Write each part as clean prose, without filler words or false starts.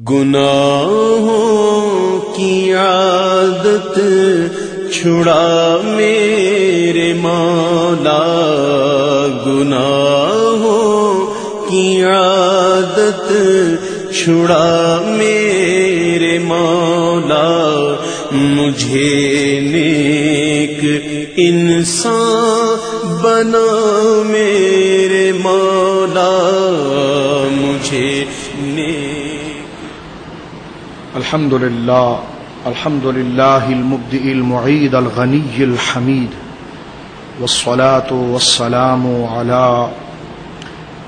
گناہوں کی عادت چھڑا میرے مولا، گناہوں کی عادت چھڑا میرے مولا، مجھے نیک انسان بنا میرے مولا، مجھے نیک۔ الحمد للہ المبدئ المعید الغنی الحمید، والصلاة والسلام علی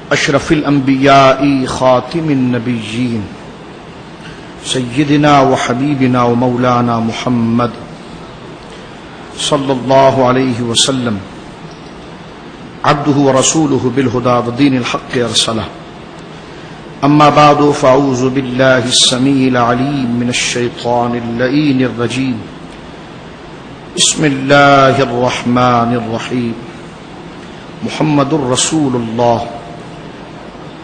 اشرف الانبیاء خاتم النبیین سیدنا وحبیبنا ومولانا محمد صلی اللہ علیہ وسلم، عبدہ ورسولہ بالہدى ودین الحق ارسلہ۔ اما بعد فاعوذ باللہ السمیع العلیم من الشیطان اللعین الرجیم، بسم اللہ الرحمن الرحیم۔ محمد رسول اللہ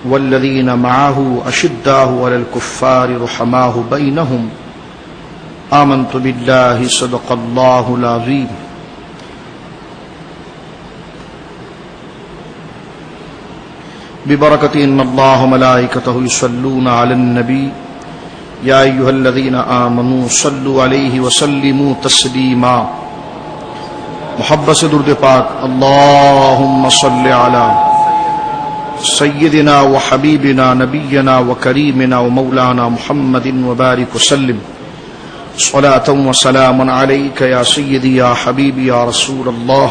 والذین معہ اشداء علی الکفار رحماء بینہم، آمنت باللہ صدق اللہ العظیم۔ ببرکت ان اللہ ملائکتہ یصلون علی النبی یا ایھا الذین آمنوا صلوا علیہ وسلموا تسلیما۔ محبت سے درود پاک اللہم صل علی سیدنا وحبیبنا نبینا وکریمنا ومولانا محمد وبارک وسلم، صلاۃ وسلام علیک یا سیدی یا حبیبی یا رسول اللہ۔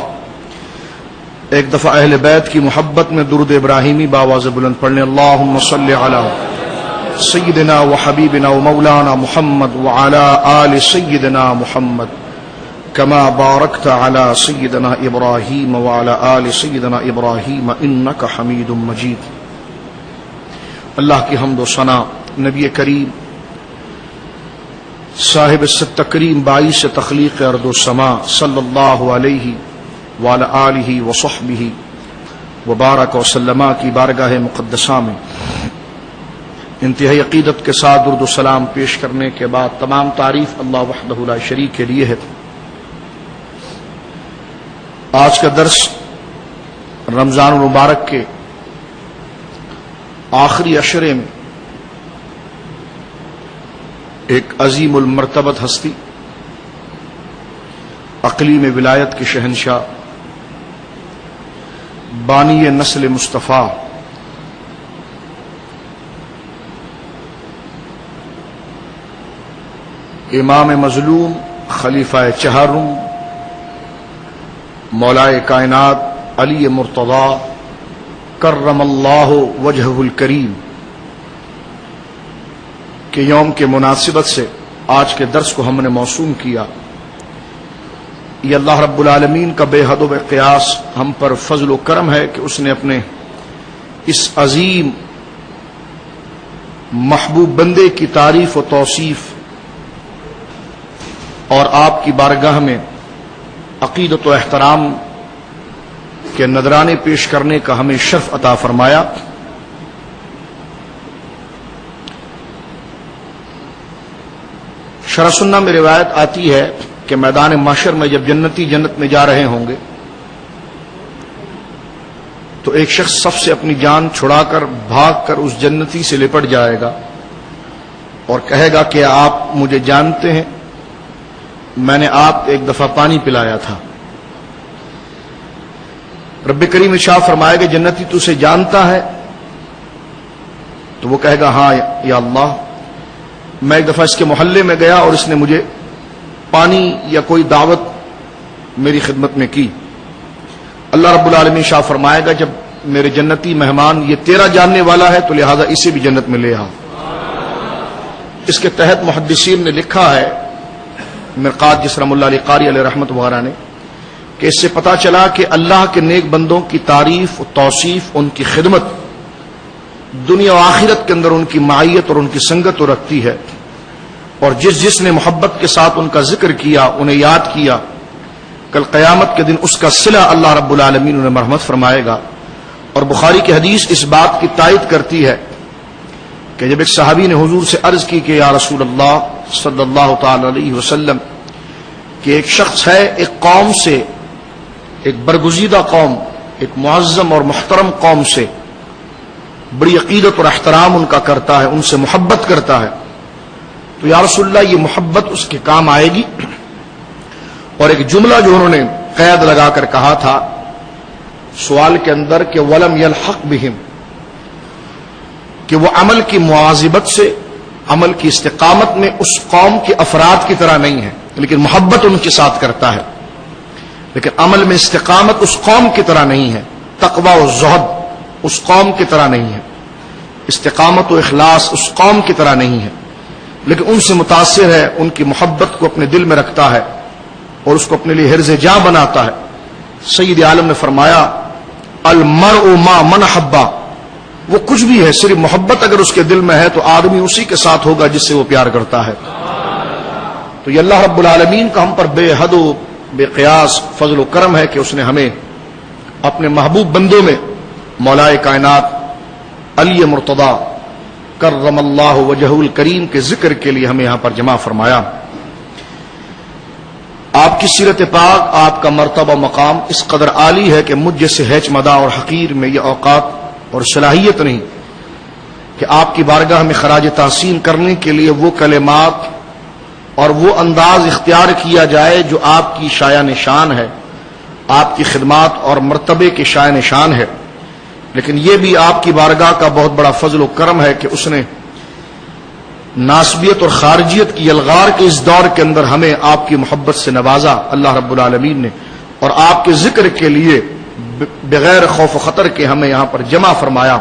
ایک دفعہ اہل بیت کی محبت میں درود ابراہیمی باواز بلند پڑھنے، اللہم صل علی سیدنا وحبیبنا ومولانا محمد وعلی آل سیدنا محمد کما بارکت علی سیدنا ابراہیم وعلی آل سیدنا ابراہیم انک حمید مجید۔ اللہ کی حمد و ثنا، نبی کریم صاحب الصدق تکریم باعث تخلیق ارض و سما صلی اللہ علیہ وعلی آلہ وصحبہ وبارک وسلم کی بارگاہ مقدسہ میں انتہائی عقیدت کے ساتھ درود و سلام پیش کرنے کے بعد تمام تعریف اللہ وحدہ لا شریک کے لیے ہے۔ آج کا درس رمضان المبارک کے آخری عشرے میں ایک عظیم المرتبت ہستی، اقلیم ولایت کے شہنشاہ، بانی نسل مصطفیٰ، امام مظلوم، خلیفہ چہارم، مولائے کائنات علی مرتضیٰ کرم اللہ وجہہ الکریم کے یوم کے مناسبت سے آج کے درس کو ہم نے موسوم کیا۔ یہ اللہ رب العالمین کا بے حد و بے قیاس ہم پر فضل و کرم ہے کہ اس نے اپنے اس عظیم محبوب بندے کی تعریف و توصیف اور آپ کی بارگاہ میں عقیدت و احترام کے نذرانے پیش کرنے کا ہمیں شرف عطا فرمایا۔ شرح سنہ میں روایت آتی ہے کہ میدان محشر میں جب جنتی جنت میں جا رہے ہوں گے تو ایک شخص صف سے اپنی جان چھڑا کر بھاگ کر اس جنتی سے لپٹ جائے گا اور کہے گا کہ آپ مجھے جانتے ہیں، میں نے آپ کو ایک دفعہ پانی پلایا تھا۔ رب کریم ارشاد فرمائے گا جنتی تو اسے جانتا ہے؟ تو وہ کہے گا ہاں یا اللہ، میں ایک دفعہ اس کے محلے میں گیا اور اس نے مجھے پانی یا کوئی دعوت میری خدمت میں کی۔ اللہ رب العالمین شاہ فرمائے گا جب میرے جنتی مہمان یہ تیرا جاننے والا ہے تو لہذا اسے بھی جنت میں لے آؤ۔ اس کے تحت محدثین نے لکھا ہے، مرقات جسرم اللہ علی قاری علیہ رحمت وغیرہ نے، کہ اس سے پتا چلا کہ اللہ کے نیک بندوں کی تعریف و توصیف، ان کی خدمت دنیا و آخرت کے اندر ان کی معیت اور ان کی سنگت رکھتی ہے، اور جس نے محبت کے ساتھ ان کا ذکر کیا، انہیں یاد کیا، کل قیامت کے دن اس کا صلہ اللہ رب العالمین انہیں مرحمت فرمائے گا۔ اور بخاری کی حدیث اس بات کی تائید کرتی ہے کہ جب ایک صحابی نے حضور سے عرض کی کہ یا رسول اللہ صلی اللہ تعالی علیہ وسلم کہ ایک شخص ہے ایک قوم سے، ایک برگزیدہ قوم، ایک معظم اور محترم قوم سے بڑی عقیدت اور احترام ان کا کرتا ہے، ان سے محبت کرتا ہے، تو یا رسول اللہ یہ محبت اس کے کام آئے گی؟ اور ایک جملہ جو انہوں نے قید لگا کر کہا تھا سوال کے اندر کہ ولم یلحق بہم، کہ وہ عمل کی مواظبت سے، عمل کی استقامت میں اس قوم کے افراد کی طرح نہیں ہے، لیکن محبت ان کے ساتھ کرتا ہے، لیکن عمل میں استقامت اس قوم کی طرح نہیں ہے، تقوی و زہد اس قوم کی طرح نہیں ہے، استقامت و اخلاص اس قوم کی طرح نہیں ہے، لیکن ان سے متاثر ہے، ان کی محبت کو اپنے دل میں رکھتا ہے اور اس کو اپنے لیے حرز جاں بناتا ہے۔ سید عالم نے فرمایا المرء ما من حبا، وہ کچھ بھی ہے، صرف محبت اگر اس کے دل میں ہے تو آدمی اسی کے ساتھ ہوگا جس سے وہ پیار کرتا ہے۔ تو یہ اللہ رب العالمین کا ہم پر بے حد و بے قیاس فضل و کرم ہے کہ اس نے ہمیں اپنے محبوب بندوں میں مولائے کائنات علی مرتضی کرم اللہ وجہہ الکریم کے ذکر کے لیے ہمیں یہاں پر جمع فرمایا۔ آپ کی سیرت پاک، آپ کا مرتبہ مقام اس قدر عالی ہے کہ مجھ جیسے ہیچ مدہ اور حقیر میں یہ اوقات اور صلاحیت نہیں کہ آپ کی بارگاہ میں خراج تحسین کرنے کے لیے وہ کلمات اور وہ انداز اختیار کیا جائے جو آپ کی شایع نشان ہے، آپ کی خدمات اور مرتبے کے شایع نشان ہے، لیکن یہ بھی آپ کی بارگاہ کا بہت بڑا فضل و کرم ہے کہ اس نے ناسبیت اور خارجیت کی یلغار کے اس دور کے اندر ہمیں آپ کی محبت سے نوازا اللہ رب العالمین نے، اور آپ کے ذکر کے لیے بغیر خوف و خطر کے ہمیں یہاں پر جمع فرمایا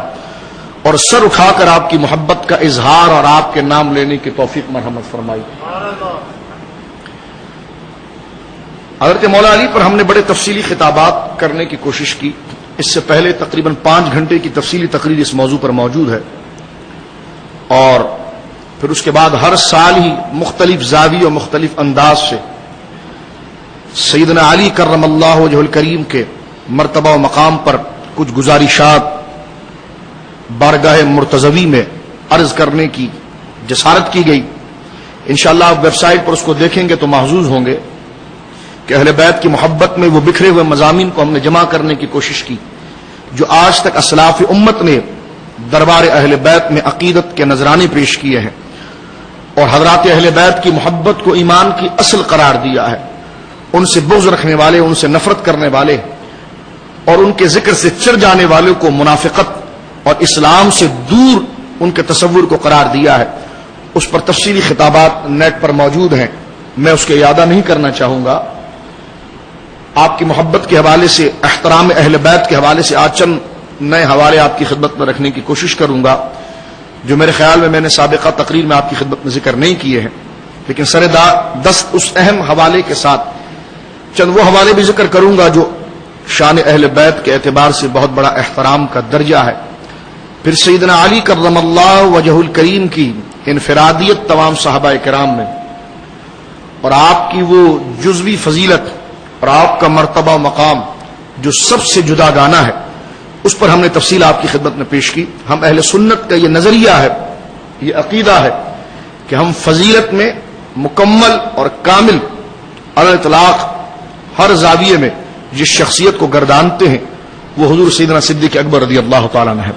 اور سر اٹھا کر آپ کی محبت کا اظہار اور آپ کے نام لینے کی توفیق مرحمت فرمائی۔ حضرت مولا علی پر ہم نے بڑے تفصیلی خطابات کرنے کی کوشش کی، اس سے پہلے تقریباً 5 گھنٹے کی تفصیلی تقریر اس موضوع پر موجود ہے، اور پھر اس کے بعد ہر سال ہی مختلف زاویے اور مختلف انداز سے سیدنا علی کرم اللہ وجہ الکریم کے مرتبہ و مقام پر کچھ گزارشات بارگاہ مرتضوی میں عرض کرنے کی جسارت کی گئی۔ انشاءاللہ آپ ویب سائٹ پر اس کو دیکھیں گے تو محظوظ ہوں گے کہ اہل بیت کی محبت میں وہ بکھرے ہوئے مضامین کو ہم نے جمع کرنے کی کوشش کی جو آج تک اسلاف امت نے دربار اہل بیت میں عقیدت کے نذرانے پیش کیے ہیں اور حضرات اہل بیت کی محبت کو ایمان کی اصل قرار دیا ہے، ان سے بغض رکھنے والے، ان سے نفرت کرنے والے اور ان کے ذکر سے چر جانے والوں کو منافقت اور اسلام سے دور ان کے تصور کو قرار دیا ہے۔ اس پر تفصیلی خطابات نیٹ پر موجود ہیں، میں اس کے اعادہ نہیں کرنا چاہوں گا۔ آپ کی محبت کے حوالے سے، احترام اہل بیت کے حوالے سے آج چند نئے حوالے آپ کی خدمت میں رکھنے کی کوشش کروں گا جو میرے خیال میں نے سابقہ تقریر میں آپ کی خدمت میں ذکر نہیں کیے ہیں، لیکن سر دست اس اہم حوالے کے ساتھ چند وہ حوالے بھی ذکر کروں گا جو شان اہل بیت کے اعتبار سے بہت بڑا احترام کا درجہ ہے۔ پھر سیدنا علی کرم اللہ وجہ الکریم کی انفرادیت تمام صحابہ کرام میں اور آپ کی وہ جزوی فضیلت اور آپ کا مرتبہ و مقام جو سب سے جدا گانا ہے، اس پر ہم نے تفصیل آپ کی خدمت میں پیش کی۔ ہم اہل سنت کا یہ نظریہ ہے، یہ عقیدہ ہے کہ ہم فضیلت میں مکمل اور کامل علی الاطلاق ہر زاویے میں جس شخصیت کو گردانتے ہیں وہ حضور سیدنا صدیق اکبر رضی اللہ تعالیٰ عنہ ہے،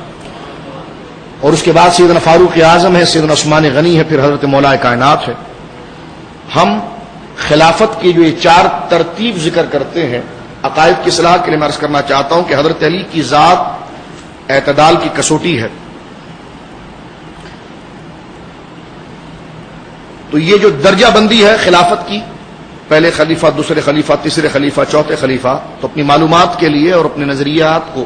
اور اس کے بعد سیدنا فاروق اعظم ہے، سیدنا عثمان غنی ہے، پھر حضرت مولا کائنات ہے۔ ہم خلافت کی جو یہ 4 ترتیب ذکر کرتے ہیں، عقائد کی اصلاح کے لیے میں عرض کرنا چاہتا ہوں کہ حضرت علی کی ذات اعتدال کی کسوٹی ہے۔ تو یہ جو درجہ بندی ہے خلافت کی، پہلے خلیفہ، دوسرے خلیفہ، تیسرے خلیفہ، چوتھے خلیفہ، تو اپنی معلومات کے لیے اور اپنے نظریات کو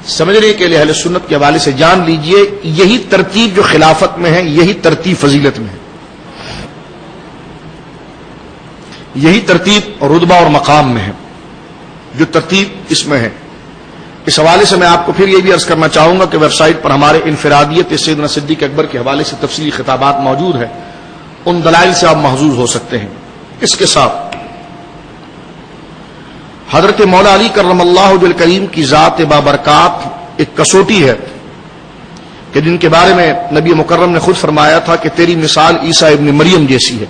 سمجھنے کے لیے اہل سنت کے حوالے سے جان لیجئے یہی ترتیب جو خلافت میں ہے، یہی ترتیب فضیلت میں ہے، یہی ترتیب رتبہ اور مقام میں ہے جو ترتیب اس میں ہے۔ اس حوالے سے میں آپ کو پھر یہ بھی عرض کرنا چاہوں گا کہ ویب سائٹ پر ہمارے انفرادیت سیدنا صدیق اکبر کے حوالے سے تفصیلی خطابات موجود ہیں، ان دلائل سے آپ محظوظ ہو سکتے ہیں۔ اس کے ساتھ حضرت مولا علی کرم اللہ وجہ الکریم کی ذات بابرکات ایک کسوٹی ہے کہ جن کے بارے میں نبی مکرم نے خود فرمایا تھا کہ تیری مثال عیسیٰ ابن مریم جیسی ہے.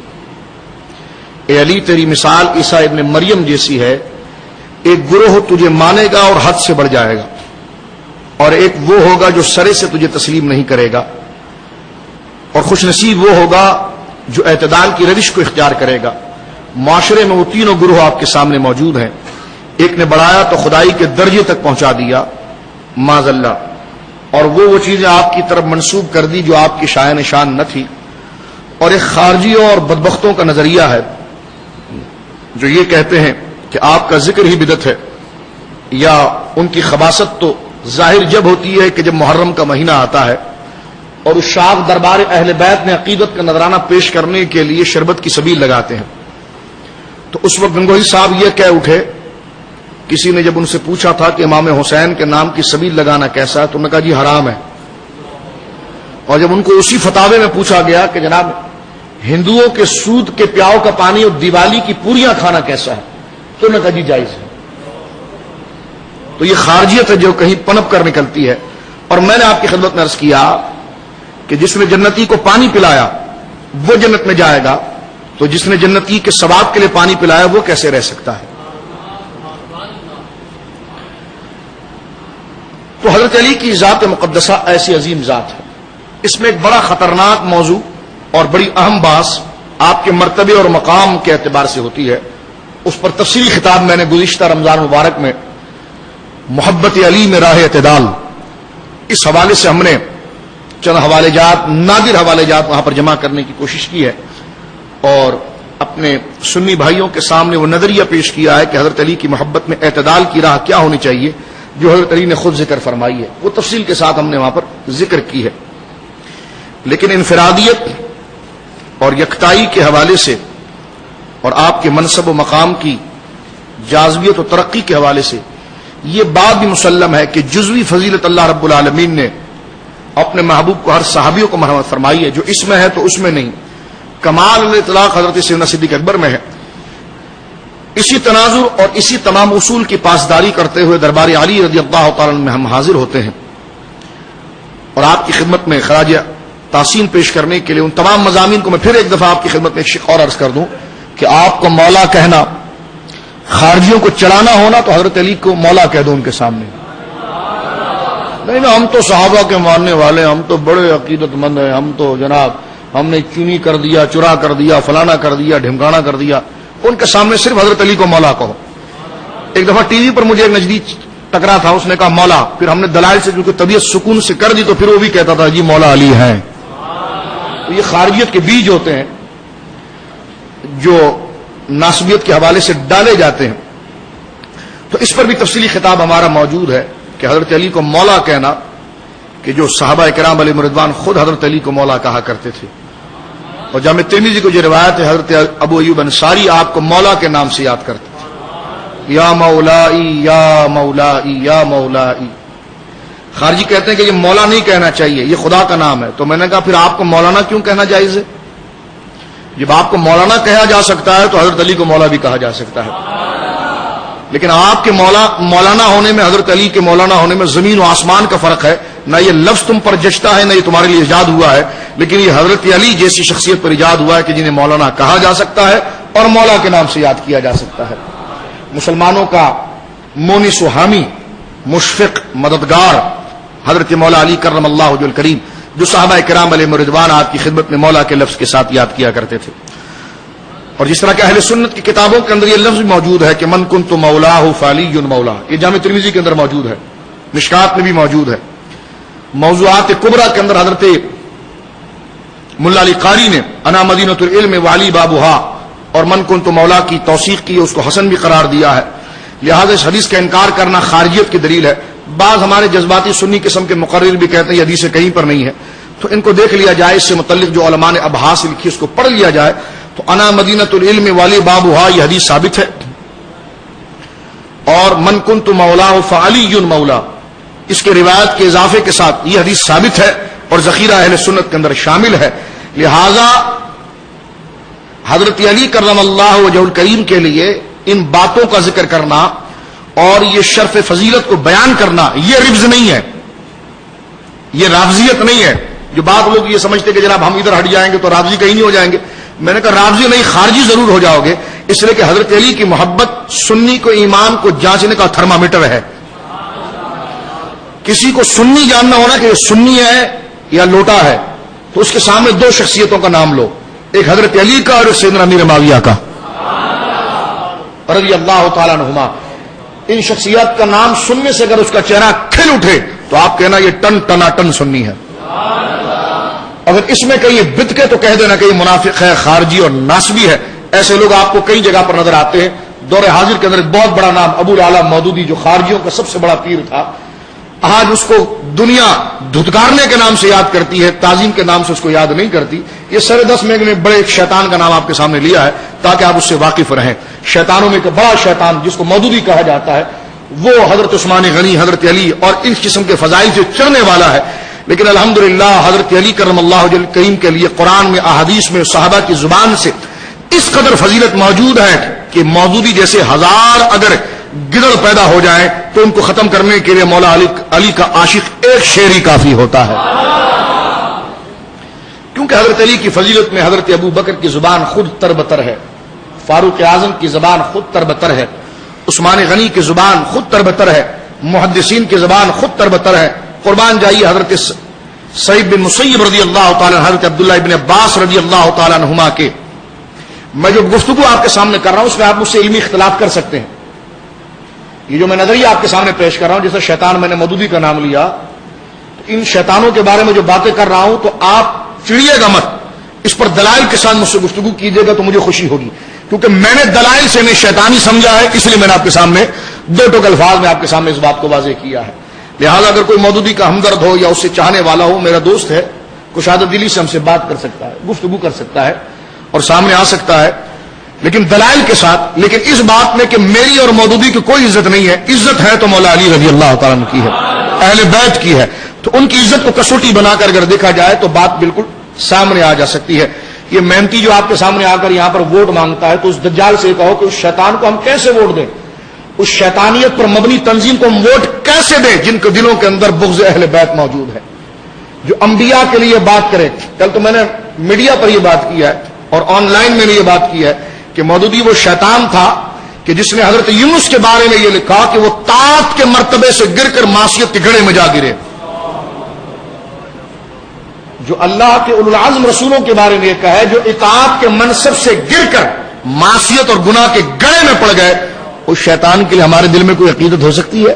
اے علی تیری مثال عیسیٰ ابن مریم جیسی ہے. ایک گروہ تجھے مانے گا اور حد سے بڑھ جائے گا، اور ایک وہ ہوگا جو سرے سے تجھے تسلیم نہیں کرے گا، اور خوش نصیب وہ ہوگا جو اعتدال کی روش کو اختیار کرے گا. معاشرے میں وہ تینوں گروہ آپ کے سامنے موجود ہیں. ایک نے بڑھایا تو خدائی کے درجے تک پہنچا دیا معاذ اللہ، اور وہ چیزیں آپ کی طرف منسوب کر دی جو آپ کی شائن شان نہ تھی. اور ایک خارجیوں اور بدبختوں کا نظریہ ہے جو یہ کہتے ہیں کہ آپ کا ذکر ہی بدعت ہے، یا ان کی خباثت تو ظاہر جب ہوتی ہے کہ جب محرم کا مہینہ آتا ہے اور اس شاخ دربار اہل بیت میں عقیدت کا نذرانہ پیش کرنے کے لیے شربت کی سبیل لگاتے ہیں. تو اس وقت گنگوہی صاحب یہ کہہ اٹھے، کسی نے جب ان سے پوچھا تھا کہ امام حسین کے نام کی سبیل لگانا کیسا ہے، تو انہوں نے کہا جی حرام ہے. اور جب ان کو اسی فتاوے میں پوچھا گیا کہ جناب ہندوؤں کے سود کے پیاؤ کا پانی اور دیوالی کی پوریاں کھانا کیسا ہے، تو انہوں نے کہا جی جائز ہے. تو یہ خارجیت ہے جو کہیں پنپ کر نکلتی ہے. اور میں نے آپ کی خدمت میں عرض کیا کہ جس نے جنتی کو پانی پلایا وہ جنت میں جائے گا، تو جس نے جنتی کے ثواب کے لیے پانی پلایا وہ کیسے رہ سکتا ہے؟ تو حضرت علی کی ذات مقدسہ ایسی عظیم ذات ہے. اس میں ایک بڑا خطرناک موضوع اور بڑی اہم بحث آپ کے مرتبے اور مقام کے اعتبار سے ہوتی ہے. اس پر تفصیلی خطاب میں نے گزشتہ رمضان مبارک میں محبت علی میں راہ اعتدال، اس حوالے سے ہم نے چند حوالے جات، نادر حوالے جات وہاں پر جمع کرنے کی کوشش کی ہے، اور اپنے سنی بھائیوں کے سامنے وہ نظریہ پیش کیا ہے کہ حضرت علی کی محبت میں اعتدال کی راہ کیا ہونی چاہیے جو حضرت علی نے خود ذکر فرمائی ہے. وہ تفصیل کے ساتھ ہم نے وہاں پر ذکر کی ہے. لیکن انفرادیت اور یکتائی کے حوالے سے اور آپ کے منصب و مقام کی جاذبیت و ترقی کے حوالے سے یہ بات بھی مسلم ہے کہ جزوی فضیلت اللہ رب العالمین نے اپنے محبوب کو ہر صحابیوں کو مرحمت فرمائی ہے. جو اس میں ہے تو اس میں نہیں. کمال الاطلاق حضرت سیدنا صدیق اکبر میں ہے. اسی تناظر اور اسی تمام اصول کی پاسداری کرتے ہوئے دربار علی رضی اللہ تعالی عنہ میں ہم حاضر ہوتے ہیں، اور آپ کی خدمت میں خراج تحسین پیش کرنے کے لیے ان تمام مضامین کو میں پھر ایک دفعہ آپ کی خدمت میں ایک شق اور عرض کر دوں کہ آپ کو مولا کہنا، خارجیوں کو چڑھانا ہونا تو حضرت علی کو مولا کہہ دو ان کے سامنے. نہیں ہم تو صحابہ کے ماننے والے، ہم تو بڑے عقیدت مند ہیں، ہم تو جناب ہم نے چونی کر دیا، چرا کر دیا، فلانا کر دیا، ڈھمکانا کر دیا. ان کے سامنے صرف حضرت علی کو مولا کہو. ایک دفعہ ٹی وی پر مجھے ایک نجدی ٹکرا تھا، اس نے کہا مولا، پھر ہم نے دلائل سے جو طبیعت سکون سے کر دی تو پھر وہ بھی کہتا تھا جی مولا علی ہیں. تو یہ خارجیت کے بیج ہوتے ہیں جو ناسبیت کے حوالے سے ڈالے جاتے ہیں. تو اس پر بھی تفصیلی خطاب ہمارا موجود ہے کہ حضرت علی کو مولا کہنا، کہ جو صحابہ کرام علیہم رضوان خود حضرت علی کو مولا کہا کرتے تھے. اور جامع ترمذی کو جو روایت ہے حضرت ابو ایوب انصاری آپ کو مولا کے نام سے یاد کرتے تھے، یا مولائی یا مولائی یا مولائی. خارجی کہتے ہیں کہ یہ مولا نہیں کہنا چاہیے، یہ خدا کا نام ہے. تو میں نے کہا پھر آپ کو مولانا کیوں کہنا جائز ہے؟ جب آپ کو مولانا کہا جا سکتا ہے تو حضرت علی کو مولا بھی کہا جا سکتا ہے. لیکن آپ کے مولانا ہونے میں، حضرت علی کے مولانا ہونے میں زمین و آسمان کا فرق ہے. نہ یہ لفظ تم پر جچتا ہے، نہ یہ تمہارے لیے ایجاد ہوا ہے، لیکن یہ حضرت علی جیسی شخصیت پر ایجاد ہوا ہے کہ جنہیں مولانا کہا جا سکتا ہے اور مولا کے نام سے یاد کیا جا سکتا ہے. مسلمانوں کا مونس و حامی، مشفق، مددگار حضرت مولا علی کرم اللہ وجہ الکریم، جو صحابہ کرام علیہم رضوان آپ کی خدمت میں مولا کے لفظ کے ساتھ یاد کیا کرتے تھے. اور جس طرح کہ اہل سنت کی کتابوں کے اندر یہ لفظ موجود ہے کہ من کنت مولاہ فعلی مولا، یہ جامع ترمذی کے اندر موجود ہے، مشکات میں بھی موجود ہے. موضوعات کبرا کے اندر حضرت ملا علی قاری نے انا مدینۃ العلم وعلی بابھا اور من کنت مولا کی توثیق کی، اس کو حسن بھی قرار دیا ہے. لہذا اس حدیث کا انکار کرنا خارجیت کی دلیل ہے. بعض ہمارے جذباتی سنی قسم کے مقرر بھی کہتے ہیں یہ حدیث کہیں پر نہیں ہے، تو ان کو دیکھ لیا جائے، اس سے متعلق جو علماء نے ابحاث لکھی اس کو پڑھ لیا جائے. تو انا مدینۃ العلم والی بابھا یہ حدیث ثابت ہے. اور من کنت مولا فعلی مولا، اس کے روایت کے اضافے کے ساتھ یہ حدیث ثابت ہے اور ذخیرہ اہل سنت کے اندر شامل ہے. لہذا حضرت علی کرم اللہ وجہ الکریم کے لیے ان باتوں کا ذکر کرنا اور یہ شرف فضیلت کو بیان کرنا یہ ربز نہیں ہے. یہ رافضیت نہیں ہے. جو بعض لوگ یہ سمجھتے کہ جناب ہم ادھر ہٹ جائیں گے تو رافضی کہیں نہیں ہو جائیں گے. میں نے کہا رافضی نہیں، خارجی ضرور ہو جاؤ گے، اس لیے کہ حضرت علی کی محبت سنی کو ایمان کو جانچنے کا تھرمامیٹر ہے. کسی کو سنی جاننا ہونا کہ یہ سنی ہے یا لوٹا ہے، تو اس کے سامنے دو شخصیتوں کا نام لو، ایک حضرت علی کا اور ایک سیدنا امیر معاویہ کا رضی اللہ تعالیٰ عنہما. ان شخصیات کا نام سننے سے اگر اس کا چہرہ کھل اٹھے تو آپ کہنا یہ ٹن ٹنا ٹن سنی ہے. اگر اس میں کہیں بدکے تو کہہ دینا کہ یہ منافق ہے، خارجی اور ناسبی ہے. ایسے لوگ آپ کو کئی جگہ پر نظر آتے ہیں. دور حاضر کے اندر ایک بہت بڑا نام ابو الاعلی مودودی، جو خارجیوں کا سب سے بڑا پیر تھا، آج اس کو دنیا دھتکارنے کے نام سے یاد کرتی ہے، تعظیم کے نام سے اس کو یاد نہیں کرتی. یہ سر دس میں نے بڑے ایک شیطان کا نام آپ کے سامنے لیا ہے تاکہ آپ اس سے واقف رہیں. شیطانوں میں ایک بڑا شیطان جس کو مودودی کہا جاتا ہے، وہ حضرت عثمان غنی، حضرت علی اور ان قسم کے فضائل سے چڑھنے والا ہے. لیکن الحمدللہ حضرت علی کرم اللہ وجہ کریم کے لیے قرآن میں، احادیث میں، صحابہ کی زبان سے اس قدر فضیلت موجود ہے کہ مودودی جیسے ہزار اگر گدڑ پیدا ہو جائیں تو ان کو ختم کرنے کے لیے مولا علی کا عاشق ایک شعر ہی کافی ہوتا ہے. کیونکہ حضرت علی کی فضیلت میں حضرت ابو بکر کی زبان خود تربتر ہے، فاروق اعظم کی زبان خود تربتر ہے، عثمان غنی کی زبان خود تربتر ہے، محدثین کی زبان خود تربتر ہے. قربان جائیے حضرت سعید بن مسیب رضی اللہ تعالیٰ، حضرت عبداللہ ابن عباس رضی اللہ تعالیٰ عنہما کے. میں جو گفتگو آپ کے سامنے کر رہا ہوں اس میں آپ مجھ سے علمی اختلاف کر سکتے ہیں. یہ جو میں نظریہ آپ کے سامنے پیش کر رہا ہوں، جیسے شیطان میں نے مودودی کا نام لیا، تو ان شیطانوں کے بارے میں جو باتیں کر رہا ہوں تو آپ چڑیے گا مت، اس پر دلائل کے ساتھ مجھ سے گفتگو کیجیے گا تو مجھے خوشی ہوگی. کیونکہ میں نے دلائل سے انہیں شیطانی سمجھا ہے، اس لیے میں نے آپ کے سامنے دو ٹوک الفاظ میں آپ کے سامنے اس بات کو واضح کیا ہے. لہذا اگر کوئی مودودی کا ہمدرد ہو یا اس سے چاہنے والا ہو، میرا دوست ہے، کشادہ دلی سے ہم سے بات کر سکتا ہے، گفتگو کر سکتا ہے اور سامنے آ سکتا ہے، لیکن دلائل کے ساتھ. لیکن اس بات میں کہ میری اور مودودی کی کوئی عزت نہیں ہے، عزت ہے تو مولا علی رضی اللہ تعالیٰ عنہ کی ہے، اہل بیت کی ہے. تو ان کی عزت کو کسوٹی بنا کر اگر دیکھا جائے تو بات بالکل سامنے آ جا سکتی ہے. یہ محنتی جو آپ کے سامنے آ کر یہاں پر ووٹ مانگتا ہے تو اس دجال سے کہو کہ اس شیطان کو ہم کیسے ووٹ دیں، اس شیطانیت پر مبنی تنظیم کو ہم ووٹ کیسے دیں جن کے دلوں کے اندر بغض اہل بیت موجود ہے، جو انبیاء کے لیے بات کرے. کل تو میں نے میڈیا پر یہ بات کی ہے اور آن لائن میں نے یہ بات کی ہے کہ مودودی وہ شیطان تھا کہ جس نے حضرت یونس کے بارے میں یہ لکھا کہ وہ طاعت کے مرتبے سے گر کر معصیت کے گڑھے میں جا گرے. جو اللہ کے اولو العزم رسولوں کے بارے میں یہ کہا ہے، جو اطاعت کے منصب سے گر کر معصیت اور گناہ کے گڑھے میں پڑ گئے، اس شیطان کے لیے ہمارے دل میں کوئی عقیدت ہو سکتی ہے؟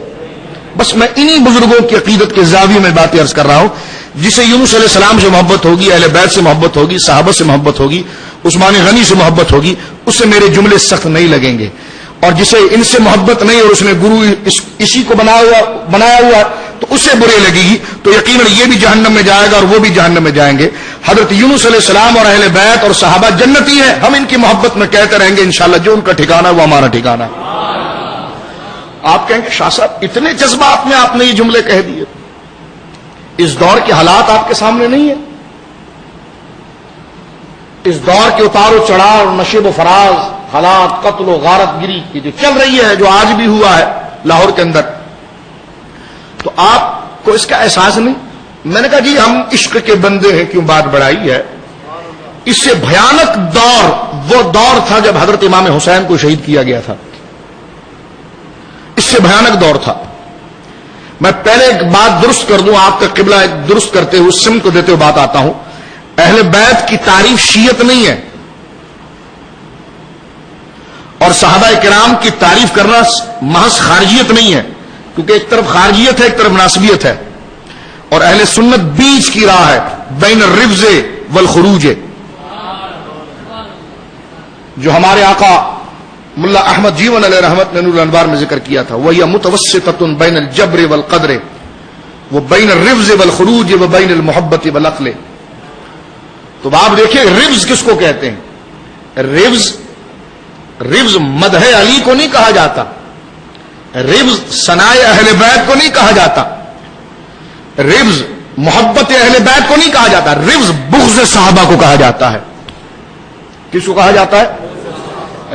بس میں انہی بزرگوں کی عقیدت کے زاویے میں باتیں عرض کر رہا ہوں. جسے یونس علیہ السلام سے محبت ہوگی، اہل بیت سے محبت ہوگی، صحابہ سے محبت ہوگی، عثمان غنی سے محبت ہوگی، اس سے میرے جملے سخت نہیں لگیں گے. اور جسے ان سے محبت نہیں اور اس نے گرو اسی کو بنایا ہوا تو اسے برے لگے گی، تو یقیناً یہ بھی جہنم میں جائے گا اور وہ بھی جہنم میں جائیں گے. حضرت یونس علیہ السلام اور اہل بیت اور صحابہ جنتی ہیں، ہم ان کی محبت میں کہتے رہیں گے انشاءاللہ جو ان کا ٹھکانہ وہ ہمارا ٹھکانہ ہے. آپ کہیں گے شاہ صاحب اتنے جذبات میں آپ نے یہ جملے کہہ دیے، اس دور کے حالات آپ کے سامنے نہیں ہیں؟ اس دور کے اتار و چڑھاؤ اور نشیب و فراز حالات، قتل و غارت گری کی جو چل رہی ہے، جو آج بھی ہوا ہے لاہور کے اندر، تو آپ کو اس کا احساس نہیں؟ میں نے کہا جی ہم عشق کے بندے ہیں، کیوں بات بڑھائی ہے. اس سے بھیانک دور وہ دور تھا جب حضرت امام حسین کو شہید کیا گیا تھا. اس سے بھیانک دور تھا. میں پہلے ایک بات درست کر دوں، آپ کا قبلہ ایک درست کرتے ہوئے سمت کو دیتے ہوئے بات آتا ہوں. اہل بیت کی تعریف شیعت نہیں ہے، اور صحابہ کرام کی تعریف کرنا محض خارجیت نہیں ہے، کیونکہ ایک طرف خارجیت ہے ایک طرف ناسبیت ہے. اور اہل سنت بیچ کی راہ ہے، بین الرفض والخروج، جو ہمارے آقا ملا احمد جیون علیہ رحمت نے نور الانوار میں ذکر کیا تھا. وہی متوسطۃ بین الجبر والقدر وہ بین الرفض والخروج و بین المحبت والعقل. تو آپ دیکھیں رفض کس کو کہتے ہیں؟ رفض مدح علی کو نہیں کہا جاتا، رفض ثناء اہل بیت کو نہیں کہا جاتا، رفض محبت اہل بیت کو نہیں کہا جاتا، رفض بغض صحابہ کو کہا جاتا ہے. کس کو کہا جاتا ہے؟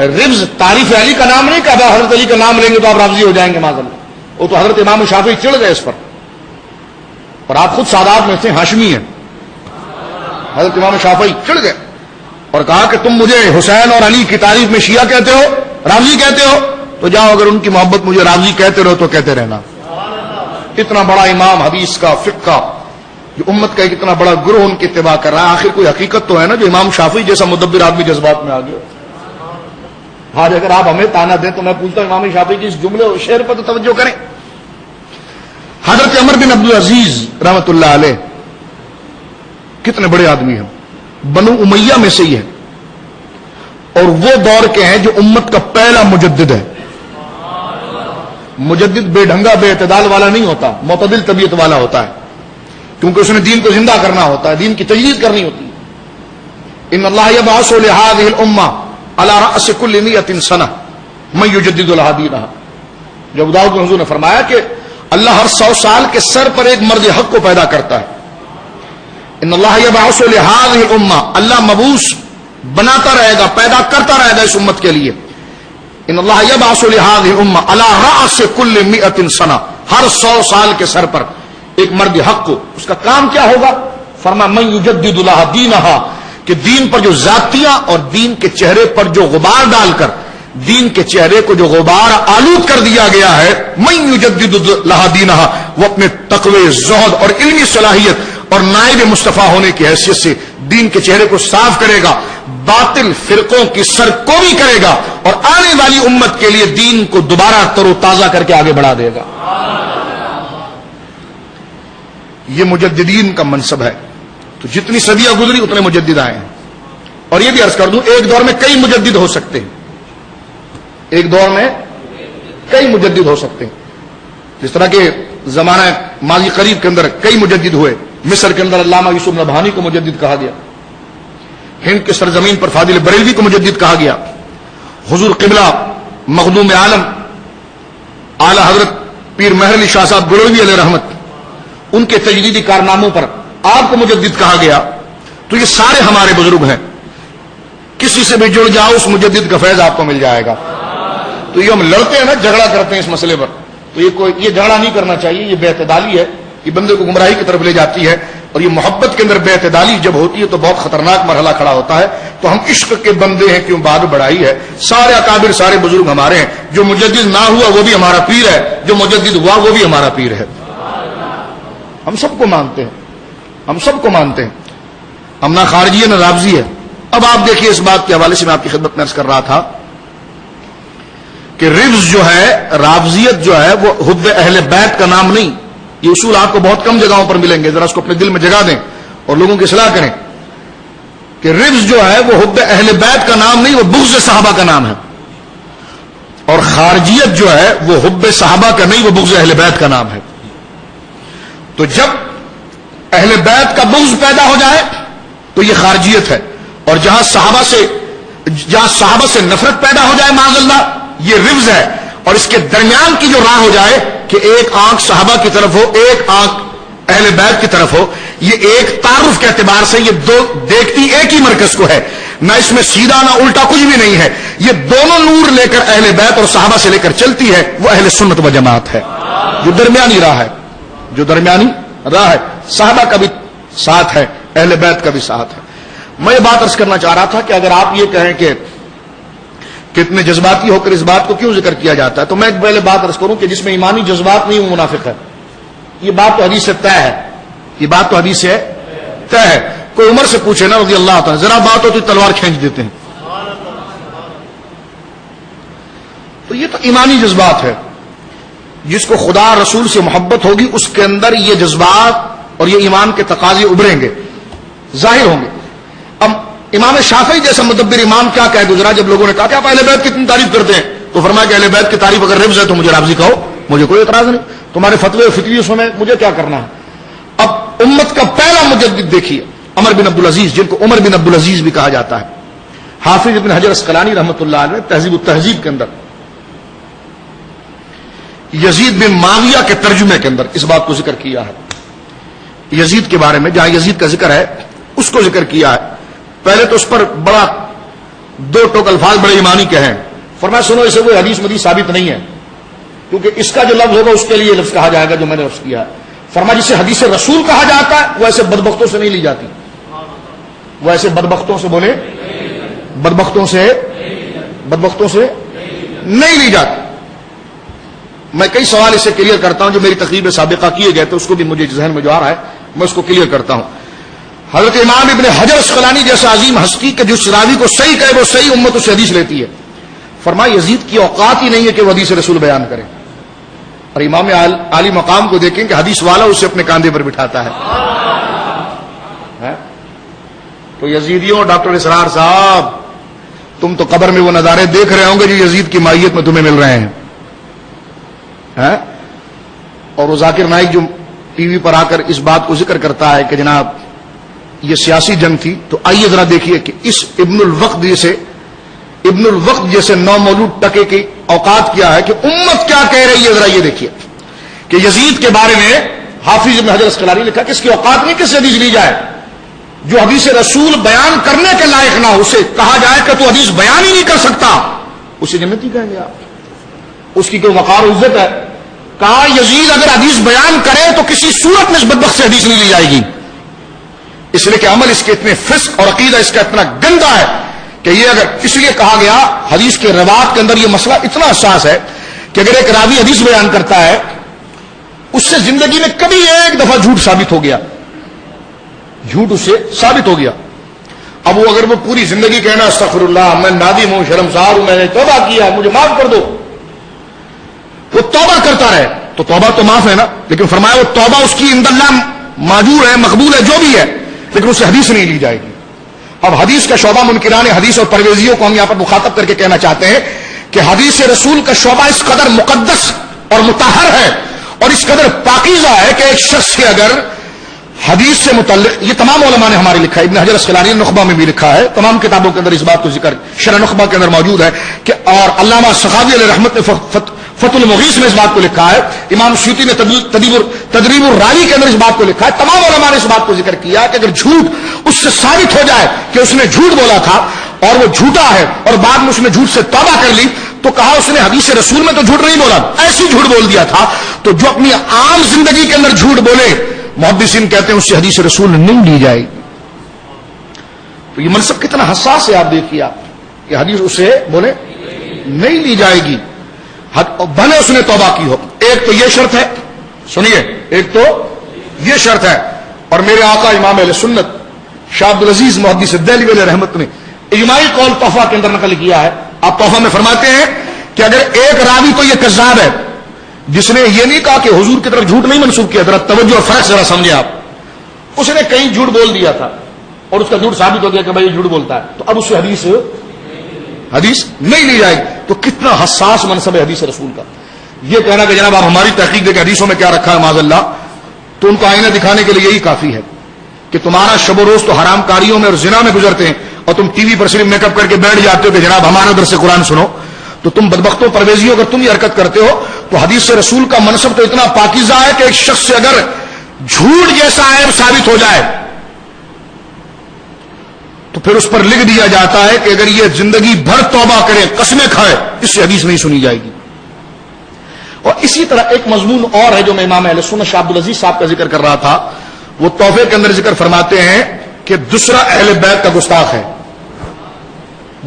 رفض تعریف علی کا نام نہیں کہا. حضرت علی کا نام لیں گے تو آپ رافضی ہو جائیں گے معاذ اللہ. وہ تو حضرت امام شافعی چڑھ گئے اس پر. اور آپ خود سادات میں سے ہاشمی ہیں. حضرت امام شافعی چڑھ گئے اور کہا کہ تم مجھے حسین اور علی کی تعریف میں شیعہ کہتے ہو, رافضی کہتے ہو, تو جاؤ اگر ان کی محبت مجھے رافضی کہتے رہو تو کہتے رہنا. اتنا بڑا امام حدیث کا, فقہ کا, جو امت کا ایک اتنا بڑا گروہ ان کی اتباع کر رہا ہے, آخر کوئی حقیقت تو ہے نا جو امام شافعی جیسا مدبر آدمی جذبات میں آ گیا. آج اگر آپ ہمیں تانا دیں تو میں پوچھتا ہوں امام شافعی کی اس جملے اور شعر پر تو توجہ کریں. حضرت عمر بن عبدالعزیز رحمۃ اللہ علیہ کتنے بڑے آدمی ہیں, بنو امیہ میں سے ہی ہے, اور وہ دور کے ہیں جو امت کا پہلا مجدد ہے. مجدد بے ڈھنگا بے اعتدال والا نہیں ہوتا, معتدل طبیعت والا ہوتا ہے, کیونکہ اس نے دین کو زندہ کرنا ہوتا ہے, دین کی تجدید کرنی ہوتی ہے. ان اللہ یبعث لہذه الامہ علی رأس کل 100 سنہ من یجدد لها دینہا. جو ابو داؤد کے حضور نے فرمایا کہ اللہ ہر 100 سال کے سر پر ایک مرد حق کو پیدا کرتا ہے. ان اللہ یبعث لہذه الامہ, اللہ مبعوث بناتا رہے گا, پیدا کرتا رہے گا اس امت کے لیے. ان اللہ یبعث لهذه الامہ علی رأس کل 100 سنہ, ہر 100 سال کے سر پر ایک مرد حق کو. اس کا کام کیا ہوگا؟ فرمایا من یجدد لها دینہا, کہ دین پر جو ذاتیاں اور دین کے چہرے پر جو غبار ڈال کر دین کے چہرے کو جو غبار آلود کر دیا گیا ہے, من یجدد لها دینہا, وہ اپنے تقوی, زہد اور علمی صلاحیت اور نائب مصطفیٰ ہونے کی حیثیت سے دین کے چہرے کو صاف کرے گا, باطل فرقوں کی سرکوبی کرے گا, اور آنے والی امت کے لیے دین کو دوبارہ تر و تازہ کر کے آگے بڑھا دے گا. یہ مجددین کا منصب ہے. تو جتنی صدیاں گزری اتنے مجدد آئے ہیں. اور یہ بھی عرض کر دوں, ایک دور میں کئی مجدد ہو سکتے ہیں, ایک دور میں کئی مجدد ہو سکتے ہیں. جس طرح کے زمانہ ماضی قریب کے اندر کئی مجدد ہوئے. مصر کے اندر علامہ یوسف نبہانی کو مجدد کہا گیا, ہند کے سرزمین پر فاضل بریلوی کو مجدد کہا گیا, حضور قبلہ مخدوم عالم اعلی حضرت پیر مہر علی شاہ صاحب گلولوی علیہ رحمت, ان کے تجدیدی کارناموں پر آپ کو مجدد کہا گیا. تو یہ سارے ہمارے بزرگ ہیں, کسی سے بھی جڑ جاؤ اس مجدد کا فیض آپ کو مل جائے گا. تو یہ ہم لڑتے ہیں نا, جھگڑا کرتے ہیں اس مسئلے پر, تو یہ جھگڑا نہیں کرنا چاہیے. یہ بے اعتدالی ہے, یہ بندے کو گمراہی کی طرف لے جاتی ہے. اور یہ محبت کے اندر بے اعتدالی جب ہوتی ہے تو بہت خطرناک مرحلہ کھڑا ہوتا ہے. تو ہم عشق کے بندے ہیں, کیوں بات بڑھائی ہے. سارے اکابر سارے بزرگ ہمارے ہیں. جو مجدد نہ ہوا وہ بھی ہمارا پیر ہے, جو مجدد ہوا وہ بھی ہمارا پیر ہے. ہم سب کو مانتے ہیں, ہم سب کو مانتے ہیں. ہم نہ خارجی ہے نہ رافضی ہے. اب آپ دیکھیے, اس بات کے حوالے سے میں آپ کی خدمت میں عرض کر رہا تھا کہ رفض جو ہے, رافضیت جو ہے, وہ حب اہل بیت کا نام نہیں. یہ اصول آپ کو بہت کم جگہوں پر ملیں گے, ذرا اس کو اپنے دل میں جگہ دیں اور لوگوں کی اصلاح کریں کہ رفض جو ہے وہ حب اہل بیت کا نام نہیں, وہ بغض صحابہ کا نام ہے. اور خارجیت جو ہے وہ حب صحابہ کا نہیں, وہ بغض اہل بیت کا نام ہے. تو جب اہل بیت کا بغض پیدا ہو جائے تو یہ خارجیت ہے, اور جہاں صحابہ سے نفرت پیدا ہو جائے معاذ اللہ, یہ رفض ہے. اور اس کے درمیان کی جو راہ ہو جائے کہ ایک آنکھ صحابہ کی طرف ہو, ایک آنکھ اہل بیت کی طرف ہو, یہ ایک تعارف کے اعتبار سے یہ دو دیکھتی ایک ہی مرکز کو ہے, نہ اس میں سیدھا نہ الٹا کچھ بھی نہیں ہے. یہ دونوں نور لے کر اہل بیت اور صحابہ سے لے کر چلتی ہے, وہ اہل سنت و جماعت ہے. جو درمیانی راہ ہے, جو درمیانی راہ ہے, صحابہ کا بھی ساتھ ہے, اہل بیت کا بھی ساتھ ہے. میں یہ بات عرض کرنا چاہ رہا تھا کہ اگر آپ یہ کہیں کہ کتنے جذباتی ہو کر اس بات کو کیوں ذکر کیا جاتا ہے, تو میں پہلے بات عرض کروں کہ جس میں ایمانی جذبات نہیں وہ منافق ہے. یہ بات تو حدیث سے طے ہے, یہ بات تو حدیث سے طے ہے. کوئی عمر سے پوچھے نا رضی اللہ تعالی, ذرا بات ہوتی تلوار کھینچ دیتے ہیں. تو یہ تو ایمانی جذبات ہے. جس کو خدا رسول سے محبت ہوگی اس کے اندر یہ جذبات اور یہ ایمان کے تقاضے ابھریں گے, ظاہر ہوں گے. اب امام شافعی جیسا مدبر امام کیا کہہ گزرا جب لوگوں نے کہا کہ آپ اہل بیت کی اتنی تعریف کرتے ہیں, تو فرمایا کہ اہل بیت کی تعریف اگر رفض ہے تو مجھے رافضی کہو, مجھے کوئی اعتراض نہیں. تمہارے فتوے و فطری اس میں مجھے کیا کرنا ہے. اب امت کا پہلا مجدد دیکھیے عمر بن عبدالعزیز, جن کو عمر بن عبدالعزیز بھی کہا جاتا ہے. حافظ ابن حجر اسقلانی رحمۃ اللہ علیہ تہذیب التہذیب کے اندر یزید بن معاویہ کے ترجمے کے اندر اس بات کو ذکر کیا ہے. یزید کے بارے میں جہاں یزید کا ذکر ہے اس کو ذکر کیا ہے. پہلے تو اس پر بڑا دو ٹوک الفاظ بڑے ایمانی کے ہیں. فرمایا سنو, اسے کوئی حدیث مدیث ثابت نہیں ہے, کیونکہ اس کا جو لفظ ہوگا اس کے لیے لفظ کہا جائے گا جو میں نے لفظ کیا ہے. فرمایا جسے حدیث رسول کہا جاتا ہے وہ ایسے بدبختوں سے نہیں لی جاتی، وہ ایسے بدبختوں سے بولے بدبختوں سے نہیں لی جاتی۔ میں کئی سوال اسے کلیئر کرتا ہوں جو میری تقریب سابقہ کیے گئے تھے، اس کو بھی مجھے ذہن میں جو آ رہا ہے میں اس کو کلیئر کرتا ہوں۔ حضرت امام ابن حجر اسقلانی جیسا عظیم ہستی کہ جس راوی کو صحیح کہے وہ صحیح امت اس سے حدیث لیتی ہے، فرمایا یزید کی اوقات ہی نہیں ہے کہ وہ حدیث رسول بیان کرے، اور امام عالی مقام کو دیکھیں کہ حدیث والا اسے اپنے کاندھے پر بٹھاتا ہے۔ تو یزیدیوں، ڈاکٹر اسرار صاحب، تم تو قبر میں وہ نظارے دیکھ رہے ہوں گے جو یزید کی مائیت میں تمہیں مل رہے ہیں، اور وہ ذاکر نائک جو ٹی وی پر آ کر اس بات کو ذکر کرتا ہے کہ جناب یہ سیاسی جنگ تھی، تو آئیے ذرا دیکھیے کہ اس ابن الوقت جیسے نومولود ٹکے کی اوقات کیا ہے کہ امت کیا کہہ رہی ہے۔ ذرا یہ دیکھیے کہ یزید کے بارے میں حافظ ابن حجر اسقلانی نے لکھا کہ اس کی اوقات نہیں کس حدیث لی جائے، جو حدیث رسول بیان کرنے کے لائق نہ ہو، اسے کہا جائے کہ تو حدیث بیان ہی نہیں کر سکتا، اسے جنتی کہیں گے آپ، اس کی کوئی وقار و عزت ہے؟ کہا یزید اگر حدیث بیان کرے تو کسی صورت میں اس بدبخت سے حدیث نہیں لی جائے گی، اس لیے کہ عمل اس کے اتنے فسق اور عقیدہ اس کا اتنا گندا ہے کہ یہ اگر اس لیے کہا گیا حدیث کے روایت کے اندر یہ مسئلہ اتنا حساس ہے کہ اگر ایک راوی حدیث بیان کرتا ہے اس سے زندگی میں کبھی ایک دفعہ جھوٹ ثابت ہو گیا، جھوٹ اس سے ثابت ہو گیا، اب وہ اگر وہ پوری زندگی کہنا استغفر اللہ میں نادم ہوں شرمسار ہوں میں نے توبہ کیا مجھے معاف کر دو، وہ توبہ کرتا رہے تو توبہ تو معاف ہے نا، لیکن فرمایا وہ توبہ اس کی عند اللہ معجور ہے مقبول ہے جو بھی ہے، لیکن اسے حدیث نہیں لی جائے گی۔ اب حدیث کا شعبہ منکران حدیث اور پرویزیوں کو ہم یہاں پر مخاطب کر کے کہنا چاہتے ہیں کہ حدیث رسول کا شعبہ اس قدر مقدس اور مطہر ہے اور اس قدر پاکیزہ ہے کہ ایک شخص کے اگر حدیث سے متعلق، یہ تمام علماء نے ہمارے لکھا ہے، ابن حجر اسقلانی نے نخبہ میں بھی لکھا ہے، تمام کتابوں کے اندر اس بات کو ذکر شرح نخبہ کے اندر موجود ہے کہ، اور علامہ سخاوی علیہ رحمت نے فتح المغیث میں اس بات کو لکھا ہے، امام سیوطی نے تدریب الراوی کے اندر اس بات کو لکھا ہے، تمام علماء نے اس بات کو ذکر کیا کہ اگر جھوٹ اس سے ثابت ہو جائے کہ اس نے جھوٹ بولا تھا اور وہ جھوٹا ہے اور بعد میں اس نے جھوٹ سے توبہ کر لی، تو کہا اس نے حدیث رسول میں تو جھوٹ نہیں بولا، ایسی جھوٹ بول دیا تھا، تو جو اپنی عام زندگی کے اندر جھوٹ بولے محدثین کہتے ہیں اس سے حدیث رسول نہیں لی جائے گی۔ تو یہ منصب کتنا حساس ہے، آپ دیکھیے آپ کہ حدیث اسے بولے نہیں لی جائے گی بھلے اس نے توبہ کی ہو۔ ایک تو یہ شرط ہے، سنیے، ایک تو یہ شرط ہے، اور میرے آقا امام اہل سنت شاہ عبد العزیز محدث دہلوی علیہ رحمت نے اجماعی قول تحفہ کے اندر نقل کیا ہے۔ آپ تحفہ میں فرماتے ہیں کہ اگر ایک راوی تو یہ کذاب ہے جس نے یہ نہیں کہا کہ حضور کی طرف جھوٹ نہیں منسوب کیا، ذرا توجہ اور فرق ذرا سمجھے آپ، اس نے کہیں جھوٹ بول دیا تھا اور اس کا جھوٹ ثابت ہو گیا کہ بھائی یہ جھوٹ بولتا ہے، تو اب اس سے حدیث نہیں لی جائے گی۔ تو کتنا حساس منصب ہے حدیث رسول کا۔ یہ کہنا کہ جناب آپ ہماری تحقیق دے کہ حدیثوں میں کیا رکھا ہے معاذ اللہ، تو ان کو آئینہ دکھانے کے لیے یہی کافی ہے کہ تمہارا شب و روز تو حرام کاریوں میں اور زنا میں گزرتے ہیں، اور تم ٹی وی پر صرف میک اپ کر کے بیٹھ جاتے ہو کہ جناب ہمارا درس قرآن سنو، تو تم بدبختوں پرویزیوں اگر تم یہ حرکت کرتے ہو تو حدیث رسول کا منصب تو اتنا پاکیزہ ہے کہ ایک شخص سے اگر جھوٹ جیسا عیب ثابت ہو جائے تو پھر اس پر لکھ دیا جاتا ہے کہ اگر یہ زندگی بھر توبہ کرے قسمیں کھائے اس سے حدیث نہیں سنی جائے گی۔ اور اسی طرح ایک مضمون اور ہے جو میں امام اہل سنت شاہ عبد العزیز صاحب کا ذکر کر رہا تھا، وہ تحفے کے اندر ذکر فرماتے ہیں کہ دوسرا اہل بیت کا گستاخ ہے۔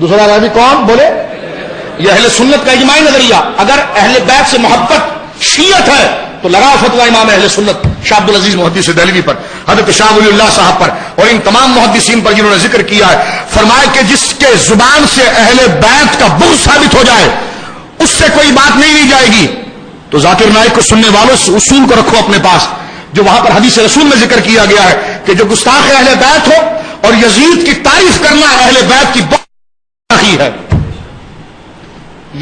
دوسرا راوی کون بولے؟ یہ اہل سنت کا اجماعی نظریہ، اگر اہل بیت سے محبت شیعت ہے تو لگا فتویٰ امام اہل سنت شاہ عبد العزیز محدث دہلوی پر، حضرت شاہ ولی اللہ صاحب پر، اور ان تمام محدثین پر جنہوں نے ذکر کیا ہے، فرمایا کہ جس کے زبان سے اہل بیت کا بغض ثابت ہو جائے اس سے کوئی بات نہیں لی جائے گی۔ تو ذاکر نائک کو سننے والوں اس اصول کو رکھو اپنے پاس جو وہاں پر حدیث رسول میں ذکر کیا گیا ہے کہ جو گستاخ اہل بیت ہو، اور یزید کی تعریف کرنا اہل بیت کی بہت گستاخی ہے،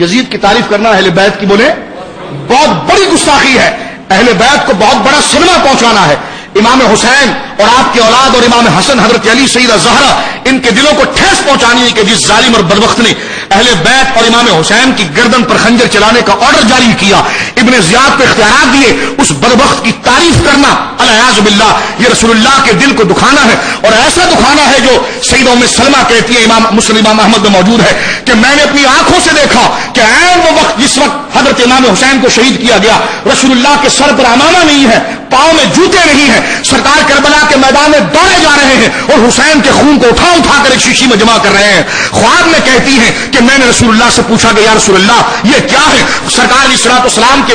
یزید کی تعریف کرنا اہل بیت کی بولے بہت بڑی گستاخی ہے، اہل بیت کو بہت بڑا صدمہ پہنچانا ہے۔ امام حسین اور آپ کے اولاد اور امام حسن حضرت علی سیدہ زہرا ان کے دلوں کو ٹھیس پہنچانی ہے کہ جس ظالم اور بدبخت نے اہل بیت اور امام حسین کی گردن پر خنجر چلانے کا آرڈر جاری کیا، ابن زیاد کو اختیارات دیے، اس بدبخت کی تعریف کرنا الحیات والعیاذ باللہ یہ رسول اللہ کے دل کو دکھانا ہے، اور ایسا دکھانا ہے جو سیدہ ام سلمہ کہتی ہے، امام مسلم امام احمد میں موجود ہے کہ میں نے اپنی آنکھوں سے دیکھا کہ عین وہ وقت جس وقت حضرت امام حسین کو شہید کیا گیا، رسول اللہ کے سر پر امامہ نہیں ہے، پاؤں میں جوتے نہیں ہیں، سرکار کربلا کے میدان میں دوڑے جا رہے ہیں اور حسین کے خون کو اٹھا اٹھا کر ایک شیشی میں جمع کر رہے ہیں۔ خواب میں کہتی ہیں کہ میں نے رسول اللہ سے پوچھا کہ یا رسول اللہ یہ کیا ہے؟ سرکار علیہ الصلوۃ والسلام کے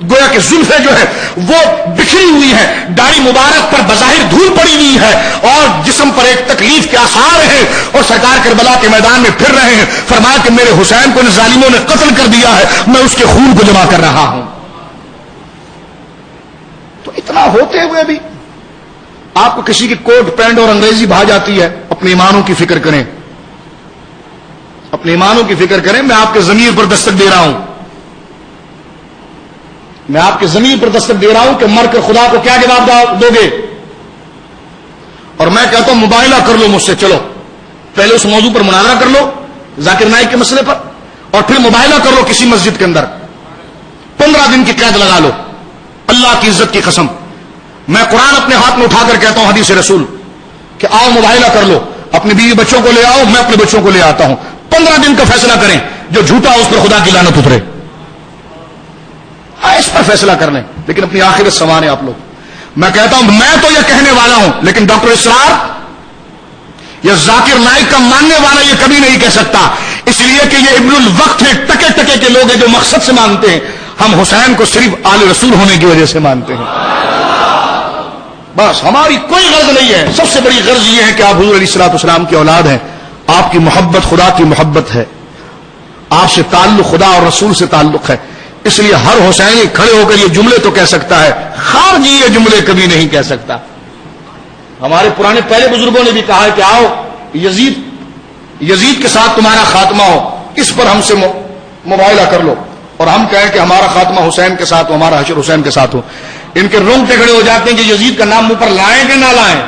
گویا کہ زلفیں جو ہے وہ بکھری ہوئی ہے، داڑھی مبارک پر بظاہر دھول پڑی ہوئی ہے اور جسم پر ایک تکلیف کے آثار ہیں، اور سرکار کربلا کے میدان میں پھر رہے ہیں۔ فرمایا کہ میرے حسین کو ان ظالموں نے قتل کر دیا ہے، میں اس کے خون کو جمع کر رہا ہوں۔ تو اتنا ہوتے ہوئے بھی آپ کو کسی کی کوٹ پینٹ اور انگریزی بھا جاتی ہے، اپنے ایمانوں کی فکر کریں، اپنے ایمانوں کی فکر کریں۔ میں آپ کے ضمیر پر دستک دے رہا ہوں، میں آپ کے ضمیر پر دستک دے رہا ہوں کہ مر کر خدا کو کیا جواب دو گے؟ اور میں کہتا ہوں مباہلہ کر لو مجھ سے، چلو پہلے اس موضوع پر مناظرہ کر لو ذاکر نائک کے مسئلے پر، اور پھر مباہلہ کر لو کسی مسجد کے اندر، 15 دن کی قید لگا لو۔ اللہ کی عزت کی قسم، میں قرآن اپنے ہاتھ میں اٹھا کر کہتا ہوں، حدیث رسول کہ آؤ مباہلہ کر لو، اپنی بیوی بچوں کو لے آؤ، میں اپنے بچوں کو لے آتا ہوں، 15 دن کا فیصلہ کریں، جو جھوٹا اس پر خدا کی لعنت اترے، اس پر فیصلہ کر لیں، لیکن اپنی آخرت سنواریں آپ لوگ۔ میں کہتا ہوں میں تو یہ کہنے والا ہوں، لیکن ڈاکٹر اسرار یا ذاکر نائک کا ماننے والا یہ کبھی نہیں کہہ سکتا، اس لیے کہ یہ ابن الوقت ہے، ٹکے ٹکے کے لوگ ہیں جو مقصد سے مانتے ہیں۔ ہم حسین کو صرف آل رسول ہونے کی وجہ سے مانتے ہیں، بس ہماری کوئی غرض نہیں ہے۔ سب سے بڑی غرض یہ ہے کہ آپ حضور علیہ الصلوۃ والسلام کی اولاد ہیں، آپ کی محبت خدا کی محبت ہے، آپ سے تعلق خدا اور رسول سے تعلق ہے، اس لیے ہر حسینی کھڑے ہو کر یہ جملے تو کہہ سکتا ہے، خارجی یہ جملے کبھی نہیں کہہ سکتا۔ ہمارے پرانے پہلے بزرگوں نے بھی کہا ہے کہ آؤ یزید کے ساتھ تمہارا خاتمہ ہو، اس پر ہم سے مباہلہ کر لو، اور ہم کہیں کہ ہمارا خاتمہ حسین کے ساتھ ہو، ہمارا حشر حسین کے ساتھ ہو۔ ان کے رونگٹے کھڑے ہو جاتے ہیں کہ یزید کا نام منہ پر لائیں کہ نہ لائیں۔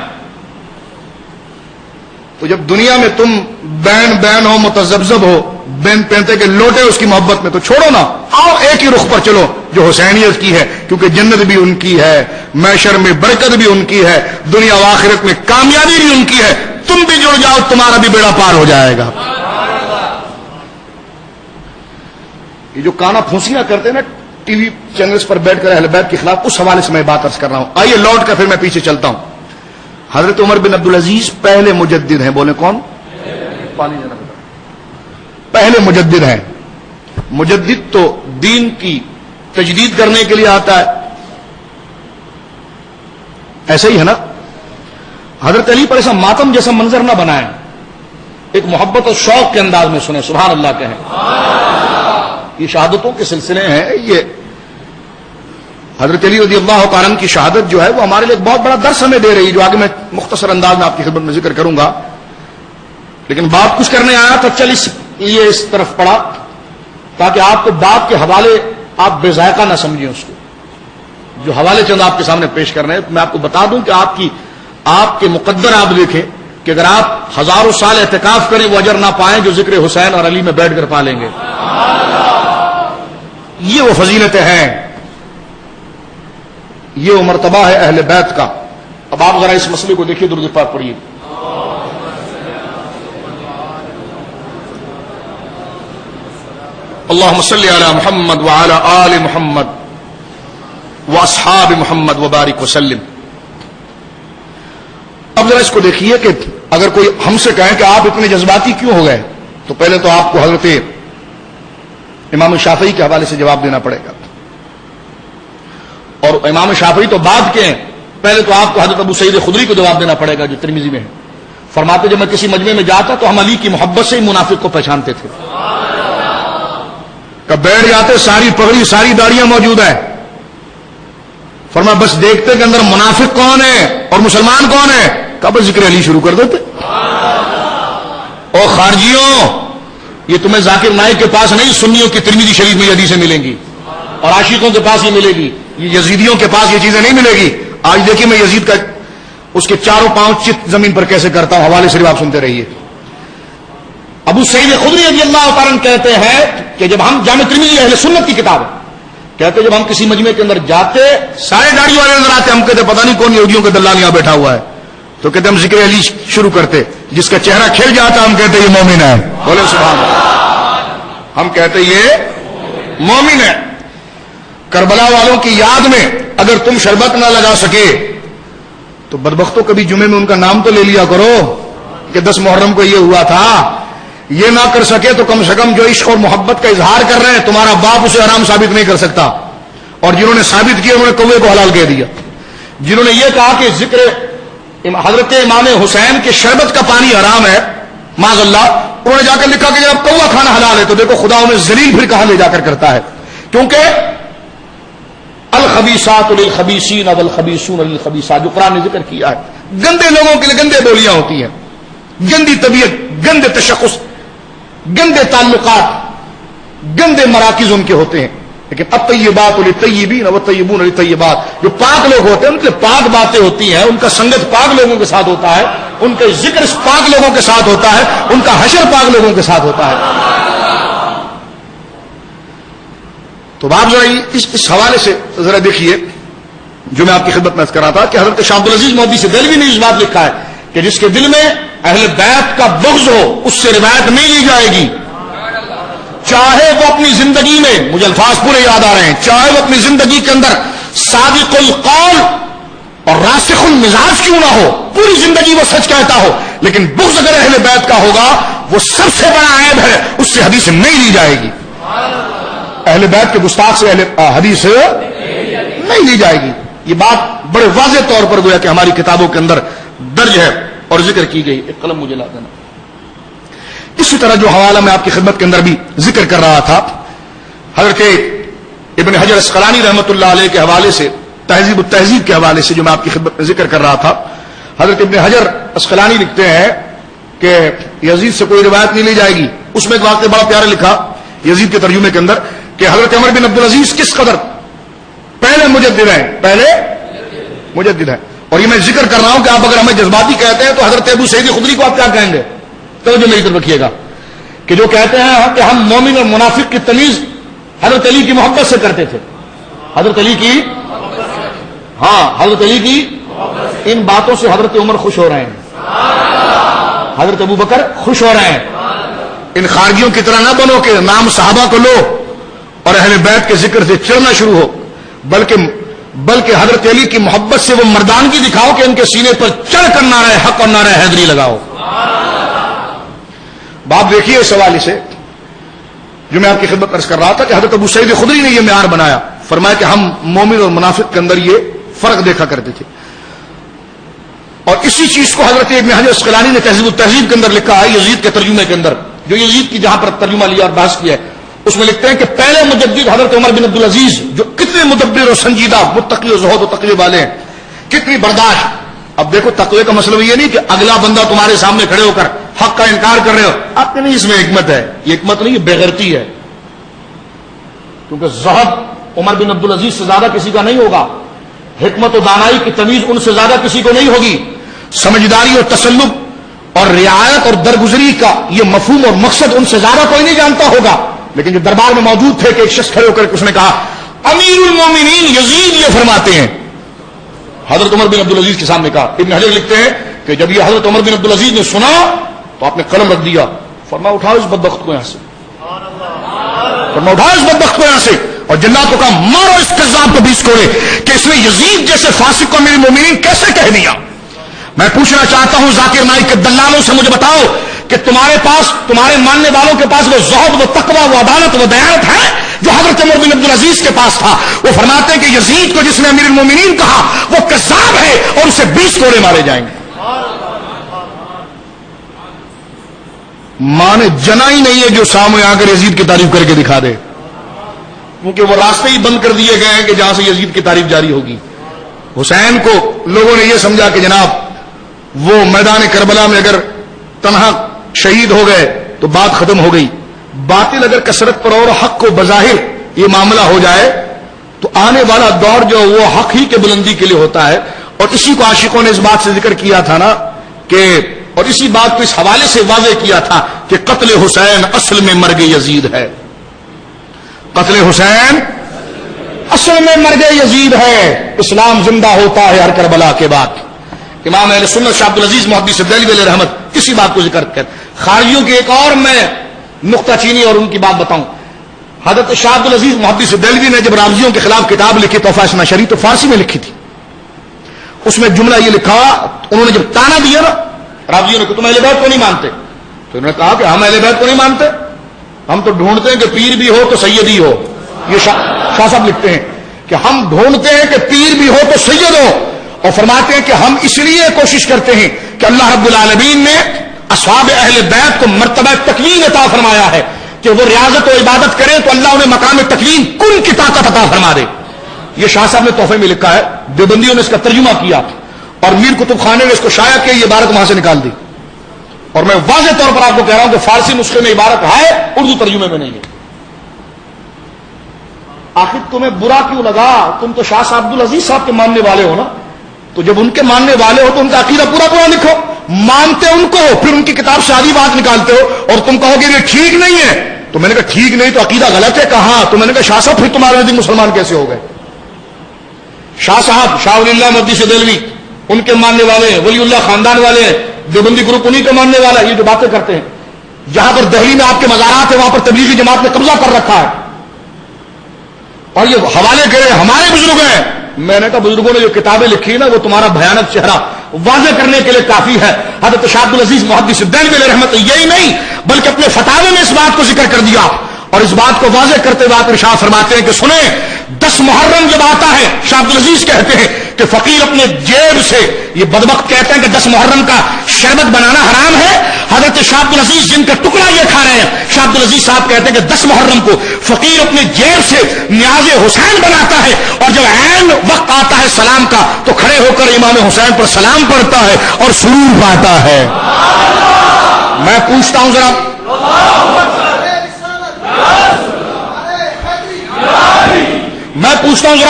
تو جب دنیا میں تم بین ہو، متذبذب ہو، بین پہنتے کے لوٹے اس کی محبت میں، تو چھوڑو نا، آؤ ایک ہی رخ پر چلو جو حسینیت کی ہے، کیونکہ جنت بھی ان کی ہے، محشر میں برکت بھی ان کی ہے، دنیا و آخرت میں کامیابی بھی ان کی ہے۔ تم بھی جڑ جاؤ، تمہارا بھی بیڑا پار ہو جائے گا۔ یہ جو کانا پھونسیاں کرتے ہیں نا ٹی وی چینلز پر بیٹھ کر اہل بیت کے خلاف، اس حوالے سے میں بات عرض کر رہا ہوں۔ آئیے لوٹ کر پھر میں پیچھے چلتا ہوں۔ حضرت عمر بن عبدالعزیز پہلے مجدد ہیں، بولے کون؟ پہلے مجدد ہیں۔ مجدد تو دین کی تجدید کرنے کے لیے آتا ہے، ایسے ہی ہے نا۔ حضرت علی پر ایسا ماتم جیسا منظر نہ بنائیں، ایک محبت اور شوق کے انداز میں سنیں، سبحان اللہ کہیں۔ یہ شہادتوں کے سلسلے ہیں، یہ حضرت علی رضی اللہ تعالیٰ عنہ کی شہادت جو ہے وہ ہمارے لیے ایک بہت بڑا درس ہمیں دے رہی ہے، جو آگے میں مختصر انداز میں آپ کی خدمت میں ذکر کروں گا۔ لیکن بات کچھ کرنے آیا تو چل اس طرف پڑا تاکہ آپ کو بات کے حوالے آپ بے ذائقہ نہ سمجھیں اس کو، جو حوالے چند آپ کے سامنے پیش کر رہے ہیں۔ میں آپ کو بتا دوں کہ آپ کے مقدر آپ دیکھیں کہ اگر آپ ہزاروں سال اعتکاف کریں وہ اجر نہ پائیں جو ذکر حسین اور علی میں بیٹھ کر پا لیں گے۔ یہ وہ فضیلتیں ہیں، یہ وہ مرتبہ ہے اہل بیت کا۔ اب آپ ذرا اس مسئلے کو دیکھیے، درود پاک پڑھیے۔ اللہم صلی علی محمد وعلی آل محمد واصحاب محمد وبارک وسلم۔ اب ذرا اس کو دیکھیے کہ اگر کوئی ہم سے کہے کہ آپ اتنے جذباتی کیوں ہو گئے، تو پہلے تو آپ کو حضرت امام شافعی کے حوالے سے جواب دینا پڑے گا، اور امام شافعی تو بعد کے ہیں، پہلے تو آپ کو حضرت ابو سعید خدری کو جواب دینا پڑے گا جو ترمذی میں ہے۔ فرماتے جب میں کسی مجمع میں جاتا تو ہم علی کی محبت سے ہی منافق کو پہچانتے تھے، کب بیٹھ جاتے ساری پگڑی ساری داڑیاں موجود ہیں، فرمایا بس دیکھتے کہ اندر منافق کون ہے اور مسلمان کون ہے، کب ذکر علی شروع کر دیتے۔ اور خارجیوں، یہ تمہیں ذاکر نائک کے پاس نہیں، سنیوں کی ترمذی شریف میں یہ حدیثیں ملیں گی، اور عاشقوں کے پاس یہ ملے گی، یہ یزیدیوں کے پاس یہ چیزیں نہیں ملے گی۔ آج دیکھیے میں یزید کا اس کے چاروں پاؤں چت زمین پر کیسے کرتا ہوں، حوالے صرف آپ سنتے رہیے۔ ابو سعید خدری رضی اللہ تعالیٰ عنہ کہتے ہیں کہ جب ہم جامع ترمذی اہل سنت کی کتاب ہے، کہتے جب ہم کسی مجمع کے اندر جاتے سارے داڑھی والے نظر آتے, ہم کہتے پتہ نہیں کون یہودیوں کا دلال یہاں بیٹھا ہوا ہے, تو کہتے ہم ذکر علی شروع کرتے, جس کا چہرہ کھل جاتا ہم کہتے یہ مومن ہے. بولے سبحان اللہ. ہم کہتے یہ مومن ہے. کربلا والوں کی یاد میں اگر تم شربت نہ لگا سکے تو بدبختوں کبھی جمعے میں ان کا نام تو لے لیا کرو کہ 10 محرم کو یہ ہوا تھا. یہ نہ کر سکے تو کم سے کم جو عشق اور محبت کا اظہار کر رہے ہیں تمہارا باپ اسے حرام ثابت نہیں کر سکتا, اور جنہوں نے ثابت کیا انہوں نے کوے کو حلال کہہ دیا. جنہوں نے یہ کہا کہ ذکر حضرت امام حسین کے شربت کا پانی حرام ہے معاذ اللہ, انہوں نے جا کر لکھا کہ جب کوا کھانا حلال ہے, تو دیکھو خدا انہیں ذلیل پھر کہاں لے جا کر کرتا ہے. کیونکہ الخبیثات للخبیثین والخبیثون للخبیثات جو قرآن نے ذکر کیا ہے, گندے لوگوں کے لیے گندے بولیاں ہوتی ہیں, گندی طبیعت, گندے تشخص, گندے تعلقات, گندے مراکز ان کے ہوتے ہیں. لیکن الطیبات للطیبین والطیبون للطیبات, جو پاک لوگ ہوتے ہیں ان کے پاک باتیں ہوتی ہیں, ان کا سنگت پاک لوگوں کے ساتھ ہوتا ہے, ان کا ذکر پاک لوگوں کے ساتھ ہوتا ہے, ان کا حشر پاک لوگوں کے ساتھ ہوتا ہے. تو آپ ذرا اس حوالے سے ذرا دیکھیے جو میں آپ کی خدمت میں عرض کر رہا تھا کہ حضرت شاہ عبدالعزیز مودودی سے دہلوی نے اس بات لکھا ہے کہ جس کے دل میں اہل بیت کا بغض ہو اس سے روایت نہیں لی جائے گی, چاہے وہ اپنی زندگی میں, مجھے الفاظ پورے یاد آ رہے ہیں, چاہے وہ اپنی زندگی کے اندر صادق القول اور راسخ المزاج کیوں نہ ہو, پوری زندگی وہ سچ کہتا ہو, لیکن بغض اگر اہل بیت کا ہوگا وہ سب سے بڑا عیب ہے, اس سے حدیث نہیں لی جائے گی. اہل بیت کے گستاخ سے حدیث نہیں لی جائے گی. یہ بات بڑے واضح طور پر گویا کہ ہماری کتابوں کے اندر درج ہے اور ذکر کی گئی. ایک قلم مجھے لا دینا. اسی طرح جو حوالہ میں آپ کی خدمت کے اندر بھی ذکر کر رہا تھا, حضرت ابن حجر اسقلانی رحمۃ اللہ علیہ کے حوالے سے, تہذیب التہذیب کے حوالے سے جو میں آپ کی خدمت میں ذکر کر رہا تھا, حضرت ابن حجر اسقلانی لکھتے ہیں کہ یزید سے کوئی روایت نہیں لی جائے گی. اس میں ایک واقعہ بڑا پیارا لکھا یزید کے ترجمے کے اندر کہ حضرت عمر بن عبدالعزیز کس قدر پہلے مجدد ہیں. اور یہ میں ذکر کر رہا ہوں کہ آپ اگر ہمیں جذباتی کہتے ہیں تو حضرت ابو سعید خدری کو آپ کیا کہیں گے؟ توجہ میری طرف رکھیے گا کہ جو کہتے ہیں کہ ہم مومن اور منافق کی تمیز حضرت علی کی محبت سے کرتے تھے. حضرت علی کی ان باتوں سے حضرت عمر خوش ہو رہے ہیں, حضرت ابو بکر خوش ہو رہے ہیں. ان خارجیوں کی طرح نہ بنو کہ نام صحابہ کو لو اور اہل بیت کے ذکر سے چڑھنا شروع ہو, بلکہ حضرت علی کی محبت سے وہ مردانگی دکھاؤ کہ ان کے سینے پر چڑھ کر نعرہ حق اور نعرہ حیدری لگاؤ. باپ دیکھیے اس حوالے سے جو میں آپ کی خدمت عرض کر رہا تھا کہ حضرت ابو سعید خدری نے یہ معیار بنایا, فرمایا کہ ہم مومن اور منافق کے اندر یہ فرق دیکھا کرتے تھے. اور اسی چیز کو حضرت ابن حجر اسقلانی نے تہذیب التہذیب کے اندر لکھا ہے یزید کے ترجمے کے اندر, جو یزید کی جہاں پر ترجمہ لیا اور بحث کیا ہے, اس میں لکھتے ہیں کہ پہلے مجدد حضرت عمر بن عبدالعزیز جو کتنے مدبر اور سنجیدہ متقی و زہد و تقوی والے ہیں, کتنی برداشت. اب دیکھو تقوی کا مسئلہ یہ نہیں کہ اگلا بندہ تمہارے سامنے کھڑے ہو کر حق کا انکار کر رہے ہو, آپ کے نہیں, اس میں حکمت ہے. یہ حکمت نہیں, یہ بےغیرتی ہے. کیونکہ زہد عمر بن عبدالعزیز سے زیادہ کسی کا نہیں ہوگا, حکمت و دانائی کی تمیز ان سے زیادہ کسی کو نہیں ہوگی, سمجھداری اور تسلط اور رعایت اور درگزری کا یہ مفہوم اور مقصد ان سے زیادہ کوئی نہیں جانتا ہوگا. لیکن جو دربار میں موجود تھے کہ ایک شخص کھڑے ہو کر اس نے کہا امیر المومنین یزید یہ فرماتے ہیں, حضرت عمر بن عبدالعزیز کے سامنے کہا. ابن حجر لکھتے ہیں کہ جب یہ حضرت عمر بن عبدالعزیز نے سنا تو آپ نے قلم رکھ دیا, فرمایا اٹھاؤ اس بدبخت کو یہاں سے, اٹھاؤ اس بدبخت کو یہاں سے, اور جنات کو کہا مارو اس کذاب کو 20 کوڑے کہ اس نے یزید جیسے فاسق کو امیر المومنین کیسے کہہ دیا. میں پوچھنا چاہتا ہوں ذاکر نائک کے دلالوں سے, مجھے بتاؤ کہ تمہارے پاس, تمہارے ماننے والوں کے پاس وہ زہد, وہ تقوی, وہ عدالت, وہ دیانت ہے جو حضرت عمر بن عبدالعزیز کے پاس تھا. وہ فرماتے ہیں کہ یزید کو جس نے امیر المومنین کہا وہ کذاب ہے اور اسے 20 کوڑے مارے جائیں گے. ماں نے جنا ہی نہیں ہے جو سامنے آ کر یزید کی تعریف کر کے دکھا دے, کیونکہ وہ راستے ہی بند کر دیے گئے ہیں کہ جہاں سے یزید کی تعریف جاری ہوگی. حسین کو لوگوں نے یہ سمجھا کہ جناب وہ میدان کربلا میں اگر تنہا شہید ہو گئے تو بات ختم ہو گئی. باطل اگر کثرت پر اور حق کو بظاہر یہ معاملہ ہو جائے تو آنے والا دور جو وہ حق ہی کے بلندی کے لیے ہوتا ہے. اور اسی کو عاشقوں نے اس بات سے ذکر کیا تھا نا کہ, اور اسی بات کو اس حوالے سے واضح کیا تھا کہ قتل حسین اصل میں مرگ یزید ہے. قتل حسین اصل میں مرگ یزید ہے، اسلام زندہ ہوتا ہے ہر کربلا کے بعد. امام اہل سنت شاہ عبدالعزیز محدث دہلوی علیہ رحمت اسی بات کو ذکر کر خارجیوں کی ایک اور میں نقطہ چینی اور ان کی بات بتاؤں. حضرت شاہ عبدالعزیز محدث دہلوی نے جب رافضیوں کے خلاف کتاب لکھی تحفہ اثنا عشری تو فارسی میں لکھی تھی. اس میں جملہ یہ لکھا، انہوں نے جب تانا دیا نا رافضیوں نے کہ تم اہل بیت کو نہیں مانتے، تو انہوں نے کہا کہ ہم اہل بیت کو نہیں مانتے، ہم تو ڈھونڈتے ہیں کہ پیر بھی ہو تو سیدی ہو. یہ شاہ صاحب لکھتے ہیں کہ ہم ڈھونڈتے ہیں کہ پیر بھی ہو تو سید ہو، اور فرماتے ہیں کہ ہم اس لیے کوشش کرتے ہیں کہ اللہ رب العالمین نے اصحاب اہل بیت کو مرتبہ تکوین عطا فرمایا ہے کہ وہ ریاضت و عبادت کریں تو اللہ انہیں مقام تکوین کن کی طاقت عطا فرما دے. یہ شاہ صاحب نے تحفے میں لکھا ہے، دیوبندیوں نے اس کا ترجمہ کیا اور میر کتب خانے نے اس کو شائع کیا، یہ عبارت وہاں سے نکال دی. اور میں واضح طور پر آپ کو کہہ رہا ہوں کہ فارسی نسخے میں عبارت ہے، اردو ترجمے میں نہیں ہے. آخر تمہیں برا کیوں لگا؟ تم تو شاہ صاحب عبدالعزیز صاحب کے ماننے والے ہو نا، تو جب ان کے ماننے والے ہو تو ان کا عقیدہ پورا پورا لکھو. مانتے ان کو ہو، پھر ان کی کتاب سے آدھی بات نکالتے ہو اور تم کہو گے یہ ٹھیک نہیں ہے. تو میں نے کہا ٹھیک نہیں تو عقیدہ غلط ہے. کہاں؟ تو میں نے کہا شاہ صاحب پھر تمہارے نزدیک مسلمان کیسے ہو گئے؟ شاہ صاحب شاہ ولی اللہ محدث دہلوی ان کے ماننے والے ہیں، ولی اللہ خاندان والے ہیں، دیوبندی گروپ انہی کے ماننے والا ہے. یہ جو باتیں کرتے ہیں، جہاں پر دہلی میں آپ کے مزارات ہیں وہاں پر تبلیغی جماعت نے قبضہ کر رکھا ہے اور یہ حوالے کرے ہمارے بزرگ ہیں. میں نے کہا بزرگوں نے جو کتابیں لکھی نا وہ تمہارا بھیانک چہرہ واضح کرنے کے لیے کافی ہے. حضرت شاہ عبدالعزیز محدث دہلوی علیہ رحمت یہی نہیں بلکہ اپنے فتاوے میں اس بات کو ذکر کر دیا اور اس بات کو واضح کرتے ہوئے آپ ارشاد فرماتے ہیں کہ سنیں 10 محرم جب آتا ہے، شاہ عبدالعزیز کہتے ہیں کہ فقیر اپنے جیب سے، یہ بدبخت کہتے ہیں کہ 10 محرم کا شربت بنانا حرام ہے. حضرت شاہ عبدالعزیز جن کا ٹکڑا یہ کھا رہے ہیں، شاہ عبدالعزیز صاحب کہتے ہیں کہ 10 محرم کو فقیر اپنے جیب سے نیاز حسین بناتا ہے اور جب عین وقت آتا ہے سلام کا تو کھڑے ہو کر امام حسین پر سلام پڑھتا ہے اور سرور پاتا ہے. میں پوچھتا ہوں ذرا،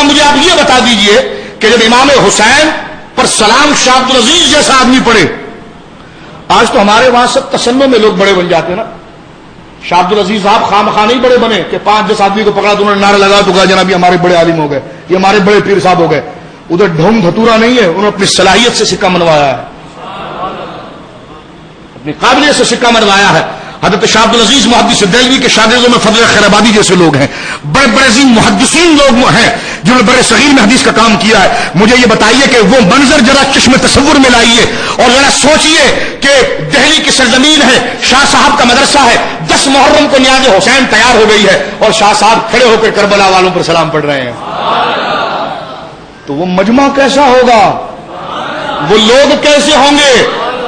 مجھے آپ یہ بتا دیجئے کہ جب امام حسین پر سلام شاہ عبدالعزیز جیسا آدمی پڑھے، آج تو ہمارے وہاں سب تسنم میں لوگ بڑے بن جاتے ہیں نا. شاہ عبدالعزیز صاحب خواہ نہیں بڑے بنے کہ 5-10 آدمی کو پکڑا تو انہوں نے نعرہ لگا تو کہا جناب یہ ہمارے بڑے عالم ہو گئے، یہ ہمارے بڑے پیر صاحب ہو گئے. ادھر ڈھونگ دھتورا نہیں ہے، انہوں نے اپنی صلاحیت سے سکہ منوایا ہے، اپنی قابلیت سے سکہ منوایا ہے. حضرت شاہ عبدالعزیز محدث دہلوی کے شاگردوں میں فضل خیر آبادی جیسے لوگ ہیں، بڑے بڑے عظیم محدثین لوگ ہیں جنہوں نے بڑے صغیر میں حدیث کا کام کیا ہے. مجھے یہ بتائیے کہ وہ منظر ذرا چشم تصور میں لائیے اور ذرا سوچئے کہ دہلی کی سرزمین ہے، شاہ صاحب کا مدرسہ ہے، 10 محرم کو نیاز حسین تیار ہو گئی ہے اور شاہ صاحب کھڑے ہو کر کربلا والوں پر سلام پڑھ رہے ہیں. تو وہ مجمع کیسا ہوگا، وہ لوگ کیسے ہوں گے،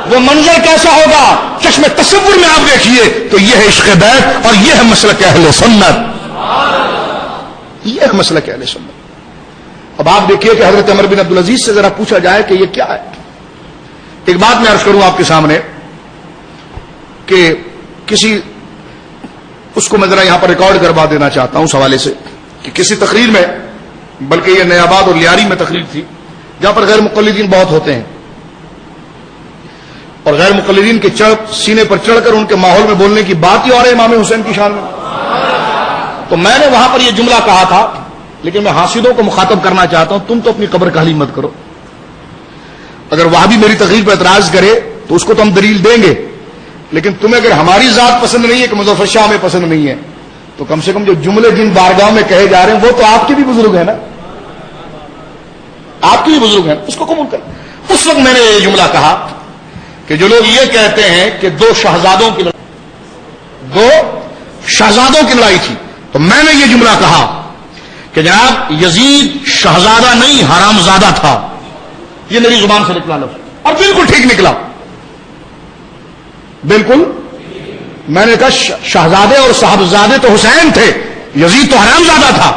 وہ منظر کیسا ہوگا، چشم تصور میں آپ دیکھیے. تو یہ ہے عشق بیت اور یہ ہے مسلک اہل سنت، یہ ہے مسلک اہل سنت. اب آپ دیکھیے کہ حضرت عمر بن عبدالعزیز سے ذرا پوچھا جائے کہ یہ کیا ہے. ایک بات میں عرض کروں آپ کے سامنے کہ کسی اس کو میں ذرا یہاں پر ریکارڈ کروا دینا چاہتا ہوں اس حوالے سے کہ کسی تقریر میں، بلکہ یہ نیا آباد اور لیاری میں تقریر تھی جہاں پر غیر مقلدین بہت ہوتے ہیں اور غیر مقلدین کے سینے پر چڑھ کر ان کے ماحول میں بولنے کی بات ہی اور ہے امام حسین کی شان میں. تو میں نے وہاں پر یہ جملہ کہا تھا، لیکن میں حاسدوں کو مخاطب کرنا چاہتا ہوں، تم تو اپنی قبر کاہلی مت کرو. اگر وہاں بھی میری تقریر پر اعتراض کرے تو اس کو تو ہم دلیل دیں گے، لیکن تمہیں اگر ہماری ذات پسند نہیں ہے کہ مظفر شاہ ہمیں پسند نہیں ہے تو کم سے کم جو جملے جن بارگاہوں میں کہے جا رہے ہیں وہ تو آپ کے بھی بزرگ ہیں نا، آپ کے بھی بزرگ ہیں، اس کو قبول کر. اس وقت میں نے یہ جملہ کہا کہ جو لوگ یہ کہتے ہیں کہ 2 شہزادوں کی لڑائی تھی، تو میں نے یہ جملہ کہا کہ جناب یزید شہزادہ نہیں حرام زادہ تھا. یہ میری زبان سے نکلا لفظ اور بالکل ٹھیک نکلا، بالکل. میں نے کہا شہزادے اور صاحبزادے تو حسین تھے، یزید تو حرام زادہ تھا.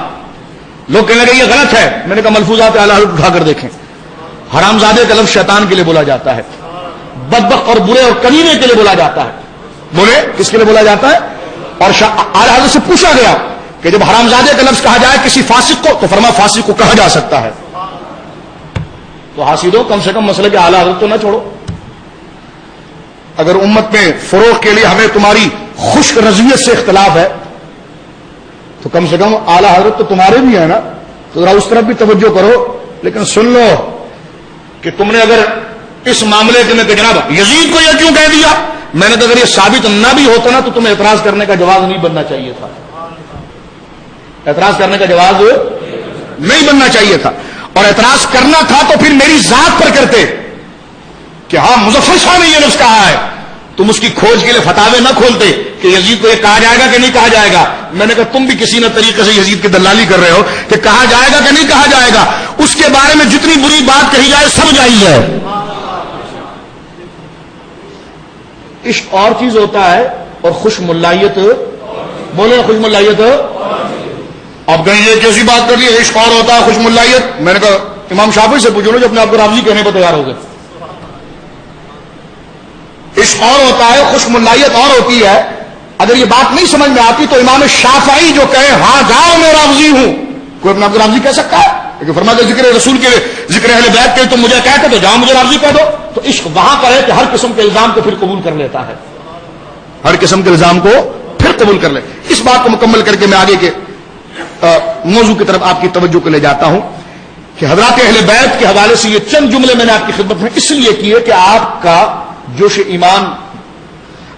لوگ کہنے لگے یہ غلط ہے. میں نے کہا ملفوظات اعلی حضرت اٹھا کر دیکھیں. حرام زادے کا لفظ شیطان کے لیے بولا جاتا ہے، بدبخت اور برے اور کمینے کے لیے بولا جاتا ہے. بولے کس کے لیے بولا جاتا ہے؟ اور اعلی حضرت سے پوچھا گیا کہ جب حرام زادے کا لفظ کہا جائے کسی فاسق کو تو فرما فاسق کو کہا جا سکتا ہے. تو حاسدوں کم سے کم مسئلے کے اعلی حضرت تو نہ چھوڑو. اگر امت میں فروغ کے لیے ہمیں تمہاری خشک رضویت سے اختلاف ہے تو کم سے کم اعلی حضرت تو تمہارے بھی ہیں نا. تو ذرا اس طرف بھی توجہ کرو. لیکن سن لو کہ تم نے اگر اس معاملے کے میں کہ جناب یزید کو یہ کیوں کہہ دیا, میں نے تو اگر یہ ثابت نہ بھی ہوتا نا تو تمہیں اعتراض کرنے کا جواز نہیں بننا چاہیے تھا. اعتراض کرنے کا جواز نہیں بننا چاہیے تھا. اور اعتراض کرنا تھا تو پھر میری ذات پر کرتے کہ ہاں مظفر شاہ نے یہ لفظ کہا ہے. تم اس کی کھوج کے لیے فتاوے نہ کھولتے کہ یزید کو یہ کہا جائے گا کہ نہیں کہا جائے گا. میں نے کہا تم بھی کسی نہ طریقے سے یزید کی دلالی کر رہے ہو کہ کہا جائے گا کہ نہیں کہا جائے گا. اس کے بارے میں جتنی بری بات کہی جائے سب جائز ہے. عشق اور چیز ہوتا ہے اور خوش ملائیت, بولے خوش ملائیت. اب کہیں یہ کیسی بات کر رہی ہے, عشق اور ہوتا ہے خوش ملائیت. میں نے کہا امام شافعی سے پوچھو نا جو اپنے آپ کو راضی کہنے پر تیار ہو گئے. عشق اور ہوتا ہے, خوش ملائیت اور ہوتی ہے. اگر یہ بات نہیں سمجھ میں آتی تو امام شافعی جو کہے ہاں جاؤ میں راضی ہوں, کوئی اپنے آپ کو راضی کہہ سکتا ہے؟ لیکن فرماتے ذکر رسول کے ذکر اہل بیت کے تم مجھے کہتے تو جاؤ مجھے راضی کہہ دو. تو عشق وہاں پر ہے کہ ہر قسم کے الزام کو پھر قبول کر لیتا ہے, ہر قسم کے الزام کو پھر قبول کر لے. اس بات کو مکمل کر کے میں آگے کے موضوع کی طرف آپ کی توجہ کو لے جاتا ہوں کہ حضرات اہل بیت کے حوالے سے یہ چند جملے میں نے آپ کی خدمت میں اس لیے کیے کہ آپ کا جوش ایمان,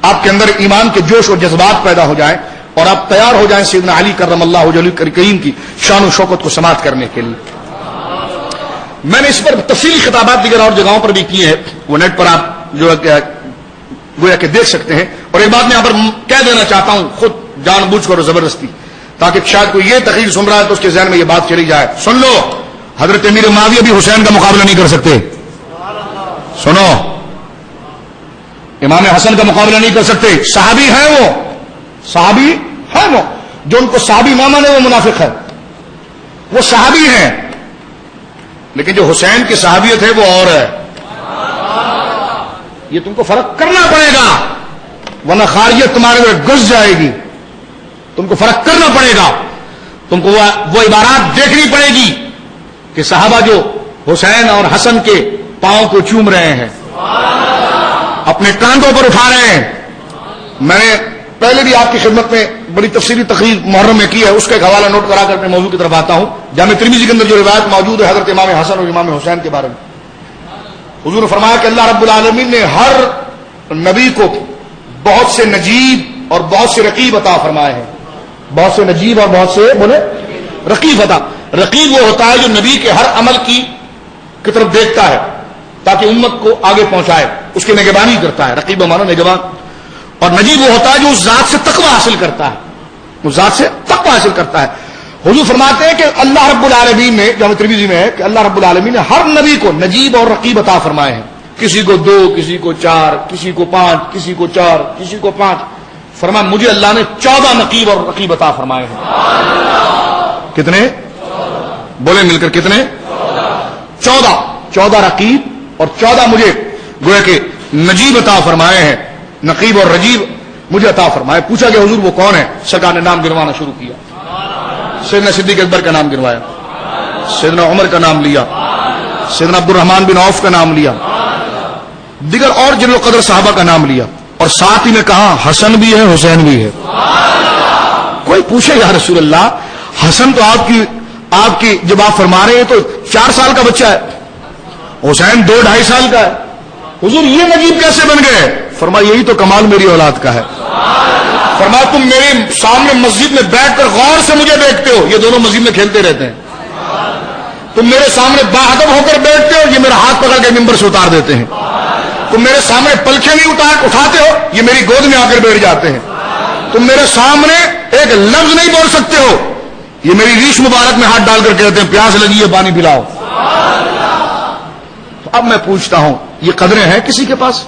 آپ کے اندر ایمان کے جوش اور جذبات پیدا ہو جائیں اور آپ تیار ہو جائیں سیدنا علی کرم اللہ وجہہ کریم کی شان و شوکت کو سماعت کرنے کے لیے. میں نے اس پر تفصیلی خطابات دیگر اور جگہوں پر بھی کیے ہیں, وہ نیٹ پر آپ جو گویا کہ دیکھ سکتے ہیں. اور ایک بات میں یہاں پر کہہ دینا چاہتا ہوں خود جان بوجھ کر زبردستی, تاکہ شاید کوئی یہ تقریر سن رہا ہے تو اس کے ذہن میں یہ بات چلی جائے. سن لو, حضرت امیر معاویہ بھی حسین کا مقابلہ نہیں کر سکتے. سنو, امام حسن کا مقابلہ نہیں کر سکتے. صحابی ہیں وہ, صحابی ہیں وہ. جو ان کو صحابی نہ مانے وہ منافق ہے. وہ صحابی ہیں لیکن جو حسین کی صحابیت ہے وہ اور ہے. یہ تم کو فرق کرنا پڑے گا ورنہ خارجیت تمہارے میں گھس جائے گی. تم کو فرق کرنا پڑے گا, تم کو وہ عبارات دیکھنی پڑے گی کہ صحابہ جو حسین اور حسن کے پاؤں کو چوم رہے ہیں, اپنے کاندھوں پر اٹھا رہے ہیں. میں نے پہلے بھی آپ کی خدمت میں بڑی تفصیلی تقریر محرم میں کی ہے, اس کا ایک حوالہ نوٹ کرا کر اپنے موضوع کی طرف آتا ہوں. جامع ترمذی کے اندر جو روایت موجود ہے حضرت امام حسن اور امام حسین کے بارے میں, حضور نے فرمایا کہ اللہ رب العالمین نے ہر نبی کو بہت سے نجیب اور بہت سے رقیب عطا فرمائے ہیں. بہت سے نجیب اور بہت سے بولے رقیب عطا. رقیب وہ ہوتا ہے جو نبی کے ہر عمل کی طرف دیکھتا ہے تاکہ امت کو آگے پہنچائے, اس کی نگہبانی کرتا ہے. رقیب مانا نگہبان. اور نجیب وہ ہوتا ہے جو اس ذات سے تقوی حاصل کرتا ہے, اس ذات سے تقوی حاصل کرتا ہے. حضور فرماتے ہیں کہ اللہ رب العالمین نے, جامع ترمذی میں ہے کہ اللہ رب العالمین نے ہر نبی کو نجیب اور رقیب عطا فرمائے ہیں. کسی کو 2, کسی کو 4, کسی کو 5, کسی کو 4, کسی کو 5. فرمایا مجھے اللہ نے 14 نقیب اور رقیب عطا فرمائے ہیں. کتنے بولے مل کر کتنے؟ 14 رقیب اور 14 مجھے گویا کہ نجیب عطا فرمائے ہیں. نقیب اور رجیب مجھے عطا فرمائے. پوچھا کہ حضور وہ کون ہے؟ سرکار نے نام گنوانا شروع کیا. سیدنا صدیق اکبر کا نام گنوایا, سیدنا عمر کا نام لیا, سیدنا عبد الرحمن بن عوف کا نام لیا, دیگر اور جلیل القدر صحابہ کا نام لیا, اور ساتھ ہی میں کہا حسن بھی ہے حسین بھی ہے. کوئی پوچھے یا رسول اللہ حسن تو آپ کی جب آپ فرما رہے ہیں تو 4 سال کا بچہ ہے, حسین 2-2.5 سال کا ہے. حضور یہ نجیب کیسے بن گئے؟ فرمایا یہی تو کمال میری اولاد کا ہے. فرمایا تم میرے سامنے مسجد میں بیٹھ کر غور سے مجھے دیکھتے ہو, یہ دونوں مسجد میں کھیلتے رہتے ہیں. تم میرے سامنے باادب ہو کر بیٹھتے ہو, یہ میرا ہاتھ پکڑ کے ممبر سے اتار دیتے ہیں. تم میرے سامنے پلکھے نہیں اٹھاتے ہو, یہ میری گود میں آ کر بیٹھ جاتے ہیں. تم میرے سامنے ایک لفظ نہیں بول سکتے ہو, یہ میری ریش مبارک میں ہاتھ ڈال کر کہتے ہیں پیاس لگی ہے پانی پلاؤ. تو اب میں پوچھتا ہوں یہ قدریں ہیں کسی کے پاس؟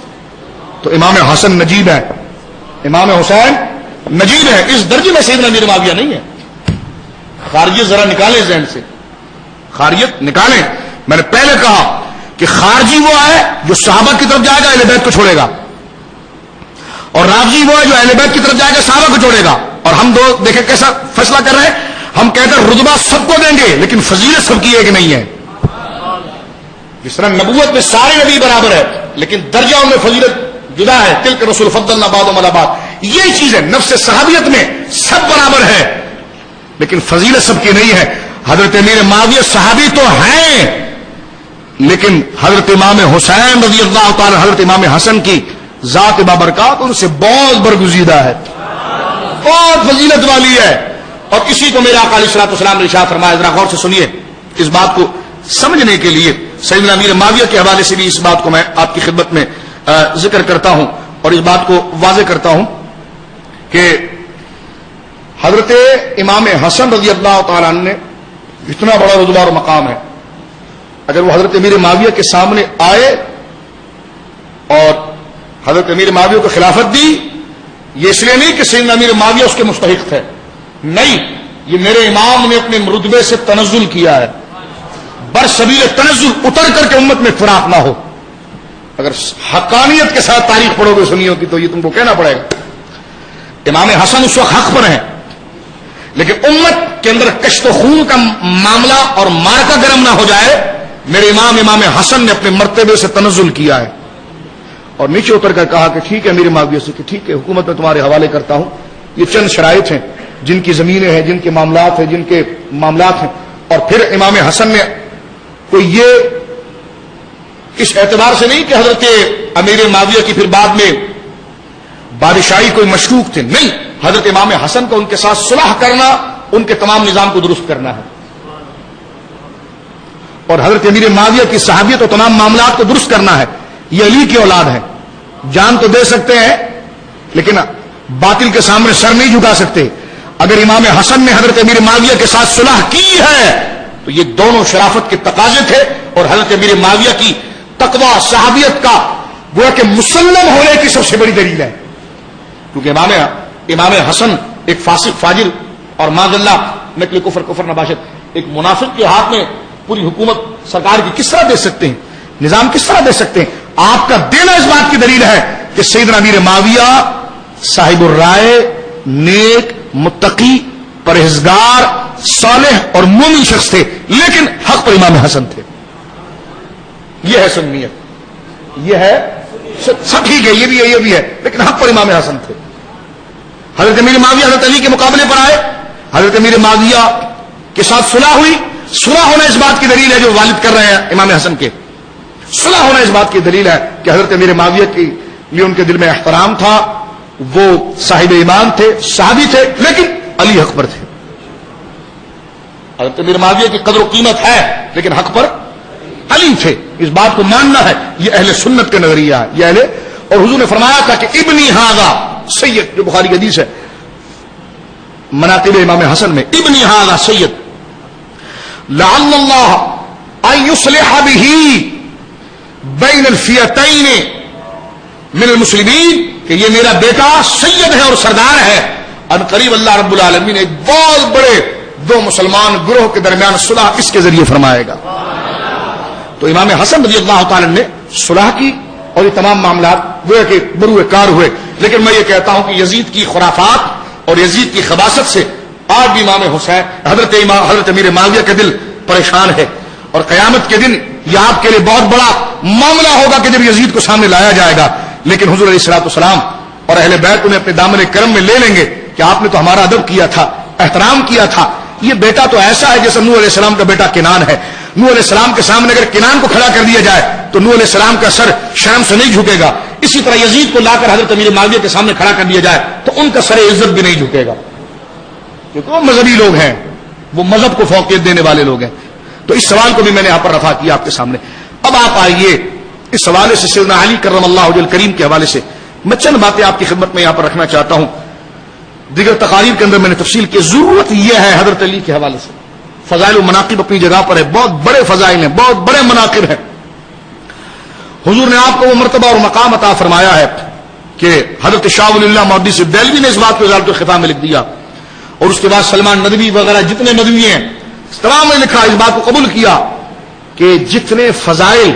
تو امام حسن نجیب ہے, امام حسین نجیب ہے. اس درجے میں سیدنا امیر معاویہ نہیں ہے. خارجیت ذرا نکالیں ذہن سے, خارجیت نکالیں. میں نے پہلے کہا کہ خارجی وہ ہے جو صحابہ کی طرف جائے گا اہل بیت کو چھوڑے گا, اور رافضی وہ ہے جو اہل بیت کی طرف جائے گا صحابہ کو چھوڑے گا. اور ہم دو دیکھیں کیسا فیصلہ کر رہے ہیں. ہم کہتے ہیں رتبہ سب کو دیں گے لیکن فضیلت سب کی ایک نہیں ہے. جس طرح نبوت میں سارے نبی برابر ہے لیکن درجہ میں فضیلت جدا ہے. تلک رسول فضلنا بعضهم علی بعض, یہی چیز ہے. نفس صحابیت میں سب برابر ہے لیکن فضیلت سب کی نہیں ہے. حضرت امیر معاویہ صحابی تو ہیں، لیکن حضرت امام حسین رضی اللہ تعالی حضرت امام حسن کی ذات بابرکات ان سے بہت برگزیدہ ہے، بہت فضیلت والی ہے. اور اسی کو میرے آقا علیہ الصلوۃ والسلام نے ارشاد فرمایا. ذرا غور سے سنیے اس بات کو سمجھنے کے لیے. سیدنا امیر معاویہ کے حوالے سے بھی اس بات کو میں آپ کی خدمت میں ذکر کرتا ہوں اور اس بات کو واضح کرتا ہوں کہ حضرت امام حسن رضی اللہ تعالی عنہ نے اتنا بڑا رتبہ اور مقام ہے. اگر وہ حضرت امیر معاویہ کے سامنے آئے اور حضرت امیر معاویہ کو خلافت دی، یہ اس لیے نہیں کہ سیدنا امیر معاویہ اس کے مستحق تھے، نہیں، یہ میرے امام نے اپنے رتبے سے تنزل کیا ہے، برسبیل تنزل اتر کر کے امت میں فراق نہ ہو. اگر حقانیت کے ساتھ تاریخ پڑھو گے سنیوں کی تو یہ تم کو کہنا پڑے گا. امام حسن اس وقت حق پر ہیں، لیکن امت کے اندر کشت و خون کا معاملہ اور مارکا گرم نہ ہو جائے. میرے امام حسن نے اپنے مرتبے سے تنزل کیا ہے اور نیچے اتر کر کہا کہ ٹھیک ہے امیر معاویہ سے کہ ٹھیک ہے حکومت میں تمہارے حوالے کرتا ہوں. یہ چند شرائط ہیں، جن کی زمینیں ہیں، جن کے معاملات ہیں، جن کے معاملات ہیں. اور پھر امام حسن نے کوئی یہ اس اعتبار سے نہیں کہ حضرت امیر معاویہ کی پھر بعد میں بادشاہی کوئی مشکوک تھے، نہیں، حضرت امام حسن کو ان کے ساتھ صلح کرنا، ان کے تمام نظام کو درست کرنا ہے. اور حضرت امیر معاویہ کی صحابیت اور تمام معاملات کو درست کرنا ہے. یہ علی کی اولاد ہیں، جان تو دے سکتے ہیں لیکن باطل کے سامنے سر نہیں جھکا سکتے. اگر امام حسن نے حضرت امیر معاویہ کے ساتھ صلح کی ہے تو یہ دونوں شرافت کے تقاضے تھے اور حضرت امیر معاویہ کی تقوی صحابیت کا گویا کہ مسلم ہونے کی سب سے بڑی دلیل ہے. کیونکہ امام حسن ایک فاسق فاجر اور معاذ اللہ نقل کفر نباشد ایک منافق کے ہاتھ میں پوری حکومت سرکار کی کس طرح دے سکتے ہیں، نظام کس طرح دے سکتے ہیں. آپ کا دینا اس بات کی دلیل ہے کہ سیدنا امیر معاویہ صاحب الرائے، نیک، متقی، پرہیزگار، صالح اور مومن شخص تھے، لیکن حق پر امام حسن تھے. یہ ہے سنیت، یہ ہے سب ٹھیک ہے، یہ بھی ہے، لیکن حق پر امام حسن تھے. حضرت امیر معاویہ حضرت علی کے مقابلے پر آئے، حضرت امیر معاویہ کے ساتھ صلح ہوئی. صلح ہونا اس بات کی دلیل ہے جو والد کر رہے ہیں امام حسن کے، صلح ہونا اس بات کی دلیل ہے کہ حضرت امیر معاویہ کے لیے ان کے دل میں احترام تھا، وہ صاحب ایمان تھے، صحابی تھے، لیکن علی حق پر تھے. حضرت امیر معاویہ کی قدر و قیمت ہے لیکن حق پر علی تھے. اس بات کو ماننا ہے، یہ اہل سنت کا نظریہ ہے، یہ اور حضور نے فرمایا تھا کہ ابنی ھذا سید، جو بخاری کی حدیث ہے مناقب امام حسن میں، ابنی ھذا سید لعل اللہ ان یصلح بہ بین الفئتین من المسلمین، کہ یہ میرا بیٹا سید ہے اور سردار ہے، ان قریب اللہ رب العالمین ایک بہت بڑے دو مسلمان گروہ کے درمیان صلح اس کے ذریعے فرمائے گا. تو امام حسن رضی اللہ تعالی نے صلح کی اور یہ تمام معاملات وہ کہ بروئے کار ہوئے. لیکن میں یہ کہتا ہوں کہ یزید کی خرافات اور یزید کی خباثت سے آج بھی امام حسین حضرت امیر معاویہ کا دل پریشان ہے. اور قیامت کے دن یہ آپ کے لیے بہت بڑا معاملہ ہوگا کہ جب یزید کو سامنے لایا جائے گا، لیکن حضور علیہ الصلوۃ والسلام اور اہل بیت انہیں اپنے دامن کرم میں لے لیں گے کہ آپ نے تو ہمارا ادب کیا تھا، احترام کیا تھا. یہ بیٹا تو ایسا ہے جیسے نوح علیہ السلام کا بیٹا کنان ہے. نوح علیہ السلام کے سامنے اگر کنان کو کھڑا کر دیا جائے تو نوح علیہ السلام کا سر شرم سے نہیں جھکے گا. اسی طرح یزید کو لا کر حضرت امیر معاویہ کے سامنے کھڑا کر دیا جائے تو ان کا سر عزت بھی نہیں جھکے گا، کیونکہ وہ مذہبی لوگ ہیں، وہ مذہب کو فوقیت دینے والے لوگ ہیں. تو اس سوال کو بھی میں نے یہاں پر رفع کیا آپ کے سامنے. اب آپ آئیے اس حوالے سے سیدنا علی کرم اللہ وجہ الکریم کے حوالے سے میں چند باتیں آپ کی خدمت میں یہاں پر رکھنا چاہتا ہوں. دیگر تقاریر کے اندر میں نے تفصیل کی. ضرورت یہ ہے حضرت علی کے حوالے سے فضائل و مناقب اپنی جگہ پر ہے، بہت بڑے فضائل ہیں، بہت بڑے مناقب ہیں. حضور نے آپ کو وہ مرتبہ اور مقام عطا فرمایا ہے کہ حضرت شاہ ولی اللہ محدث دہلوی نے اس بات کو اضالۃ الخفا میں لکھ دیا، اور اس کے بعد سلمان ندوی وغیرہ جتنے ندوی ہیں تمام نے لکھا، اس بات کو قبول کیا کہ جتنے فضائل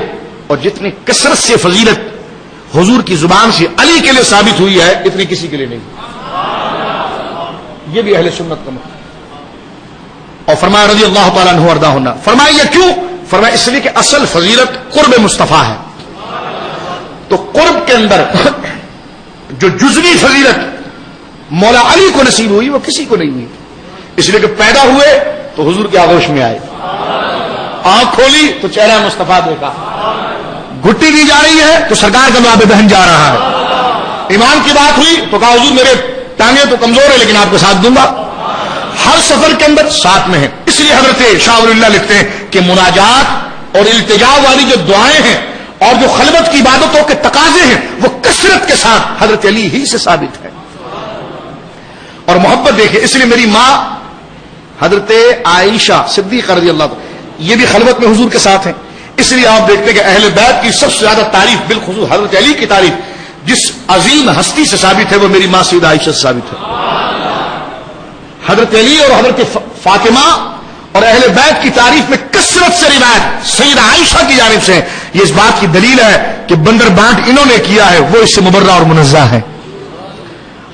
اور جتنی کثرت سے فضیلت حضور کی زبان سے علی کے لیے ثابت ہوئی ہے اتنی کسی کے لیے نہیں. یہ بھی اہل سنت کا مطلب. اور فرمایا رضی اللہ تعالیٰ عنہ وارضاہ عنہ. فرمایا یہ کیوں؟ فرمایا اس لیے کہ اصل فضیلت قرب مصطفیٰ ہے. تو قرب کے اندر جو جزوی فضیلت مولا علی کو نصیب ہوئی وہ کسی کو نہیں ہوئی، اس لیے کہ پیدا ہوئے تو حضور کے آغوش میں آئے. آنکھ کھولی تو چہرہ مصطفیٰ دیکھا. گھٹی دی جا رہی ہے تو سرکار کا لعاب دہن جا رہا ہے. ایمان کی بات ہوئی تو کہا حضور میرے ٹانگیں تو کمزور ہے لیکن آپ کا ساتھ دوں گا. ہر سفر کے اندر ساتھ میں ہے. اس لیے حضرت شاہ ولی اللہ لکھتے ہیں کہ مناجات اور التجا والی جو دعائیں ہیں اور جو خلوت کی عبادتوں کے تقاضے ہیں وہ کثرت کے ساتھ حضرت علی ہی سے ثابت ہے. اور محبت دیکھیں, اس لیے میری ماں حضرت عائشہ صدیقہ رضی اللہ عنہ یہ بھی خلوت میں حضور کے ساتھ ہیں. اس لیے آپ دیکھتے ہیں کہ اہل بیت کی سب سے زیادہ تعریف بالخصوص حضرت علی کی تعریف جس عظیم ہستی سے ثابت ہے وہ میری ماں سیدہ عائشہ سے ثابت ہے. حضرت علی اور حضرت فاطمہ اور اہل بیت کی تعریف میں کثرت سے روایت سیدہ عائشہ کی جانب سے یہ اس بات کی دلیل ہے کہ بندر بانٹ انہوں نے کیا ہے وہ اس سے مبرہ اور منزہ ہے.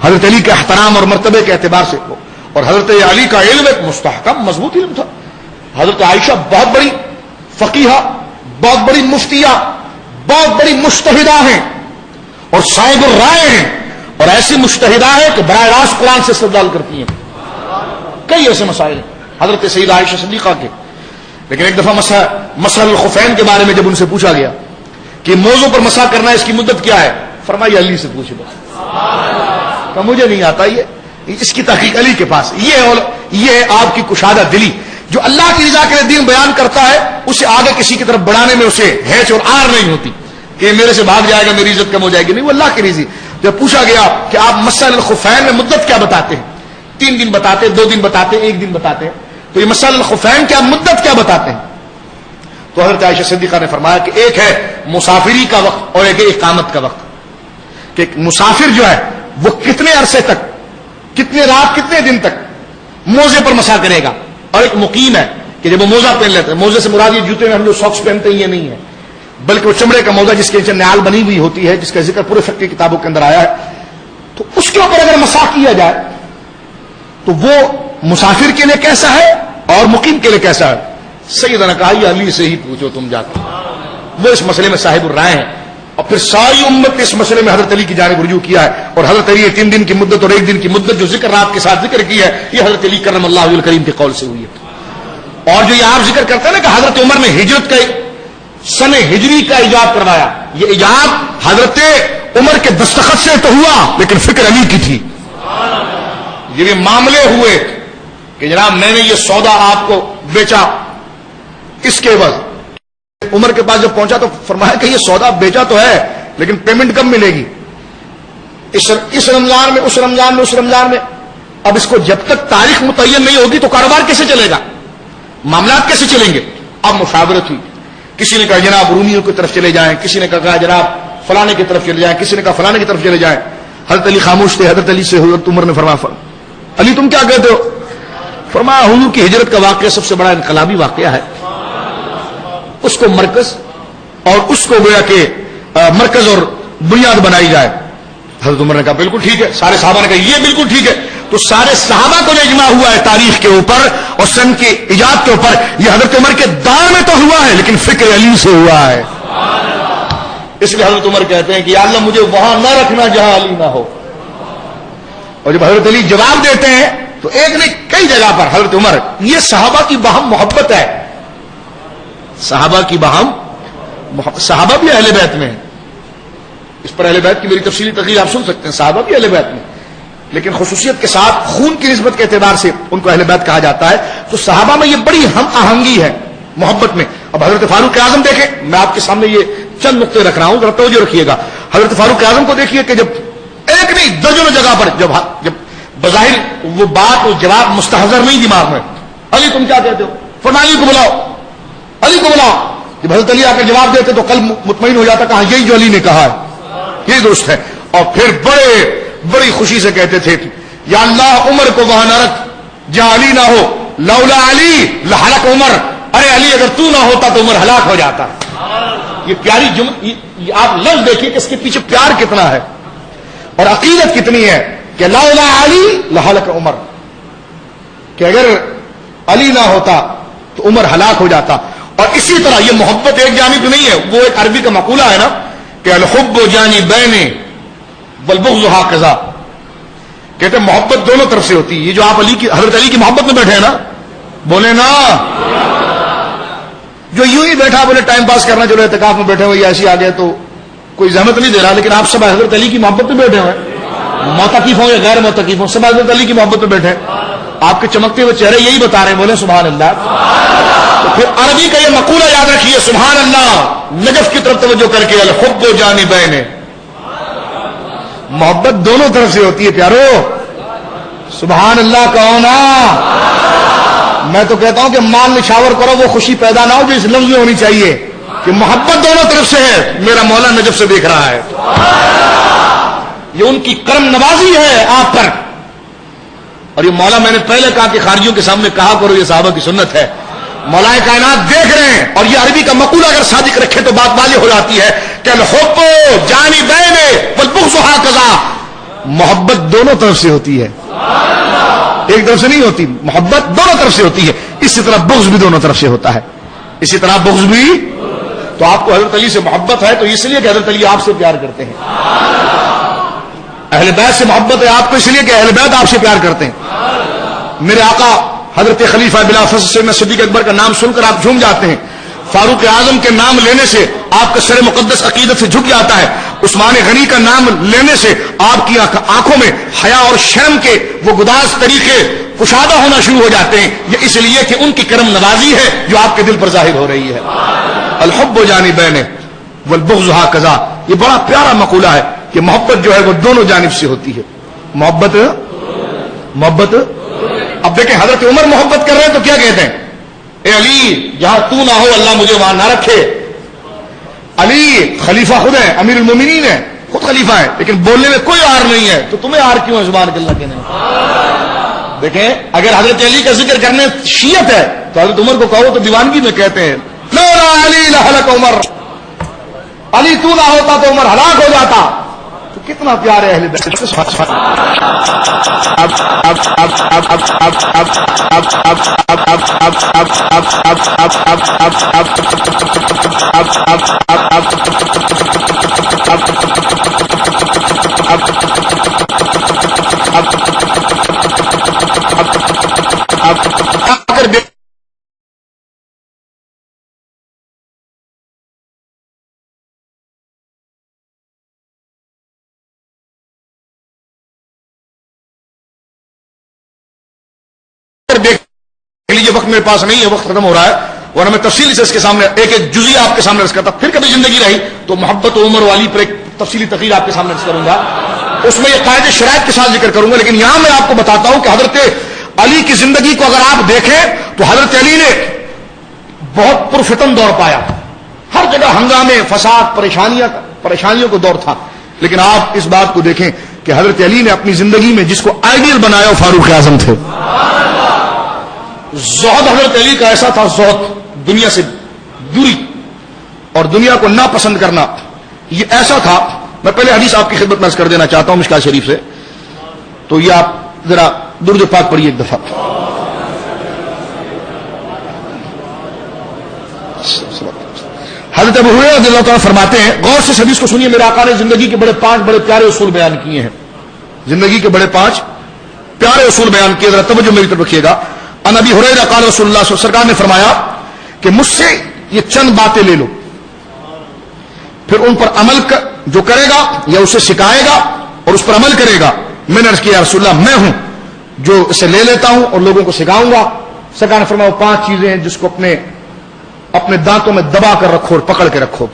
حضرت علی کے احترام اور مرتبے کے اعتبار سے اور حضرت علی کا علم ایک مستحکم مضبوط علم تھا. حضرت عائشہ بہت بڑی فقیہہ, بہت بڑی مفتیہ, بہت بڑی مجتہدہ ہیں اور صاحب الرائے ہیں اور ایسی مجتہدہ ہے کہ براہ راست قرآن سے استدلال کرتی ہیں. کئی ایسے مسائل ہیں حضرت سیدہ عائشہ صدیقہ کے. لیکن ایک دفعہ مسح الخفین کے بارے میں جب ان سے پوچھا گیا کہ موضوع پر مسح کرنا ہے اس کی مدت کیا ہے, فرمایا علی سے پوچھ لو. کہ مجھے نہیں آتا, یہ اس کی تحقیق علی کے پاس. یہ آپ کی کشادہ دلی جو اللہ کی رضا کے لیے دین بیان کرتا ہے اسے آگے کسی کی طرف بڑھانے میں اسے ہیچ اور آر نہیں ہوتی کہ میرے سے بھاگ جائے گا میری عزت کم ہو جائے گی. نہیں, وہ اللہ کی رضی. جب پوچھا گیا کہ آپ مسح الخفین میں مدت کیا بتاتے ہیں, 3 دن بتاتے, 2 دن بتاتے, 1 دن بتاتے ہیں, تو یہ مسح الخفین کیا مدت کیا بتاتے ہیں؟ تو حضرت عائشہ صدیقہ نے فرمایا کہ ایک ہے مسافری کا وقت اور ایک ہے اقامت کا وقت. کہ مسافر جو ہے وہ کتنے عرصے تک, کتنے رات, کتنے دن تک موزے پر مسح کرے گا, اور ایک مقیم ہے کہ جب وہ موزہ پہن لیتے ہیں, موزے سے مراد یہ جوتے میں ہم جو ساکس پہنتے ہیں یہ نہیں ہے بلکہ وہ چمڑے کا موزہ جس کے نیچے نعال بنی ہوئی ہوتی ہے جس کا ذکر پورے فقہ کی کتابوں کے اندر آیا ہے, تو اس کے اوپر اگر مسح کیا جائے تو وہ مسافر کے لیے کیسا ہے اور مقیم کے لیے کیسا ہے؟ سیدنا نے کہا یہ علی سے ہی پوچھو تم جا کے, وہ اس مسئلے میں صاحب الرائے ہیں. اور پھر ساری امت نے اس مسئلے میں حضرت علی کی جانب رجوع کیا ہے اور حضرت علی 3 دن کی مدت اور 1 دن کی مدت جو ذکر رات کے ساتھ ذکر کی ہے یہ حضرت علی کرم اللہ وجہ الکریم کے قول سے ہوئی ہے. اور جو یہ آپ ذکر کرتے ہیں نا کہ حضرت عمر نے ہجرت کا سن ہجری کا ایجاد کروایا, یہ ایجاد حضرت عمر کے دستخط سے تو ہوا لیکن فکر علی کی تھی. یہ معاملے ہوئے کہ جناب میں نے یہ سودا آپ کو بیچا, اس کے عوض عمر کے پاس جب پہنچا تو فرمایا کہ یہ سودا بیچا تو ہے لیکن پیمنٹ کب ملے گی, اس رمضان میں, اس رمضان میں, اس رمضان میں. اب اس کو جب تک تاریخ متعین نہیں ہوگی تو کاروبار کیسے چلے گا, معاملات کیسے چلیں گے؟ اب مشاورت ہوئی, کسی نے کہا جناب رومیوں کی طرف چلے جائیں, کسی نے کہا جناب فلانے کی طرف چلے جائیں, کسی نے کہا فلانے کی طرف چلے جائیں. حضرت علی خاموش تھے. حضرت علی سے حضرت عمر نے فرمایا علی تم کیا کہتے ہو؟ فرمایا حضور کی ہجرت کا واقعہ سب سے بڑا انقلابی واقعہ ہے, اس کو مرکز اور اس کو گویا کہ مرکز اور بنیاد بنائی جائے. حضرت عمر نے کہا بالکل ٹھیک ہے. سارے صحابہ نے کہا یہ بالکل ٹھیک ہے. تو سارے صحابہ کو جو اجماع ہوا ہے تاریخ کے اوپر اور سن کی ایجاد کے اوپر, یہ حضرت عمر کے دور میں تو ہوا ہے لیکن فکر علی سے ہوا ہے. اس لیے حضرت عمر کہتے ہیں کہ یا اللہ مجھے وہاں نہ رکھنا جہاں علی نہ ہو. اور جب حضرت علی جواب دیتے ہیں تو ایک نہیں کئی جگہ پر حضرت عمر, یہ صحابہ کی باہم محبت ہے, صحابہ کی باہم, صحابہ بھی اہل بیت میں ہیں. اس پر اہل بیت کی میری تفصیلی تقریر آپ سن سکتے ہیں. صحابہ بھی اہل بیت میں لیکن خصوصیت کے ساتھ خون کی نسبت کے اعتبار سے ان کو اہل بیت کہا جاتا ہے. تو صحابہ میں یہ بڑی ہم آہنگی ہے محبت میں. اب حضرت فاروق اعظم دیکھیں, میں آپ کے سامنے یہ چند نقطے رکھ رہا ہوں, ذرا توجہ رکھیے گا. حضرت فاروق اعظم کو دیکھیے کہ جب ایک نہیں درجنوں جگہ پر جب بظاہر وہ بات وہ جواب مستحضر نہیں دماغ میں, علی تم کیا کہتے ہو, فرمایا علی کو بلاؤ, علی کو بلاؤ. جب حضرت علی آ کر جواب دیتے تو قلب مطمئن ہو جاتا, کہاں یہی جو علی نے کہا ہے یہ درست ہے. اور پھر بڑی خوشی سے کہتے تھے یا اللہ عمر کو وہاں نہ رکھ جہاں علی نہ ہو, لولا علی لہلک عمر, ارے علی اگر تو نہ ہوتا تو عمر ہلاک ہو جاتا. یہ پیاری جملہ آپ لفظ دیکھیے کہ اس کے پیچھے پیار کتنا ہے اور عقیدت کتنی ہے کہ لولا علی لہلک عمر, کہ اگر علی نہ ہوتا تو عمر ہلاک ہو جاتا. اور اسی طرح یہ محبت ایک جانب نہیں ہے, وہ ایک عربی کا مقولہ ہے نا کہ الحب جانبین والبغض ہاکذا, کہتے ہیں محبت دونوں طرف سے ہوتی ہے. یہ جو آپ حضرت علی کی محبت میں بیٹھے ہیں نا بولے نا. جو یوں ہی بیٹھا بولے ٹائم پاس کرنا چلو اعتکاف میں بیٹھے ہوئے ایسے آ گئے تو کوئی زحمت نہیں دے رہا, لیکن آپ سب حضرت علی کی محبت میں بیٹھے ہوئے, معتکف ہوں یا غیر معتکف ہوں, سب حضرت علی کی محبت میں بیٹھے. آپ کے چمکتے ہوئے چہرے یہی بتا رہے ہیں, بولے سبحان اللہ. تو پھر عربی کا یہ مقولہ یاد رکھیے, سبحان اللہ نجف کی طرف توجہ کر کے, الحب جانبین, محبت دونوں طرف سے ہوتی ہے پیارو. سبحان اللہ کہو نا. میں تو کہتا ہوں کہ مال نشاور کرو, وہ خوشی پیدا نہ ہو جو اس لفظ میں ہونی چاہیے کہ محبت دونوں طرف سے ہے, میرا مولا نجف سے دیکھ رہا ہے. یہ ان کی کرم نوازی ہے آپ پر. اور یہ مولا, میں نے پہلے کہا کہ خارجیوں کے سامنے کہا کرو یہ صحابہ کی سنت ہے, مولا کائنات دیکھ رہے ہیں. اور یہ عربی کا مقولہ اگر صادق رکھے تو بات واضح ہو جاتی ہے کہ الحب جانبین والبغض ہکذا, محبت دونوں طرف سے ہوتی ہے, ایک طرف سے نہیں ہوتی. محبت دونوں طرف سے ہوتی ہے. اسی طرح بغض بھی دونوں طرف سے ہوتا ہے, اسی طرح بغض بھی. تو آپ کو حضرت علی سے محبت ہے تو اس لیے کہ حضرت علی آپ سے پیار کرتے ہیں. اہل بیت سے محبت ہے آپ کو اس لیے کہ اہل بیت آپ سے پیار کرتے ہیں. میرے آقا حضرت خلیفہ بلا فصل سیدنا صدیق اکبر کا نام سن کر آپ جھوم جاتے ہیں. فاروق اعظم کے نام لینے سے آپ کا سر مقدس عقیدت سے جھک جاتا ہے. عثمان غنی کا نام لینے سے آپ کی آنکھوں میں حیا اور شرم کے وہ گداز طریقے کشادہ ہونا شروع ہو جاتے ہیں. یہ اس لیے کہ ان کی کرم نوازی ہے جو آپ کے دل پر ظاہر ہو رہی ہے. الحب جانبین والبغض ہکذا, یہ بڑا پیارا مقولہ ہے کہ محبت جو ہے وہ دونوں جانب سے ہوتی ہے. محبت. اب دیکھیں حضرت عمر محبت کر رہے ہیں تو کیا کہتے ہیں, اے علی جہاں تو نہ ہو اللہ مجھے وہاں نہ رکھے. علی خلیفہ خود ہے, امیر المومنین ہے, خود خلیفہ ہے, لیکن بولنے میں کوئی آر نہیں ہے, تو تمہیں آر کیوں ہے زبان کے اللہ کہنے. دیکھیں اگر حضرت علی کا ذکر کرنے شیعت ہے تو حضرت عمر کو کہو تو دیوانگی میں کہتے ہیں لولا علی لہلک عمر, علی تو نہ ہوتا تو عمر ہلاک ہو جاتا. تو کتنا پیار ہے اہل بیت. دیکھ لیجیے, وقت میرے پاس نہیں ہے, وقت ختم ہو رہا ہے, ورنہ میں تفصیلی سے اس کے سامنے ایک ایک جزئی آپ کے سامنے رکھ کرتا. پھر کبھی زندگی رہی تو محبت و عمر والی پر ایک تفصیلی تقریر آپ کے سامنے رکھ کروں گا, اس میں یہ قاعدے شرائط کے ساتھ ذکر کروں گا. لیکن یہاں میں آپ کو بتاتا ہوں کہ حضرت علی کی زندگی کو اگر آپ دیکھیں تو حضرت علی نے بہت پرفتن دور پایا, ہر جگہ ہنگامے, فساد, پریشانیوں کو دور تھا. لیکن آپ اس بات کو دیکھیں کہ حضرت علی نے اپنی زندگی میں جس کو آئیڈیل بنایا وہ فاروق اعظم تھے. زہد حضرت علی کا ایسا تھا, زہد دنیا سے دوری اور دنیا کو ناپسند کرنا, یہ ایسا تھا. میں پہلے حدیث آپ کی خدمت میں عرض کر دینا چاہتا ہوں مشکات شریف سے, تو یہ آپ ذرا درود پاک پڑھیے ایک دفعہ. حضرت ابو ہریرہ رضی اللہ تعالیٰ فرماتے ہیں, غور سے اس حدیث کو سنیے, میرے آقا نے زندگی کے پانچ بڑے پیارے اصول بیان کیے ہیں. زندگی کے 5 پیارے اصول بیان کیے, ذرا توجہ میری طرف رکھیے گا. ان ابی ہریرہ قال رسول اللہ صلی اللہ علیہ وسلم, سرکار نے فرمایا کہ مجھ سے یہ چند باتیں لے لو, پھر ان پر عمل جو کرے گا یا اسے سکھائے گا اور اس پر عمل کرے گا. میں نے عرض کیا رسول اللہ میں ہوں جو اسے لے لیتا ہوں اور لوگوں کو سکھاؤں گا. سرکار نے فرمایا وہ 5 چیزیں ہیں جس کو اپنے دانتوں میں دبا کر رکھو اور پکڑ کے رکھو.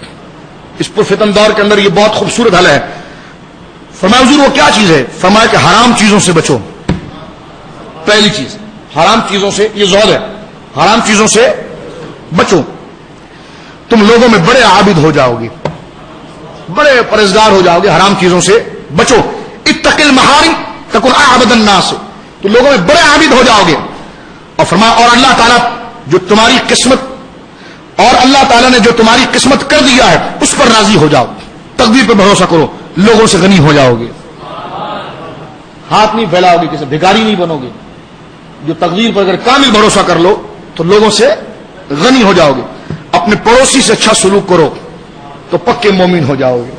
اس پرفتن دور کے اندر یہ بہت خوبصورت حل ہے. فرمایا حضور وہ کیا چیز ہے؟ فرمایا کہ حرام چیزوں سے بچو. پہلی چیز حرام چیزوں سے, یہ زہد ہے, حرام چیزوں سے بچو, تم لوگوں میں بڑے عابد ہو جاؤ گے, بڑے پرہیزگار ہو جاؤ گے, حرام چیزوں سے بچو. اتق المحارم تکن اعبد الناس, تو لوگوں میں بڑے عابد ہو جاؤ گے. اور فرمایا اور اللہ تعالیٰ جو تمہاری قسمت, اور اللہ تعالیٰ نے جو تمہاری قسمت کر دیا ہے اس پر راضی ہو جاؤ, تقدیر پہ بھروسہ کرو, لوگوں سے غنی ہو جاؤ گے. ہاتھ نہیں پھیلاؤ گے, کسی بھکاری نہیں بنو گے. جو تقدیر پر اگر کامل بھروسہ کر لو تو لوگوں سے غنی ہو جاؤ گے. اپنے پڑوسی سے اچھا سلوک کرو تو پکے مومن ہو جاؤ گے.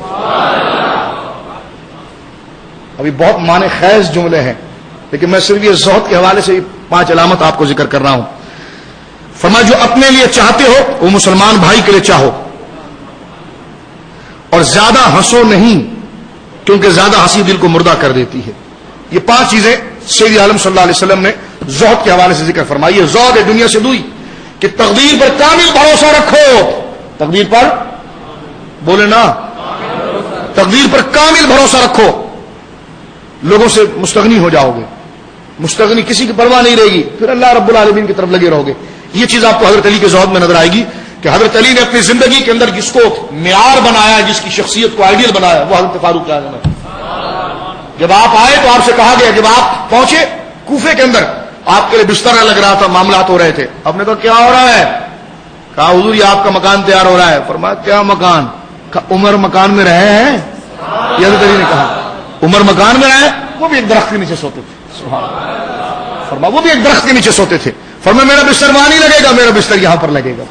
ابھی بہت معنی خیز جملے ہیں, لیکن میں صرف یہ زہد کے حوالے سے 5 علامت آپ کو ذکر کر رہا ہوں. فرمایا جو اپنے لیے چاہتے ہو وہ مسلمان بھائی کے لیے چاہو، اور زیادہ ہنسو نہیں کیونکہ زیادہ ہنسی دل کو مردہ کر دیتی ہے۔ یہ 5 چیزیں سید عالم صلی اللہ علیہ وسلم نے زہد کے حوالے سے ذکر فرمائی ہے۔ زہد ہے دنیا سے دوری، کہ تقدیر پر کامل بھروسہ رکھو، تقدیر پر بولے نا، تقدیر پر کامل بھروسہ رکھو، لوگوں سے مستغنی ہو جاؤ گے، مستغنی کسی کی پرواہ نہیں رہے گی، پھر اللہ رب العالمین کی طرف لگے رہو گے۔ یہ چیز آپ کو حضرت علی کے زہد میں نظر آئے گی کہ حضرت علی نے اپنی زندگی کے اندر جس کو معیار بنایا، جس کی شخصیت کو آئیڈیل بنایا، وہ حضرت فاروق اعظم ہے۔ جب آپ آئے تو آپ سے کہا گیا، جب آپ پہنچے کوفے کے اندر، آپ کے لیے بستر نہ لگ رہا تھا، معاملات ہو رہے تھے، آپ نے کہا کیا ہو رہا ہے؟ کہا حضور یہ آپ کا مکان تیار ہو رہا ہے۔ فرمایا کیا مکان؟ کہا عمر مکان میں رہے ہیں؟ یہ حضرت علی نے کہا عمر مکان میں رہے، وہ بھی ایک درخت کے نیچے سوتے تھے، سبحان اللہ۔ فرمایا وہ بھی ایک درخت کے نیچے سوتے تھے۔ فرمایا میرا بستر وہاں نہیں لگے گا، میرا بستر یہاں پر لگے گا۔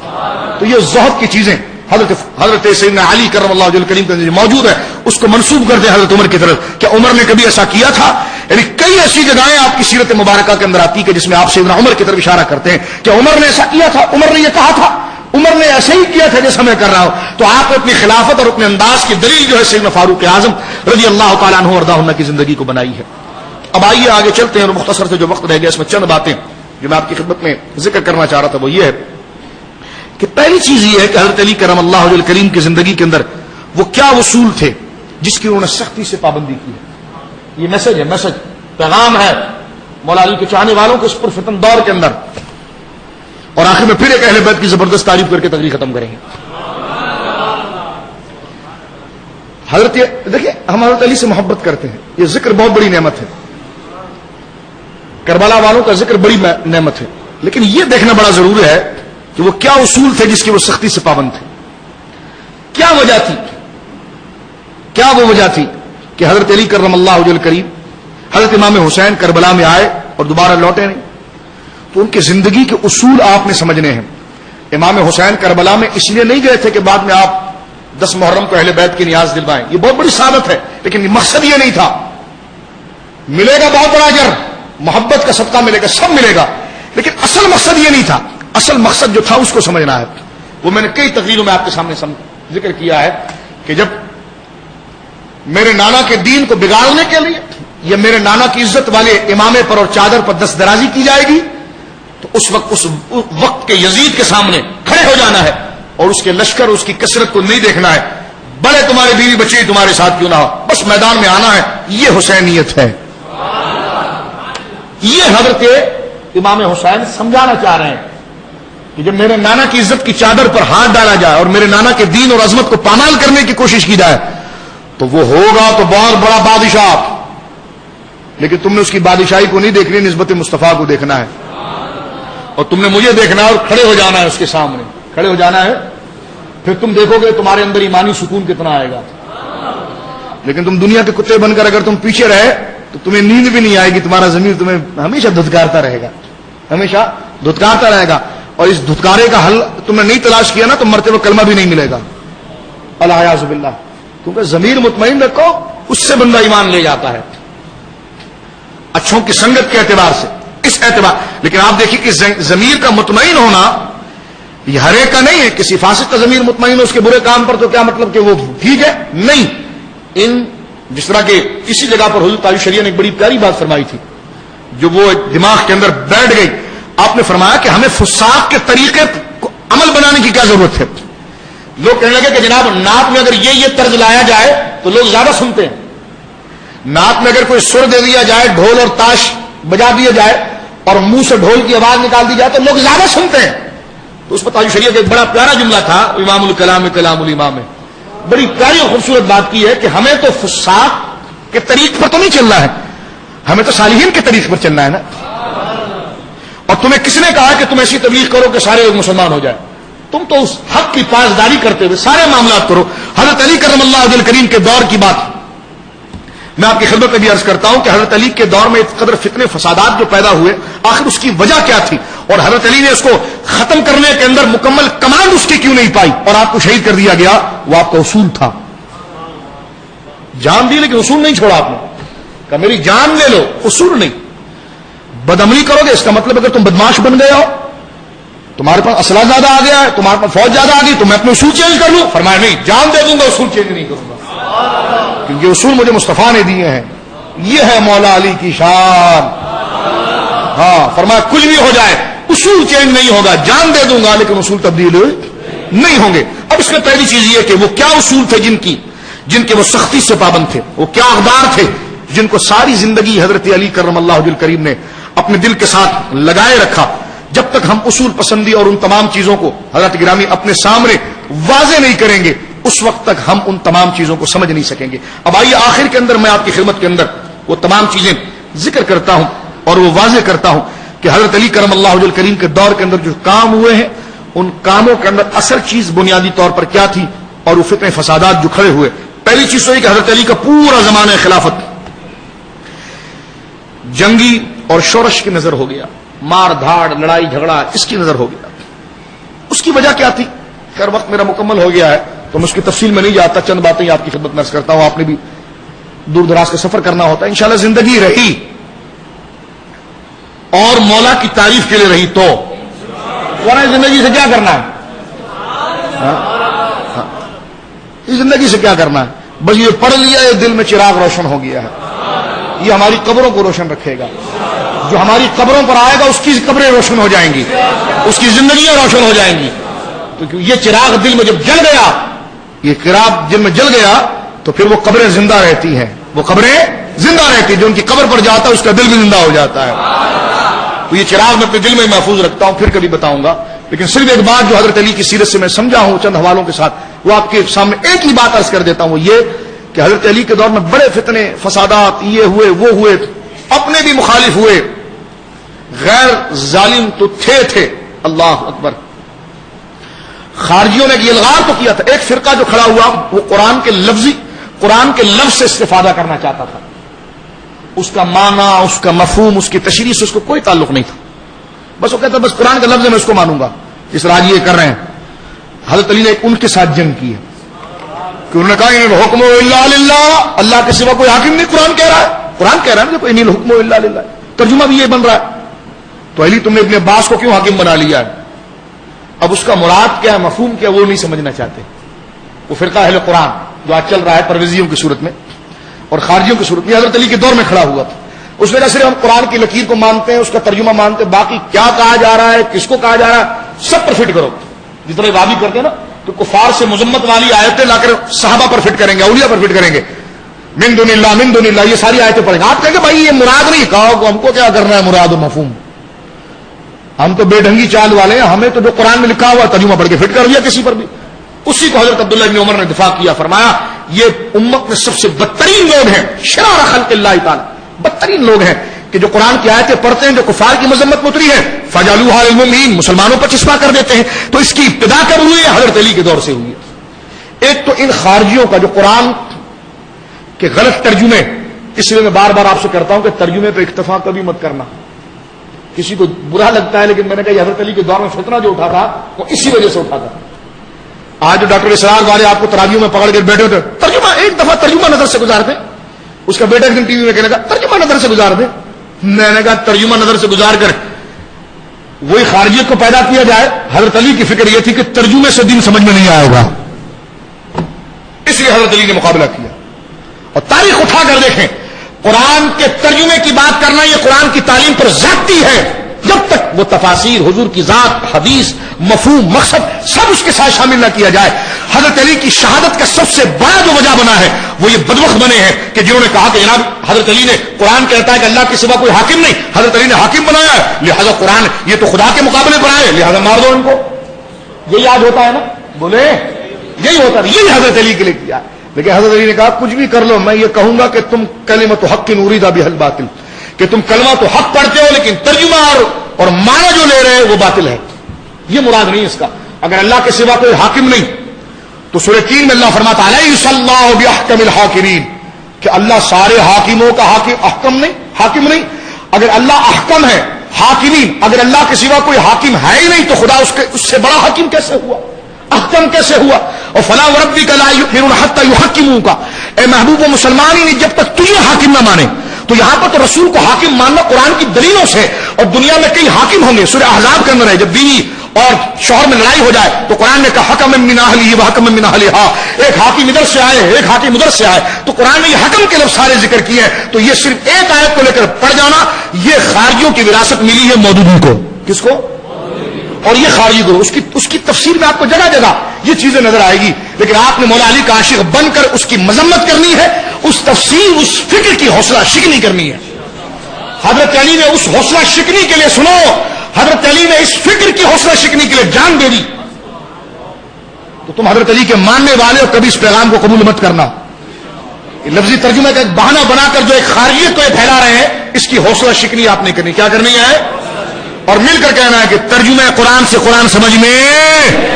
تو یہ زہد کی چیزیں حضرت سیدنا علی کرم اللہ وجہ کریم کے اندر موجود ہے، اس کو منسوب کرتے ہیں حضرت عمر کی طرف۔ کیا عمر نے کبھی ایسا کیا تھا؟ یعنی کئی ایسی جگہیں آپ کی سیرت مبارکہ کے اندر آتی ہے جس میں آپ سیدنا عمر کی طرف اشارہ کرتے ہیں کہ عمر نے ایسا کیا تھا، عمر نے یہ کہا تھا، عمر نے ایسے ہی کیا تھا جیسا میں کر رہا ہوں۔ تو آپ اپنی خلافت اور اپنے انداز کی دلیل جو ہے سیدنا فاروق اعظم رضی اللہ تعالیٰ عنہ وارضاہ عنہ کی زندگی کو بنائی ہے۔ اب آئیے آگے چلتے ہیں، اور مختصر سے جو وقت رہ گیا اس میں چند باتیں جو میں آپ کی خدمت میں ذکر کرنا چاہ رہا تھا وہ یہ ہے کہ پہلی چیز یہ ہے کہ حضرت علی کرم اللہ وجہ کریم کی زندگی کے اندر وہ کیا اصول تھے جس کی انہوں نے سختی سے پابندی کی ہے۔ یہ میسج ہے، میسج پیغام ہے مولا علی کے چاہنے والوں کے اس پرفتن دور کے اندر۔ اور آخر میں پھر ایک اہل بیت کی زبردست تعریف کر کے تقریر ختم کریں گے۔ حضرت دیکھیں ہم حضرت علی سے محبت کرتے ہیں، یہ ذکر بہت بڑی نعمت ہے، کربلا والوں کا ذکر بڑی نعمت ہے، لیکن یہ دیکھنا بڑا ضروری ہے کہ وہ کیا اصول تھے جس کی وہ سختی سے پابند تھے۔ کیا وجہ تھی، کیا وہ وجہ تھی کہ حضرت علی کرم اللہ وجہ الکریم حضرت امام حسین کربلا میں آئے اور دوبارہ لوٹے نہیں؟ تو ان کی زندگی کے اصول آپ نے سمجھنے ہیں۔ امام حسین کربلا میں اس لیے نہیں گئے تھے کہ بعد میں آپ 10 محرم کو اہل بیت کی نیاز دلوائیں، یہ بہت بڑی سعادت ہے، لیکن مقصد یہ نہیں تھا۔ ملے گا بہت بڑا اجر، محبت کا صدقہ ملے گا، سب ملے گا، لیکن اصل مقصد یہ نہیں تھا۔ اصل مقصد جو تھا اس کو سمجھنا ہے۔ وہ میں نے کئی تقریروں میں آپ کے سامنے ذکر کیا ہے کہ جب میرے نانا کے دین کو بگاڑنے کے لیے یا میرے نانا کی عزت والے امامے پر اور چادر پر دست درازی کی جائے گی تو اس وقت کے یزید کے سامنے کھڑے ہو جانا ہے اور اس کے لشکر اس کی کثرت کو نہیں دیکھنا ہے، بڑے تمہارے بیوی بچے تمہارے ساتھ کیوں نہ ہو، بس میدان میں آنا ہے۔ یہ حسینیت ہے، یہ حضرت امام حسین سمجھانا چاہ رہے ہیں کہ جب میرے نانا کی عزت کی چادر پر ہاتھ ڈالا جائے اور میرے نانا کے دین اور عظمت کو پامال کرنے کی کوشش کی جائے تو وہ ہوگا تو بہت بڑا بادشاہ، لیکن تم نے اس کی بادشاہی کو نہیں دیکھنی، نسبت مصطفیٰ کو دیکھنا ہے، اور تم نے مجھے دیکھنا ہے اور کھڑے ہو جانا ہے اس کے سامنے، کھڑے ہو جانا ہے، پھر تم دیکھو گے تمہارے اندر ایمانی سکون کتنا آئے گا۔ لیکن تم دنیا کے کتے بن کر اگر تم پیچھے رہے تو تمہیں نیند بھی نہیں آئے گی، تمہارا ضمیر تمہیں ہمیشہ دھتکارتا رہے گا، ہمیشہ دھتکارتا رہے گا، اور اس دھتکارے کا حل تم نے نہیں تلاش کیا نا تو مرتے ہوئے کلمہ بھی نہیں ملے گا، الیاذ باللہ۔ کیونکہ ضمیر مطمئن رکھو، اس سے بندہ ایمان لے جاتا ہے، اچھوں کی سنگت کے اعتبار سے، اس اعتبار۔ لیکن آپ دیکھیے کہ ضمیر کا مطمئن ہونا یہ ہر ایک کا نہیں ہے، کسی فاسق کا ضمیر مطمئن ہو اس کے برے کام پر تو کیا مطلب کہ وہ ٹھیک ہے؟ نہیں۔ جس طرح کہ اسی جگہ پر حضرت تعالی شریعہ نے ایک بڑی پیاری بات فرمائی تھی جو وہ دماغ کے اندر بیٹھ گئی۔ آپ نے فرمایا کہ ہمیں فساق کے طریقے کو عمل بنانے کی کیا ضرورت ہے؟ لوگ کہنے لگے کہ جناب نعت میں اگر یہ طرز لایا جائے تو لوگ زیادہ سنتے ہیں، نعت میں اگر کوئی سر دے دیا جائے، ڈھول اور تاش بجا دیا جائے اور منہ سے ڈھول کی آواز نکال دی جائے تو لوگ زیادہ سنتے ہیں۔ تو اس پر تعالی شریعہ کا ایک بڑا پیارا جملہ تھا، امام الکلام کلام الامام میں بڑی پیاری اور خوبصورت بات کی ہے کہ ہمیں تو فساق کے طریق پر تو نہیں چلنا ہے، ہمیں تو صالحین کے طریق پر چلنا ہے نا۔ اور تمہیں کس نے کہا کہ تم ایسی تبلیغ کرو کہ سارے لوگ مسلمان ہو جائیں؟ تم تو اس حق کی پاسداری کرتے ہوئے سارے معاملات کرو۔ حضرت علی کرم اللہ وجہ الکریم کے دور کی بات میں آپ کی خدمت میں بھی عرض کرتا ہوں کہ حضرت علی کے دور میں اس قدر فتنے فسادات جو پیدا ہوئے، آخر اس کی وجہ کیا تھی، اور حضرت علی نے اس کو ختم کرنے کے اندر مکمل کمانڈ اس کی کیوں نہیں پائی اور آپ کو شہید کر دیا گیا؟ وہ آپ کا اصول تھا، جان دی لیکن اصول نہیں چھوڑا آپ نے، کہ میری جان لے لو، اصول نہیں۔ بدعملی کرو گے اس کا مطلب اگر تم بدماش بن گئے ہو تمہارے پاس اسلحہ زیادہ آ گیا ہے، تمہارے پاس فوج زیادہ آ گئی، تو میں اپنے اصول چینج کر لوں؟ فرمایا نہیں، جان دے دوں گا، اصول چینج نہیں کروں گا، کیونکہ اصول مجھے مصطفیٰ نے دیے ہیں. یہ ہے مولا علی کی شان. ہاں فرمایا کچھ بھی ہو جائے اصول چینج نہیں ہوگا، جان دے دوں گا لیکن اصول تبدیل نہیں ہوں گے. اب اس میں پہلی چیز یہ کہ وہ کیا اصول تھے جن کے وہ سختی سے پابند تھے، وہ کیا اقدار تھے جن کو ساری زندگی حضرت علی کرم اللہ وجہ الکریم نے اپنے دل کے ساتھ لگائے رکھا. جب تک ہم اصول پسندی اور ان تمام چیزوں کو حضرت گرامی اپنے سامنے واضح نہیں کریں گے، اس وقت تک ہم ان تمام چیزوں کو سمجھ نہیں سکیں گے. اب آئیے آخر کے اندر میں آپ کی خدمت کے اندر وہ تمام چیزیں ذکر کرتا ہوں اور وہ واضح کرتا ہوں کہ حضرت علی کرم اللہ وجہ الکریم کے دور کے اندر جو کام ہوئے ہیں، ان کاموں کے اندر اصل چیز بنیادی طور پر کیا تھی اور وہ فتنے فسادات جو کھڑے ہوئے. پہلی چیز تو یہ کہ حضرت علی کا پورا زمانہ خلافت جنگی اور شورش کی نظر ہو گیا، مار دھاڑ لڑائی جھگڑا اس کی نظر ہو گیا. اس کی وجہ کیا تھی؟ خیر وقت میرا مکمل ہو گیا ہے تو میں اس کی تفصیل میں نہیں جاتا، چند باتیں آپ کی خدمت میں عرض کرتا ہوں. آپ نے بھی دور دراز کا سفر کرنا ہوتا ہے، انشاءاللہ زندگی رہی اور مولا کی تعریف کے لیے رہی تو ورنہ زندگی سے کیا کرنا ہے؟ اس زندگی سے کیا کرنا ہے؟ بس یہ پڑھ لیا، یہ دل میں چراغ روشن ہو گیا ہے، یہ ہماری قبروں کو روشن رکھے گا. جو ہماری قبروں پر آئے گا اس کی قبریں روشن ہو جائیں گی، اس کی زندگیاں روشن ہو جائیں گی. تو یہ چراغ دل میں جب جل گیا، یہ چراغ دل میں جل گیا تو پھر وہ قبریں زندہ رہتی ہیں، وہ قبریں زندہ رہتی ہیں. جو ان کی قبر پر جاتا ہے اس کا دل بھی زندہ ہو جاتا ہے. تو یہ چراغ میں اپنے دل میں محفوظ رکھتا ہوں، پھر کبھی بتاؤں گا. لیکن صرف ایک بات جو حضرت علی کی سیرت سے میں سمجھا ہوں چند حوالوں کے ساتھ، وہ آپ کے سامنے ایک ہی بات عرض کر دیتا ہوں، وہ یہ کہ حضرت علی کے دور میں بڑے فتنے فسادات یہ ہوئے وہ ہوئے، اپنے بھی مخالف ہوئے، غیر ظالم تو تھے. اللہ اکبر. خارجیوں نے یہ الغار تو کیا تھا. ایک فرقہ جو کھڑا ہوا وہ قرآن کے لفظ سے استفادہ کرنا چاہتا تھا، اس کا معنی، اس کا مفہوم، اس کی تشریح سے اس کو کوئی تعلق نہیں تھا. بس وہ کہتا بس قرآن کا لفظ ہے میں اس کو مانوں گا، جس طرح یہ کر رہے ہیں. حضرت علی نے ان کے ساتھ جنگ کی ہے کہ انہوں نے کہا ان الحکم الا للہ، اللہ کے سوا کوئی حاکم نہیں. قرآن کہہ رہا ہے کہ ان الحکم الا للہ، ترجمہ بھی یہ بن رہا ہے. تو علی تم نے ابن عباس کو کیوں حاکم بنا لیا ہے؟ اب اس کا مراد کیا ہے، مفہوم کیا، وہ نہیں سمجھنا چاہتے. وہ فرقہ اہل قرآن جو آج چل رہا ہے پرویزیوں کی صورت میں اور خارجیوں کی صورت میں، حضرت علی کے دور میں کھڑا ہوا تھا. اس میں نہ صرف ہم قرآن کی لکیر کو مانتے ہیں، اس کا ترجمہ مانتے ہیں، باقی کیا کہا جا رہا ہے، کس کو کہا جا رہا ہے، سب پر فٹ کرو. جس طرح وابی کرتے ہیں نا، تو کفار سے مذمت والی آیتیں لا کر صحابہ پر فٹ کریں گے، اولیاء پر فٹ کریں گے. من دون اللہ، یہ ساری آیتیں پڑھیں گے. آپ کہیں گے بھائی یہ مراد نہیں، کہا ہم کو کیا کرنا ہے مراد و مفہوم، ہم تو بے ڈھنگی چال والے ہیں، ہمیں تو جو قرآن میں لکھا ہوا ترجمہ پڑھ کے فٹ کر دیا کسی پر بھی. اسی کو حضرت عبداللہ بن عمر نے دفاع کیا، فرمایا یہ امت میں سب سے بدترین لوگ ہیں، شرار خلق اللہ تعالی، بدترین لوگ ہیں کہ جو قرآن کی آیتیں پڑھتے ہیں جو کفار کی مذمت میں اتری ہے، فجعلوها للمؤمنین، مسلمانوں پر چسپاں کر دیتے ہیں. تو اس کی ابتدا کب ہوئی ہے؟ حضرت علی کے دور سے ہوئی ہے. ایک تو ان خارجیوں کا جو قرآن کے غلط ترجمے، اس لیے میں بار بار آپ سے کرتا ہوں کہ ترجمے پہ اکتفا کبھی مت کرنا. کسی کو برا لگتا ہے لیکن میں نے کہا حضرت علی کے دور میں فتنہ جو اٹھا تھا وہ اسی وجہ سے اٹھا تھا. آج جو ڈاکٹر اسرار والے آپ کو تراویحوں میں پکڑ کے بیٹھے ہوتے ترجمہ، ایک دفعہ ترجمہ نظر سے گزار دیں. اس کا بیٹا ایک دن ٹی وی میں کہنے کا ترجمہ نظر سے گزار دیں. میں نے کہا ترجمہ نظر سے گزار کر وہی خارجیت کو پیدا کیا جائے. حضرت علی کی فکر یہ تھی کہ ترجمے سے دین سمجھ میں نہیں آئے گا، اس لیے حضرت علی نے مقابلہ کیا. اور تاریخ اٹھا کر دیکھیں، قرآن کے ترجمے کی بات کرنا یہ قرآن کی تعلیم پر ذاتی ہے. جب تک وہ تفاسیر، حضور کی ذات، حدیث، مفہوم، مقصد سب اس کے ساتھ شامل نہ کیا جائے. حضرت علی کی شہادت کا سب سے بڑا جو وجہ بنا ہے وہ یہ بدبخت بنے ہیں کہ جنہوں نے کہا کہ جناب حضرت علی نے، قرآن کہتا ہے کہ اللہ کے سوا کوئی حاکم نہیں، حضرت علی نے حاکم بنایا ہے، لہذا قرآن یہ تو خدا کے مقابلے پر آئے، لہذا مار دو ان کو. یہ یاد ہوتا ہے نا، بولے یہی ہوتا ہے، یہی حضرت علی کے لیے کیا. لیکن حضرت علی نے کہا کچھ بھی کر لو، میں یہ کہوں گا کہ تم کلمۃ حق اریدہ بہا الباطل، کہ تم کلمہ تو حق پڑھتے ہو لیکن ترجمہ اور معنی جو لے رہے وہ باطل ہے. یہ مراد نہیں اس کا. اگر اللہ کے سوا کوئی حاکم نہیں تو سورہ 3 میں اللہ فرماتا ہے الیس اللہ باحکم الحاکمین، کہ اللہ سارے حاکموں کا حاکم نہیں. اگر اللہ احکم ہے، حاکمین، اگر اللہ کے سوا کوئی حاکم ہے ہی نہیں تو خدا اس سے بڑا حاکم کیسے ہوا، احکم کیسے ہوا. اور فلا وربک لا یؤمنون حتی یحکموک، اے محبوب و مسلمان ہی نہیں جب تک تجھے حاکم نہ مانے. تو یہاں پر تو رسول کو حاکم ماننا قرآن کی دلیلوں سے، اور دنیا میں کئی حاکم ہوں گے. سورہ احزاب کے اندر ہے جب بیوی اور شوہر میں لڑائی ہو جائے تو قرآن نے کہا حکم من اہلہ و حکم من اہلہا، ایک حاکم ادھر سے آئے ایک حاکم ادھر سے آئے، تو قرآن نے یہ حکم کے لفظ سارے ذکر کیے ہیں. تو یہ صرف ایک آیت کو لے کر پڑھ جانا، یہ خارجیوں کی وراثت ملی ہے مودودی کو. کس کو؟ اور یہ خارجی کو. اس کی تفسیر میں آپ کو جگہ جگہ یہ چیزیں نظر آئے گی، لیکن آپ نے مولا علی کا عاشق بن کر اس کی مذمت کرنی ہے، اس تفسیر اس فکر کی حوصلہ شکنی کرنی ہے. حضرت علی نے اس حوصلہ شکنی کے لیے، سنو، حضرت علی نے اس فکر کی حوصلہ شکنی کے لیے جان دے دی. تو تم حضرت علی کے ماننے والے اور کبھی اس پیغام کو قبول مت کرنا. لفظی ترجمہ کا ایک بہانہ بنا کر جو ایک خارجیت کو یہ پھیلا رہے ہیں، اس کی حوصلہ شکنی آپ نے کرنی. کیا کرنی ہے؟ اور مل کر کہنا ہے کہ ترجمہ قرآن سے قرآن سمجھ میں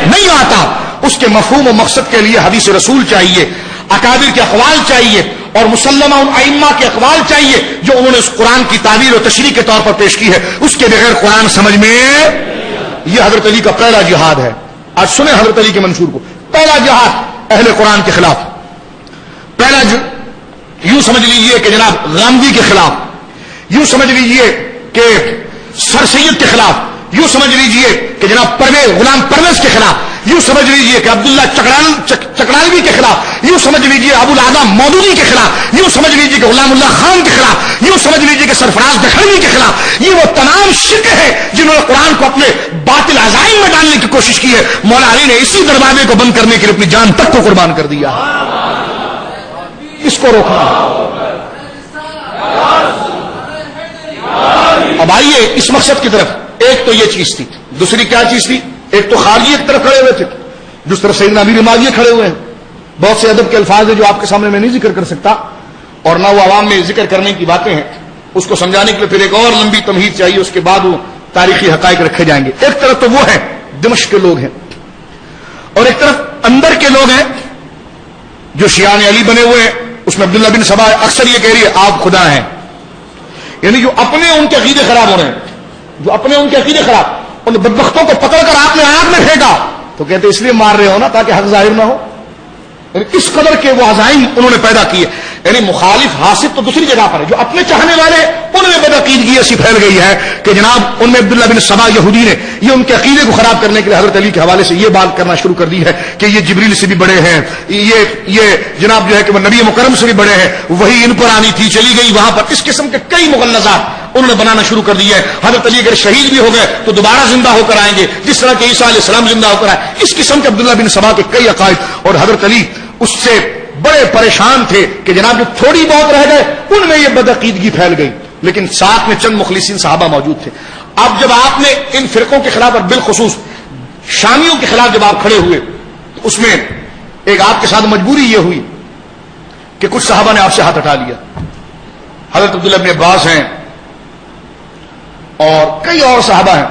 نہیں آتا، اس کے مفہوم و مقصد کے لیے حدیث رسول چاہیے، اکابر کے اقوال چاہیے، اور مسلمہ ان ائمہ کے اقوال چاہیے جو انہوں نے اس قرآن کی تعبیر و تشریح کے طور پر پیش کی ہے. اس کے بغیر قرآن سمجھ میں. یہ حضرت علی کا پہلا جہاد ہے. آج سنیں حضرت علی کے منشور کو. پہلا جہاد اہل قرآن کے خلاف، پہلا یوں سمجھ لیجئے کہ جناب غامدی کے خلاف، یوں سمجھ لیجئے کہ سر سید کے خلاف، یوں سمجھ لیجئے کہ جناب غلام پرویز کے خلاف، یوں سمجھ لیجئے کہ عبداللہ چکرالوی کے خلاف، یوں سمجھ لیجئے ابو الاعظم مودودی کے خلاف، یوں سمجھ لیجئے کہ غلام اللہ خان کے خلاف، یوں سمجھ لیجئے کہ سرفراز دکھنوی کے خلاف. یہ وہ تمام شرک ہے جنہوں نے قرآن کو اپنے باطل عزائم میں ڈالنے کی کوشش کی ہے. مولا علی نے اسی دروازے کو بند کرنے کے لیے اپنی جان تک کو قربان کر دیا. اس کو روکنا. اب آئیے اس مقصد کی طرف. ایک تو یہ چیز تھی، دوسری کیا چیز تھی؟ ایک تو خارجی ایک طرف کھڑے ہوئے تھے، جس طرف سیدنا امیر معاویہ کھڑے ہوئے ہیں. بہت سے ادب کے الفاظ ہیں جو آپ کے سامنے میں نہیں ذکر کر سکتا، اور نہ وہ عوام میں ذکر کرنے کی باتیں ہیں. اس کو سمجھانے کے لیے پھر ایک اور لمبی تمہید چاہیے، اس کے بعد وہ تاریخی حقائق رکھے جائیں گے. ایک طرف تو وہ ہیں دمشق کے لوگ ہیں، اور ایک طرف اندر کے لوگ ہیں جو شیعان علی بنے ہوئے ہیں. اس میں عبداللہ بن سبا اکثر یہ کہہ رہی ہے آپ خدا ہیں، یعنی جو اپنے ان کے عقیدے خراب ہو رہے ہیں، جو اپنے ان کے عقیدے خراب، ان بدبختوں کو پکڑ کر آپ نے آگ میں پھینکا تو کہتے اس لیے مار رہے ہو نا تاکہ حق ظاہر نہ ہو. یعنی اس قدر کے وہ عزائم انہوں نے پیدا کیے. یعنی مخالف حاسد تو دوسری جگہ پر ہے، جو اپنے چاہنے والے ان میں بدعقیدگی ایسی پھیل گئی ہے کہ جناب ان میں عبداللہ بن سبا یہودی نے یہ ان کے عقیدے کو خراب کرنے کے لیے حضرت علی کے حوالے سے یہ بات کرنا شروع کر دی ہے کہ یہ جبریل سے بھی بڑے ہیں، یہ جناب جو ہے کہ وہ نبی مکرم سے بھی بڑے ہیں، وہی ان پر آنی تھی چلی گئی وہاں پر. اس قسم کے کئی مغلظات انہوں نے بنانا شروع کر دی ہے. حضرت علی اگر شہید بھی ہو گئے تو دوبارہ زندہ ہو کر آئیں گے، جس طرح کہ عیسیٰ علیہ السلام زندہ ہو کر آئے. اس قسم کے عبداللہ بن سبا کے کئی عقائد، اور حضرت علی اس سے بڑے پریشان تھے کہ جناب جو تھوڑی بہت رہ گئے ان میں یہ بدعقیدگی پھیل گئی. لیکن ساتھ میں چند مخلصین صحابہ موجود تھے. اب جب آپ نے ان فرقوں کے خلاف اور بالخصوص شامیوں کے خلاف جب آپ کھڑے ہوئے تو اس میں ایک آپ کے ساتھ مجبوری یہ ہوئی کہ کچھ صحابہ نے آپ سے ہاتھ ہٹا لیا. حضرت عبداللہ بن عباس ہیں اور کئی اور صحابہ ہیں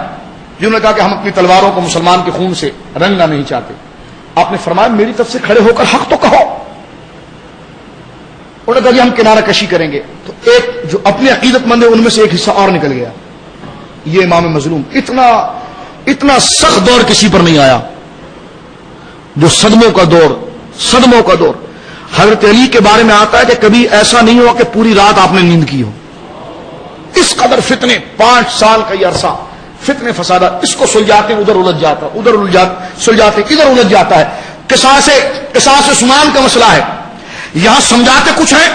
جنہوں نے کہا کہ ہم اپنی تلواروں کو مسلمان کے خون سے رنگنا نہیں چاہتے. آپ نے فرمایا میری طرف سے کھڑے ہو کر حق تو کہو. انہوں نے کہا کہ ہم کنارہ کشی کریں گے. تو ایک جو اپنے عقیدت مند ہے ان میں سے ایک حصہ اور نکل گیا. یہ امام مظلوم. اتنا سخت دور کسی پر نہیں آیا جو صدموں کا دور. حضرت علی کے بارے میں آتا ہے کہ کبھی ایسا نہیں ہوا کہ پوری رات آپ نے نیند کی ہو. اس قدر فتنے، 5 سال کا یہ عرصہ فتنے فسادات. اس کو سلجھاتے ادھر الجھ جاتا، سلجھاتے ادھر الجھ جاتا ہے. قصاص عثمان کا مسئلہ ہے، یہاں سمجھاتے کچھ ہیں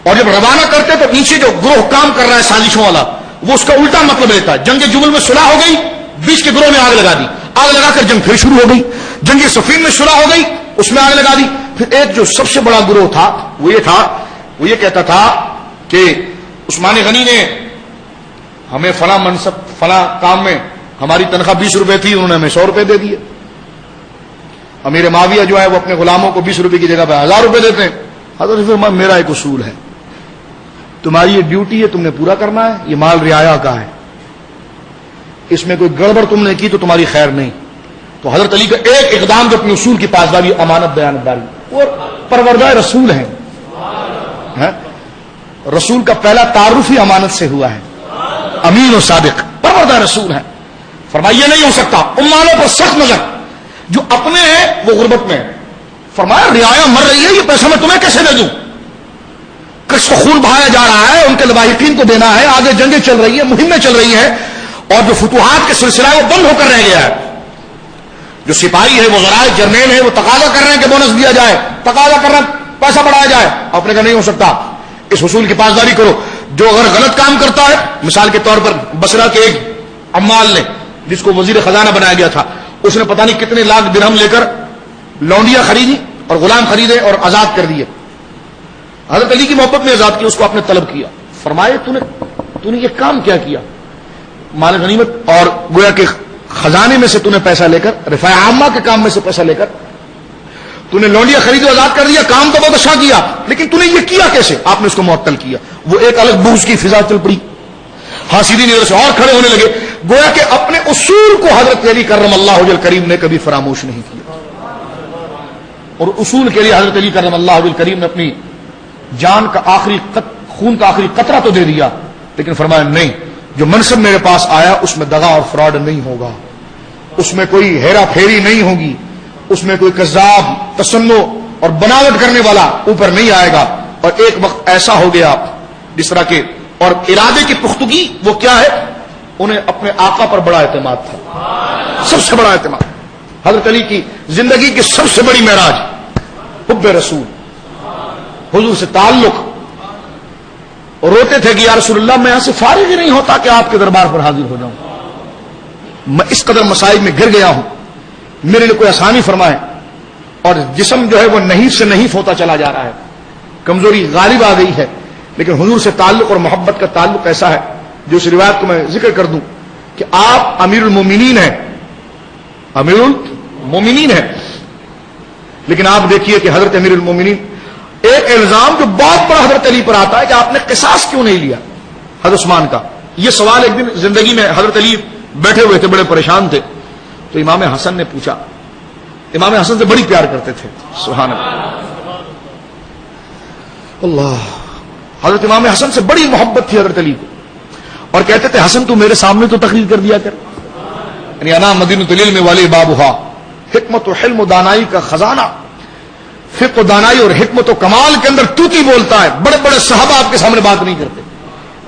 اور جب روانہ کرتے تو نیچے جو گروہ کام کر رہا ہے سازشوں والا وہ اس کا الٹا مطلب لیتا ہے. جنگ جمل میں صلح ہو گئی، بیچ کے گروہ نے آگ لگا دی، آگ لگا کر جنگ پھر شروع ہو گئی. جنگ صفین میں صلح ہو گئی، اس میں آگ لگا دی. پھر ایک جو سب سے بڑا گروہ تھا وہ یہ کہتا تھا کہ عثمان غنی نے ہمیں فلاں منصب فلاں کام میں ہماری تنخواہ 20 روپے تھی، انہوں نے ہمیں 100 روپے دے دیے. امیر معاویہ جو ہے وہ اپنے غلاموں کو 20 روپے کی جگہ پہ 1000 روپے دیتے ہیں. حضرت فرمایا میرا ایک اصول ہے، تمہاری یہ ڈیوٹی ہے، تم نے پورا کرنا ہے. یہ مال رعایا کا ہے، اس میں کوئی گڑبڑ تم نے کی تو تمہاری خیر نہیں. تو حضرت علی کا ایک اقدام جو اپنے اصول کی پاسداری، امانت دیانتداری، اور پروردہ رسول ہیں. رسول کا پہلا تعارف ہی امانت سے ہوا ہے. امین و صادق پروردہ رسول ہیں. فرمایا یہ نہیں ہو سکتا. ان مالوں پر سخت نظر، جو اپنے ہیں وہ غربت میں. فرمایا رعایا مر رہی ہے، یہ پیسہ میں تمہیں کیسے دے دوں؟ کس کو خون بہایا جا رہا ہے، ان کے لواحقین کو دینا ہے، آگے جنگیں چل رہی ہیں، مہمیں چل رہی ہیں. اور جو فتوحات کے سلسلہ وہ بند ہو کر رہ گیا ہے. جو سپاہی ہے، وہ ذرائع جرنیل ہے، وہ تقاضا کر رہے ہیں کہ بونس دیا جائے، تقاضا کر رہے ہیں پیسہ بڑھایا جائے. آپ نے کہا نہیں ہو سکتا، اس حصول کی پاسداری کرو. جو اگر غلط کام کرتا ہے، مثال کے طور پر بصرہ کے ایک عمال نے جس کو وزیر خزانہ بنایا گیا تھا، اس نے پتہ نہیں کتنے لاکھ درہم لے کر لونڈیاں خریدی اور غلام خریدے اور آزاد کر دیے. حضرت علی کی محبت میں آزاد کیا، اس کو آپ نے طلب کیا. فرمائے تو نے یہ کام کیا کیا؟ مال غنیمت اور گویا کہ خزانے میں سے تو نے پیسہ لے کر، رفاع عامہ کے کام میں سے پیسہ لے کر تو نے لونڈیاں خرید و آزاد کر دیا. کام تو بہت اچھا کیا، لیکن تو نے یہ کیا کیسے؟ آپ نے اس کو معطل کیا. وہ ایک الگ بغض کی فضا چل پڑی، حاسدین ادھر سے اور کھڑے ہونے لگے. گویا کہ اپنے اصول کو حضرت علی کرم اللہ وجہ کریم نے کبھی فراموش نہیں کیا، اور اصول کے لیے حضرت علی کرم اللہ وجہ کریم نے اپنی جان کا آخری خون کا آخری قطرہ تو دے دیا، لیکن فرمایا نہیں، جو منصب میرے پاس آیا اس میں دغا اور فراڈ نہیں ہوگا، اس میں کوئی ہیرا پھیری نہیں ہوگی، اس میں کوئی کذاب تصنع اور بناوٹ کرنے والا اوپر نہیں آئے گا. اور ایک وقت ایسا ہو گیا جس طرح کے، اور ارادے کی پختگی وہ کیا ہے، انہیں اپنے آقا پر بڑا اعتماد تھا، سب سے بڑا اعتماد. حضرت علی کی زندگی کی سب سے بڑی معراج حب رسول، حضور سے تعلق. اور روتے تھے کہ یا رسول اللہ میں یہاں سے فارغ ہی نہیں ہوتا کہ آپ کے دربار پر حاضر ہو جاؤں. میں اس قدر مصائب میں گر گیا ہوں، میرے لیے کوئی آسانی فرمائے. اور جسم جو ہے وہ نحیف سے نحیف ہوتا چلا جا رہا ہے، کمزوری غالب آ گئی ہے. لیکن حضور سے تعلق اور محبت کا تعلق ایسا ہے، جو اس روایت کو میں ذکر کر دوں کہ آپ امیر المومنین ہیں، امیر المومنین ہیں، لیکن آپ دیکھیے کہ حضرت امیر المومنین، ایک الزام جو بہت بڑا حضرت علی پر آتا ہے کہ آپ نے قصاص کیوں نہیں لیا حضرت عثمان کا. یہ سوال ایک دن زندگی میں حضرت علی بیٹھے ہوئے تھے، بڑے پریشان تھے، تو امام حسن نے پوچھا. امام حسن سے بڑی پیار کرتے تھے، سبحان اللہ. حضرت امام حسن سے بڑی محبت تھی حضرت علی کو، اور کہتے تھے حسن تو میرے سامنے تو تقریر کر دیا کر، یعنی انا مدینۃ العلم والی بابھا، حکمت و حلم و دانائی کا خزانہ، فقہ و دانائی اور حکمت و کمال کے اندر توتی بولتا ہے. بڑے بڑے صحابہ آپ کے سامنے بات نہیں کرتے،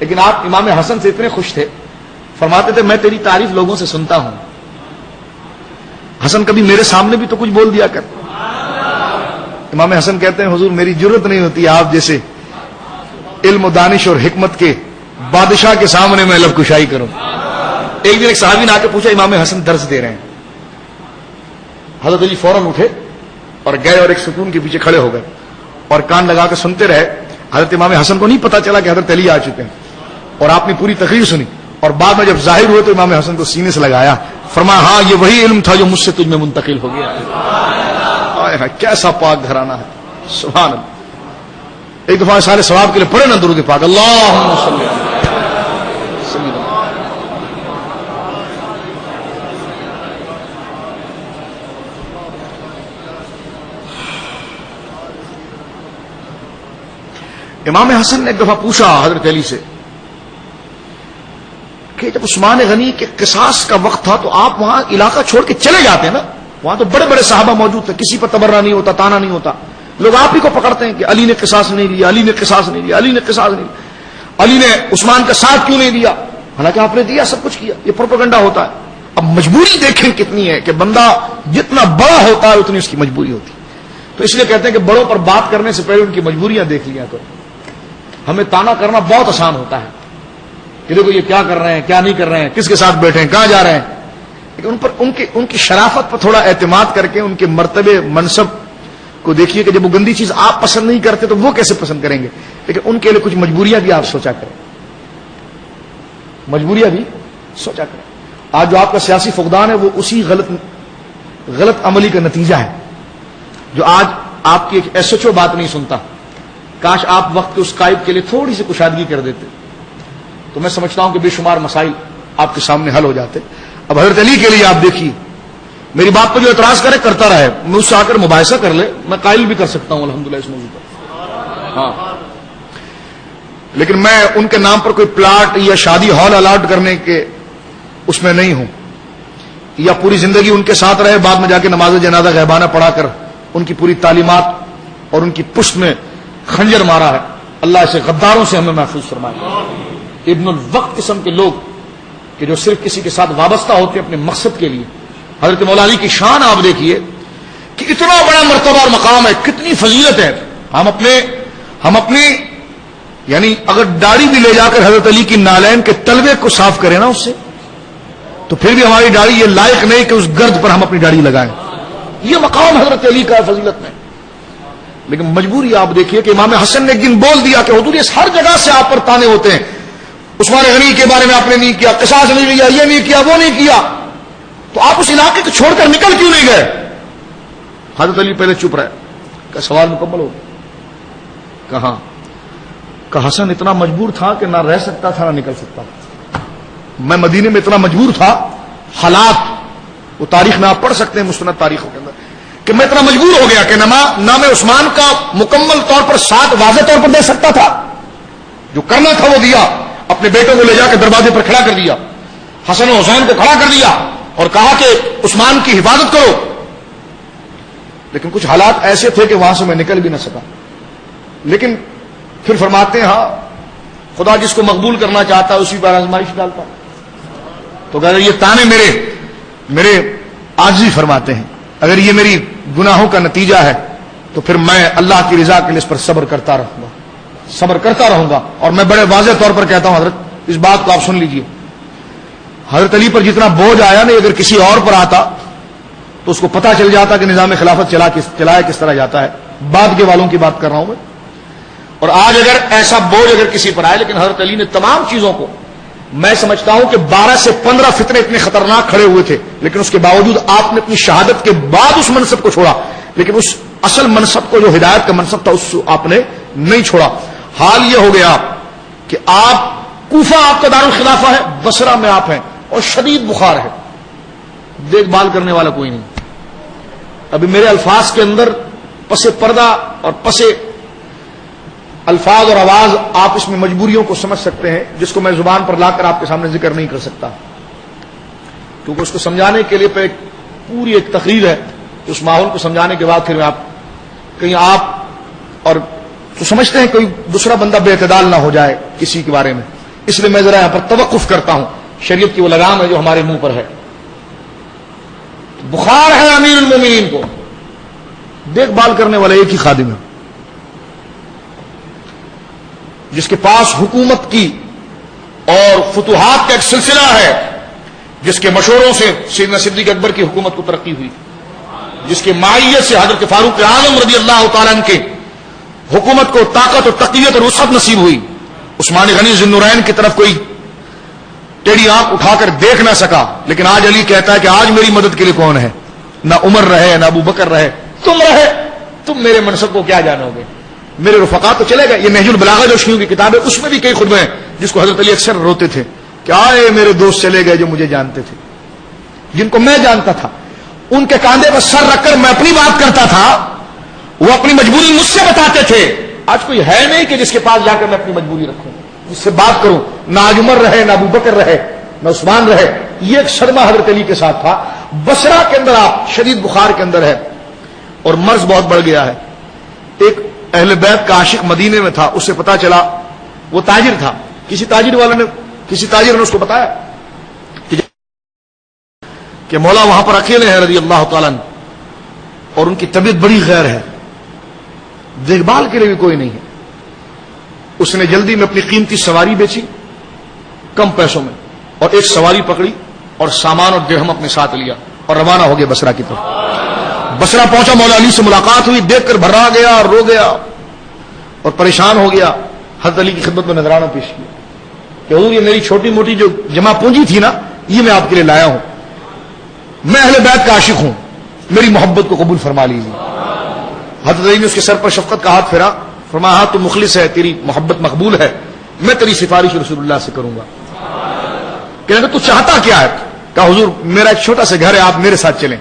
لیکن آپ امام حسن سے اتنے خوش تھے، فرماتے تھے میں تیری تعریف لوگوں سے سنتا ہوں، حسن کبھی میرے سامنے بھی تو کچھ بول دیا کر. امام حسن کہتے ہیں حضور میری ضرورت نہیں ہوتی آپ جیسے علم و دانش اور حکمت کے بادشاہ کے سامنے میں لب کشائی کروں. ایک دن ایک صحابی نے آ کے پوچھا امام حسن درس دے رہے ہیں. حضرت علی فوراً اٹھے اور گئے اور ایک ستون کے پیچھے کھڑے ہو گئے اور کان لگا کے سنتے رہے. حضرت امام حسن کو نہیں پتا چلا کہ حضرت علی آ چکے ہیں، اور آپ نے پوری تقریر سنی، اور بعد میں جب ظاہر ہوئے تو امام حسن کو سینے سے لگایا، فرمایا ہاں یہ وہی علم تھا جو مجھ سے تجھ میں منتقل ہو گیا. کیسا پاک گھرانہ ہے، سبحان اللہ. ایک دفعہ سارے ثواب کے لیے پڑھے نا درود پاک، اللہم صلی اللہ. امام حسن نے ایک دفعہ پوچھا حضرت علی سے کہ جب عثمان غنی کے قصاص کا وقت تھا تو آپ وہاں علاقہ چھوڑ کے چلے جاتے ہیں نا، وہاں تو بڑے بڑے صحابہ موجود تھے، کسی پر تبرہ نہیں ہوتا، تانا نہیں ہوتا، لوگ آپ ہی کو پکڑتے ہیں کہ علی نے قصاص نہیں لیا، علی نے قصاص نہیں لیا، علی نے قصاص نہیں لیا، علی نے عثمان کا ساتھ کیوں نہیں دیا، حالانکہ آپ نے دیا، سب کچھ کیا. یہ پروپیگنڈا ہوتا ہے. اب مجبوری دیکھیں کتنی ہے کہ بندہ جتنا بڑا ہوتا ہے اتنی اس کی مجبوری ہوتی ہے. تو اس لیے کہتے ہیں کہ بڑوں پر بات کرنے سے پہلے ان کی مجبوریاں دیکھ لیا کرو. ہمیں تانا کرنا بہت آسان ہوتا ہے کہ دیکھو یہ کیا کر رہے ہیں، کیا نہیں کر رہے ہیں، کس کے ساتھ بیٹھے ہیں، کہاں جا رہے ہیں، لیکن ان پر ان کی شرافت پر تھوڑا اعتماد کر کے ان کے مرتبے منصب کو دیکھیے کہ جب وہ گندی چیز آپ پسند نہیں کرتے تو وہ کیسے پسند کریں گے. لیکن ان کے لیے کچھ مجبوریاں بھی آپ سوچا کریں، مجبوریاں بھی سوچا کریں. آج جو آپ کا سیاسی فقدان ہے وہ اسی غلط عملی کا نتیجہ ہے جو آج آپ کی ایک ایس ایچ او بات نہیں سنتا. کاش آپ وقت کے اس قائد کے لیے تھوڑی سی کشادگی کر دیتے تو میں سمجھتا ہوں کہ بے شمار مسائل آپ کے سامنے حل ہو جاتے. اب حضرت علی کے لیے آپ دیکھیے، میری بات پر جو اعتراض کرے کرتا رہے، مجھ سے آ کر مباحثہ کر لے، میں قائل بھی کر سکتا ہوں الحمدللہ اس موضوع پر. ہاں، لیکن میں ان کے نام پر کوئی پلاٹ یا شادی ہال الاٹ کرنے کے اس میں نہیں ہوں، یا پوری زندگی ان کے ساتھ رہے، بعد میں جا کے نماز جنازہ غیبانہ پڑھا کر ان کی پوری تعلیمات اور ان کی پشت میں خنجر مارا ہے. اللہ ایسے غداروں سے ہمیں محفوظ فرمائے. ابن الوقت قسم کے لوگ کہ جو صرف کسی کے ساتھ وابستہ ہوتے ہیں اپنے مقصد کے لیے. حضرت مولا علی کی شان آپ دیکھیے کہ اتنا بڑا مرتبہ اور مقام ہے, کتنی فضیلت ہے. ہم اپنے یعنی اگر داڑھی بھی لے جا کر حضرت علی کی نالین کے تلوے کو صاف کریں نا اس سے, تو پھر بھی ہماری داڑھی یہ لائق نہیں کہ اس گرد پر ہم اپنی داڑھی لگائیں. یہ مقام حضرت علی کا فضیلت میں. لیکن مجبوری آپ دیکھیے کہ امام حسن نے ایک دن بول دیا کہ حضور یہ ہر جگہ سے آپ پر تانے ہوتے ہیں, عثمان غنی کے بارے میں آپ نے نہیں کیا, قصاص نہیں لیا, یہ نہیں کیا, وہ نہیں کیا, تو آپ اس علاقے کو چھوڑ کر نکل کیوں نہیں گئے؟ حضرت علی پہلے چپ رہے کہ سوال مکمل ہو کہاں کہ حسن اتنا مجبور تھا کہ نہ رہ سکتا تھا نہ نکل سکتا تھا. میں مدینے میں اتنا مجبور تھا, حالات وہ تاریخ میں آپ پڑھ سکتے ہیں مستند تاریخوں کے اندر, کہ میں اتنا مجبور ہو گیا کہ نام عثمان کا مکمل طور پر ساتھ واضح طور پر دے سکتا تھا, جو کرنا تھا وہ دیا, اپنے بیٹوں کو لے جا کے دروازے پر کھڑا کر دیا, حسن و حسین کو کھڑا کر دیا اور کہا کہ عثمان کی حفاظت کرو. لیکن کچھ حالات ایسے تھے کہ وہاں سے میں نکل بھی نہ سکا. لیکن پھر فرماتے ہیں ہاں خدا جس کو مقبول کرنا چاہتا ہے اسی پر آزمائش ڈالتا. تو کہتے یہ تانے میرے عاجزی فرماتے ہیں, اگر یہ میری گناہوں کا نتیجہ ہے تو پھر میں اللہ کی رضا کے لیے اس پر صبر کرتا رہوں گا. اور میں بڑے واضح طور پر کہتا ہوں حضرت اس بات کو آپ سن لیجئے, حضرت علی پر جتنا بوجھ آیا نہیں, اگر کسی اور پر آتا تو اس کو پتا چل جاتا کہ نظام خلافت چلایا کس طرح جاتا ہے. بعد کے والوں کی بات کر رہا ہوں میں. اور آج اگر ایسا بوجھ اگر کسی پر آئے, لیکن حضرت علی نے تمام چیزوں کو, میں سمجھتا ہوں کہ 12 سے 15 فتنے اتنے خطرناک کھڑے ہوئے تھے, لیکن اس کے باوجود آپ نے اپنی شہادت کے بعد اس منصب کو چھوڑا, لیکن اس اصل منصب کو جو ہدایت کا منصب تھا اس آپ نے نہیں چھوڑا. حال یہ ہو گیا کہ آپ کوفہ آپ کا دارالخلافہ ہے, بصرہ میں آپ ہیں اور شدید بخار ہے, دیکھ بھال کرنے والا کوئی نہیں. ابھی میرے الفاظ کے اندر پس پردہ اور پس الفاظ اور آواز آپ اس میں مجبوریوں کو سمجھ سکتے ہیں, جس کو میں زبان پر لا کر آپ کے سامنے ذکر نہیں کر سکتا, کیونکہ اس کو سمجھانے کے لیے پوری ایک تقریر ہے. اس ماحول کو سمجھانے کے بعد پھر کہیں آپ اور تو سمجھتے ہیں کوئی دوسرا بندہ بے اعتدال نہ ہو جائے کسی کے بارے میں, اس لیے میں ذرا یہاں پر توقف کرتا ہوں. شریعت کی وہ لگام ہے جو ہمارے منہ پر ہے. بخار ہے امیر المومنین کو, دیکھ بھال کرنے والا ایک ہی خادم ہے, جس کے پاس حکومت کی اور فتوحات کا ایک سلسلہ ہے, جس کے مشوروں سے سیدنا صدیق اکبر کی حکومت کو ترقی ہوئی, جس کے معیت سے حضرت فاروق اعظم رضی اللہ تعالیٰ عنہ کے حکومت کو طاقت اور تقویت اور وسعت نصیب ہوئی. عثمان غنی ذی النورین کی طرف کوئی ٹیڑھی آنکھ اٹھا کر دیکھ نہ سکا, لیکن آج علی کہتا ہے کہ آج میری مدد کے لیے کون ہے؟ نہ عمر رہے نہ ابو بکر رہے, تم رہے, تم میرے منصب کو کیا جانو گے؟ میرے رفقا تو چلے گئے. یہ نہج البلاغہ جو شیعوں کی کتاب ہے اس میں بھی کئی خطبے ہیں جس کو حضرت علی اکثر روتے تھے کہ آئے میرے دوست چلے گئے جو مجھے جانتے تھے, جن کو میں جانتا تھا. ان کے کاندھے پر سر رکھ کر میں اپنی بات کرتا تھا, وہ اپنی مجبوری مجھ سے بتاتے تھے. آج کوئی ہے نہیں کہ جس کے پاس جا کر میں اپنی مجبوری رکھوں, جس سے بات کروں. نہ آج عمر رہے نہ ابو بکر رہے نہ عثمان رہے. یہ ایک صدمہ حضرت علی کے ساتھ تھا. بصرہ کے اندر آپ شدید بخار کے اندر ہے اور مرض بہت بڑھ گیا ہے. ایک اہل بیت کا عاشق مدینے میں تھا, اس سے پتا چلا, وہ تاجر تھا, کسی تاجر نے اس کو بتایا کہ مولا وہاں پر اکیلے ہیں رضی اللہ تعالیٰ عنہ, اور ان کی طبیعت بڑی غیر ہے, دیکھ بھال کے لیے بھی کوئی نہیں ہے. اس نے جلدی میں اپنی قیمتی سواری بیچی کم پیسوں میں, اور ایک سواری پکڑی اور سامان اور درہم اپنے ساتھ لیا اور روانہ ہو گیا بصرہ کی طرف. بصرہ پہنچا, مولا علی سے ملاقات ہوئی, دیکھ کر بھرا گیا, رو گیا اور پریشان ہو گیا. حضرت علی کی خدمت میں نذرانہ پیش کیا کہ حضور یہ میری چھوٹی موٹی جو جمع پونجی تھی نا, یہ میں آپ کے لیے لایا ہوں. میں اہل بیت کا عاشق ہوں, میری محبت کو قبول فرما لیجیے. حضرت علی نے اس کے سر پر شفقت کا ہاتھ پھیرا, فرمایا ہاں تو مخلص ہے, تیری محبت مقبول ہے, میں تیری سفارش رسول اللہ سے کروں گا. کہنے تو چاہتا کیا ہے؟ کہا حضور میرا ایک چھوٹا سا گھر ہے, آپ میرے ساتھ چلیں,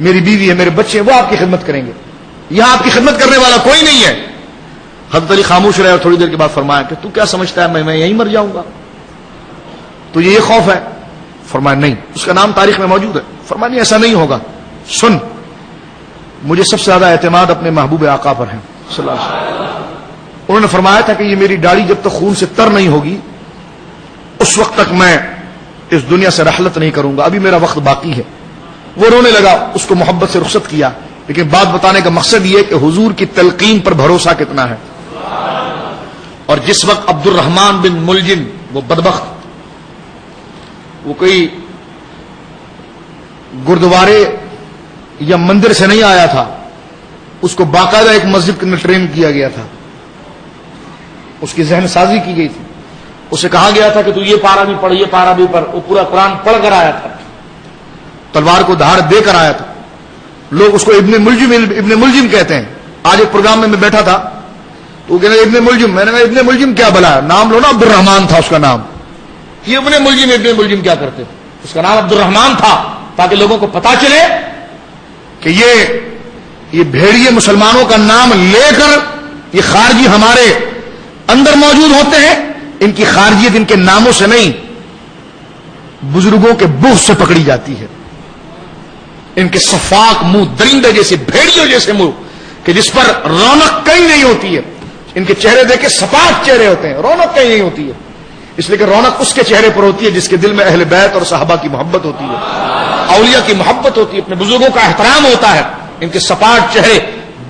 میری بیوی ہے, میرے بچے ہیں, وہ آپ کی خدمت کریں گے, یہاں آپ کی خدمت کرنے والا کوئی نہیں ہے. حضرت علی خاموش رہے اور تھوڑی دیر کے بعد فرمایا کہ تو کیا سمجھتا ہے میں یہیں مر جاؤں گا؟ تو یہ خوف ہے؟ فرمایا نہیں, اس کا نام تاریخ میں موجود ہے. فرمایا نہیں ایسا نہیں ہوگا, سن, مجھے سب سے زیادہ اعتماد اپنے محبوب آقا پر ہے صلی اللہ علیہ وسلم. انہوں نے فرمایا تھا کہ یہ میری داڑھی جب تک خون سے تر نہیں ہوگی اس وقت تک میں اس دنیا سے رحلت نہیں کروں گا، ابھی میرا وقت باقی ہے. وہ رونے لگا، اس کو محبت سے رخصت کیا. لیکن بات بتانے کا مقصد یہ کہ حضور کی تلقین پر بھروسہ کتنا ہے. اور جس وقت عبد الرحمن بن ملجم، وہ بدبخت، وہ کوئی گردوارے یا مندر سے نہیں آیا تھا، اس کو باقاعدہ ایک مسجد کے اندر ٹرین کیا گیا تھا، اس کی ذہن سازی کی گئی تھی. اسے کہا گیا تھا کہ تو یہ پارا بھی پڑھ، یہ پارا بھی پڑھ. وہ پورا قرآن پڑھ کر آیا تھا، تلوار کو دھاڑ دے کر آیا تھا. لوگ اس کو ابن ملجم کہتے ہیں. آج ایک پروگرام میں بیٹھا تھا تو وہ کہنے ابن ملجم. میں نے کہا ابن ملجم کیا بلا ہے، نام لو نا، عبد الرحمان تھا اس کا نام. یہ ابن ملجم کیا کرتے، اس کا نام عبد الرحمان تھا، تاکہ لوگوں کو پتا چلے کہ یہ بھیڑیے مسلمانوں کا نام لے کر یہ خارجی ہمارے اندر موجود ہوتے ہیں. ان کی خارجیت ان کے ناموں سے نہیں، بزرگوں کے بغض سے پکڑی جاتی ہے. ان کے صفاق منہ، درندے جیسے، بھیڑیوں جیسے منہ، کہ جس پر رونق کہیں نہیں ہوتی ہے. ان کے چہرے دیکھے سپاٹ چہرے ہوتے ہیں، رونق کہیں نہیں ہوتی ہے. اس لیے کہ رونق اس کے چہرے پر ہوتی ہے جس کے دل میں اہل بیت اور صحابہ کی محبت ہوتی ہے، اولیاء کی محبت ہوتی ہے، اپنے بزرگوں کا احترام ہوتا ہے. ان کے سپاٹ چہرے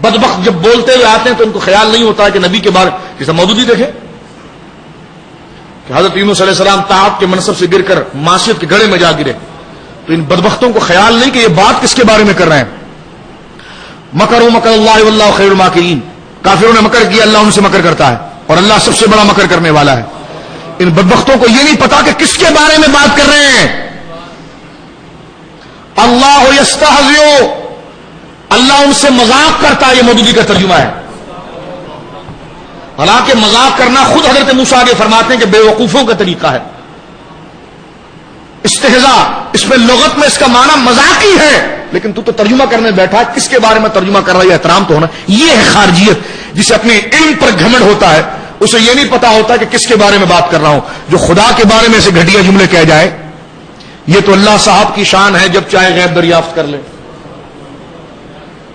بدبخت جب بولتے ہوئے آتے ہیں تو ان کو خیال نہیں ہوتا کہ نبی کے بارے جیسا مودودی دیکھے کہ حضرت یونس علیہ السلام طاعت کے منصب سے گر کر معصیت کے گڑھے میں جا گرے. تو ان بدبختوں کو خیال نہیں کہ یہ بات کس کے بارے میں کر رہے ہیں. مکروا مکر اللہ واللہ خیر الماکرین. کافروں نے مکر کیا، اللہ ان سے مکر کرتا ہے اور اللہ سب سے بڑا مکر کرنے والا ہے. ان بدبختوں کو یہ نہیں پتا کہ کس کے بارے میں بات کر رہے ہیں. اللہ یستہزئ، اللہ ان سے مذاق کرتا ہے، یہ مودودی کا ترجمہ ہے. حالانکہ مذاق کرنا خود حضرت موسیٰ آگے فرماتے ہیں کہ بے وقوفوں کا طریقہ ہے. استہزاء، اس میں لغت میں اس کا معنی مذاقی ہے، لیکن تو ترجمہ کرنے بیٹھا، کس کے بارے میں ترجمہ کر رہا ہے، یہ احترام تو ہونا. یہ ہے خارجیت، جسے اپنے علم پر گھمنڈ ہوتا ہے. اسے یہ نہیں پتا ہوتا کہ کس کے بارے میں بات کر رہا ہوں. جو خدا کے بارے میں ایسے گھٹیا جملے کہہ جائے، یہ تو اللہ صاحب کی شان ہے، جب چاہے غیب دریافت کر لے.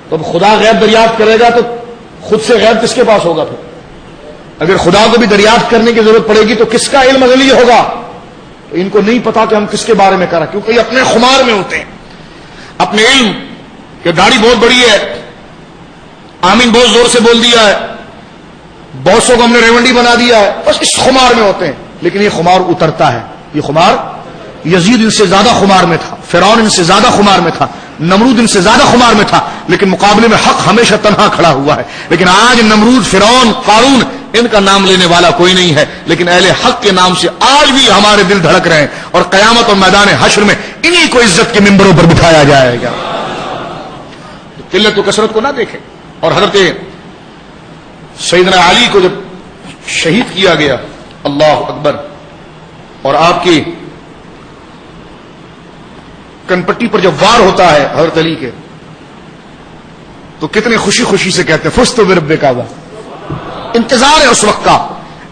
تو اب خدا غیب دریافت کرے گا تو خود سے غیب کس کے پاس ہوگا؟ پھر اگر خدا کو بھی دریافت کرنے کی ضرورت پڑے گی تو کس کا علم ازلی ہوگا؟ تو ان کو نہیں پتا کہ ہم کس کے بارے میں کر رہے ہیں، کیونکہ یہ اپنے خمار میں ہوتے ہیں، اپنے علم کہ داڑھی بہت بڑی ہے، آمین بہت زور سے بول دیا ہے، بہت سو کو ہم نے ریونڈی بنا دیا ہے، بس اس خمار میں ہوتے ہیں. لیکن یہ خمار اترتا ہے. یہ خمار، یزید ان سے زیادہ خمار میں تھا، فرعون ان سے زیادہ خمار میں تھا، نمرود ان سے زیادہ خمار میں تھا، لیکن مقابلے میں حق ہمیشہ تنہا کھڑا ہوا ہے. لیکن آج نمرود، فرعون، قارون، ان کا نام لینے والا کوئی نہیں ہے، لیکن اہل حق کے نام سے آج بھی ہمارے دل دھڑک رہے ہیں. اور قیامت اور میدان حشر میں انہی کو عزت کے ممبروں پر بٹھایا جائے گا. قلت و کثرت کو نہ دیکھیں. اور حضرت سیدنا علی کو جب شہید کیا گیا، اللہ اکبر، اور آپ کی کنپٹی پر جب وار ہوتا ہے حضرت علی کے، تو کتنے خوشی خوشی سے کہتے ہیں فزت برب کعبہ. انتظار ہے اس وقت کا،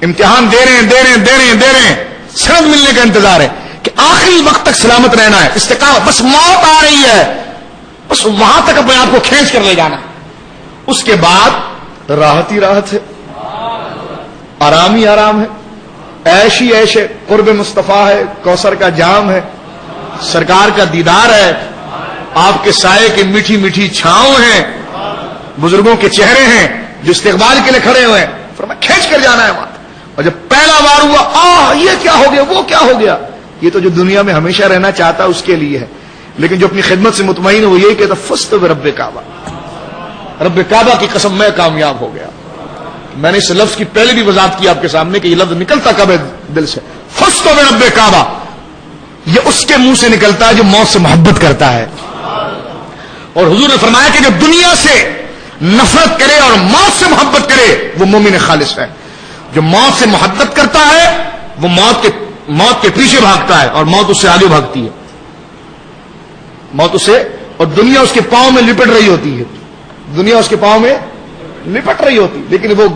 امتحان دے رہے ہیں، سند ملنے کا انتظار ہے کہ آخری وقت تک سلامت رہنا ہے، استقامت. بس موت آ رہی ہے، بس وہاں تک اپنے آپ کو کھینچ کر لے جانا. اس کے بعد راحت ہی راحت ہے، آرام ہی آرام ہے، عیش ہی عیش ہے. قرب مصطفیٰ ہے، کوثر کا جام ہے، سرکار کا دیدار ہے، آپ کے سائے کی میٹھی میٹھی چھاؤں ہیں، بزرگوں کے چہرے ہیں جو استقبال کے لیے کھڑے ہوئے ہیں. فرمایا کھینچ کر جانا ہے وہاں. اور جب پہلا بار ہوا، یہ کیا ہو گیا، وہ کیا ہو گیا. یہ تو جو دنیا میں ہمیشہ رہنا چاہتا اس کے لیے ہے، لیکن جو اپنی خدمت سے مطمئن ہے وہ یہی کہتا فزت برب کعبہ، رب کعبہ کی قسم میں کامیاب ہو گیا. میں نے اس لفظ کی پہلے بھی وضاحت کی آپ کے سامنے کہ یہ لفظ نکلتا کب ہے دل سے. فزت برب کعبہ، یہ اس کے منہ سے نکلتا ہے جو موت سے محبت کرتا ہے. اور حضور نے فرمایا کہ جو دنیا سے نفرت کرے اور موت سے محبت کرے وہ مومن خالص ہے. جو موت سے محبت کرتا ہے وہ موت کے پیچھے بھاگتا ہے اور موت اس سے آگے بھاگتی ہے. موت اس سے، اور دنیا اس کے پاؤں میں لپٹ رہی ہوتی ہے، دنیا اس کے پاؤں میں لپٹ رہی ہوتی، لیکن وہ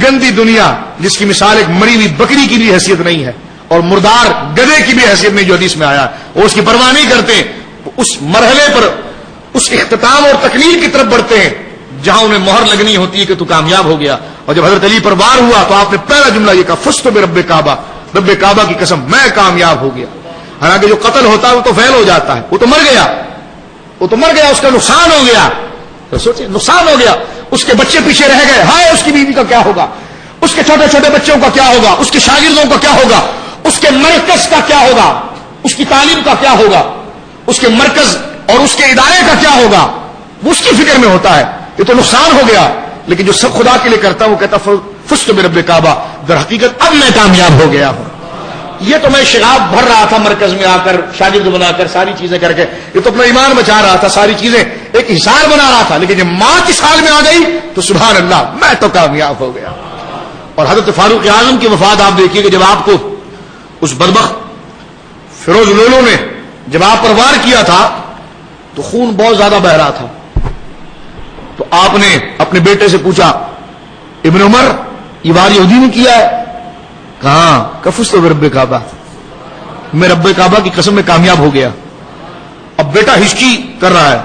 گندی دنیا جس کی مثال ایک مری ہوئی بکری کی بھی حیثیت نہیں ہے اور مردار گدھے کی بھی حیثیت نہیں جو حدیث میں آیا ہے، وہ اس کی پرواہ نہیں کرتے. اس مرحلے پر، اس اختتام اور تکمیل کی طرف بڑھتے ہیں جہاں انہیں مہر لگنی ہوتی ہے کہ تو کامیاب ہو گیا. اور جب حضرت علی پر وار ہوا تو آپ نے پہلا جملہ یہ کہا فزت برب کعبہ، رب کعبہ کی قسم میں کامیاب ہو گیا. حالانکہ جو قتل ہوتا ہے وہ تو فعل ہو جاتا ہے، وہ تو مر گیا، اس کا نقصان ہو گیا، تو سوچیں نقصان ہو گیا، اس کے بچے پیچھے رہ گئے، ہائے اس کی بیوی کا کیا ہوگا، اس کے چھوٹے چھوٹے بچوں کا کیا ہوگا، اس کے شاگردوں کا کیا ہوگا، اس کے مرکز کا کیا ہوگا، اس کی تعلیم کا کیا ہوگا، اس کے مرکز اور اس کے ادارے کا کیا ہوگا، وہ اس کی فکر میں ہوتا ہے، یہ تو نقصان ہو گیا۔ لیکن جو سب خدا کے لیے کرتا ہے وہ کہتا فزت برب کعبہ، در حقیقت اب میں کامیاب ہو گیا ہوں۔ یہ تو میں شراب بھر رہا تھا مرکز میں آ کر، شاگرد بنا کر، ساری چیزیں کر کے، یہ تو اپنا ایمان بچا رہا تھا، ساری چیزیں ایک حصار بنا رہا تھا، لیکن جب ماں کی سال میں آ گئی تو سبحان اللہ میں تو کامیاب ہو گیا۔ اور حضرت فاروق اعظم کی وفات آپ دیکھیے کہ جب آپ کو اس بدبخت فیروز لولو نے جب آپ پر وار کیا تھا تو خون بہت زیادہ بہ رہا تھا، تو آپ نے اپنے بیٹے سے پوچھا ابن عمر یہ وار یہودی نے کیا ہے؟ کہاں؟ کفست برب کعبہ، میں رب کعبہ کی قسم میں کامیاب ہو گیا۔ اب بیٹا ہچکی کر رہا ہے،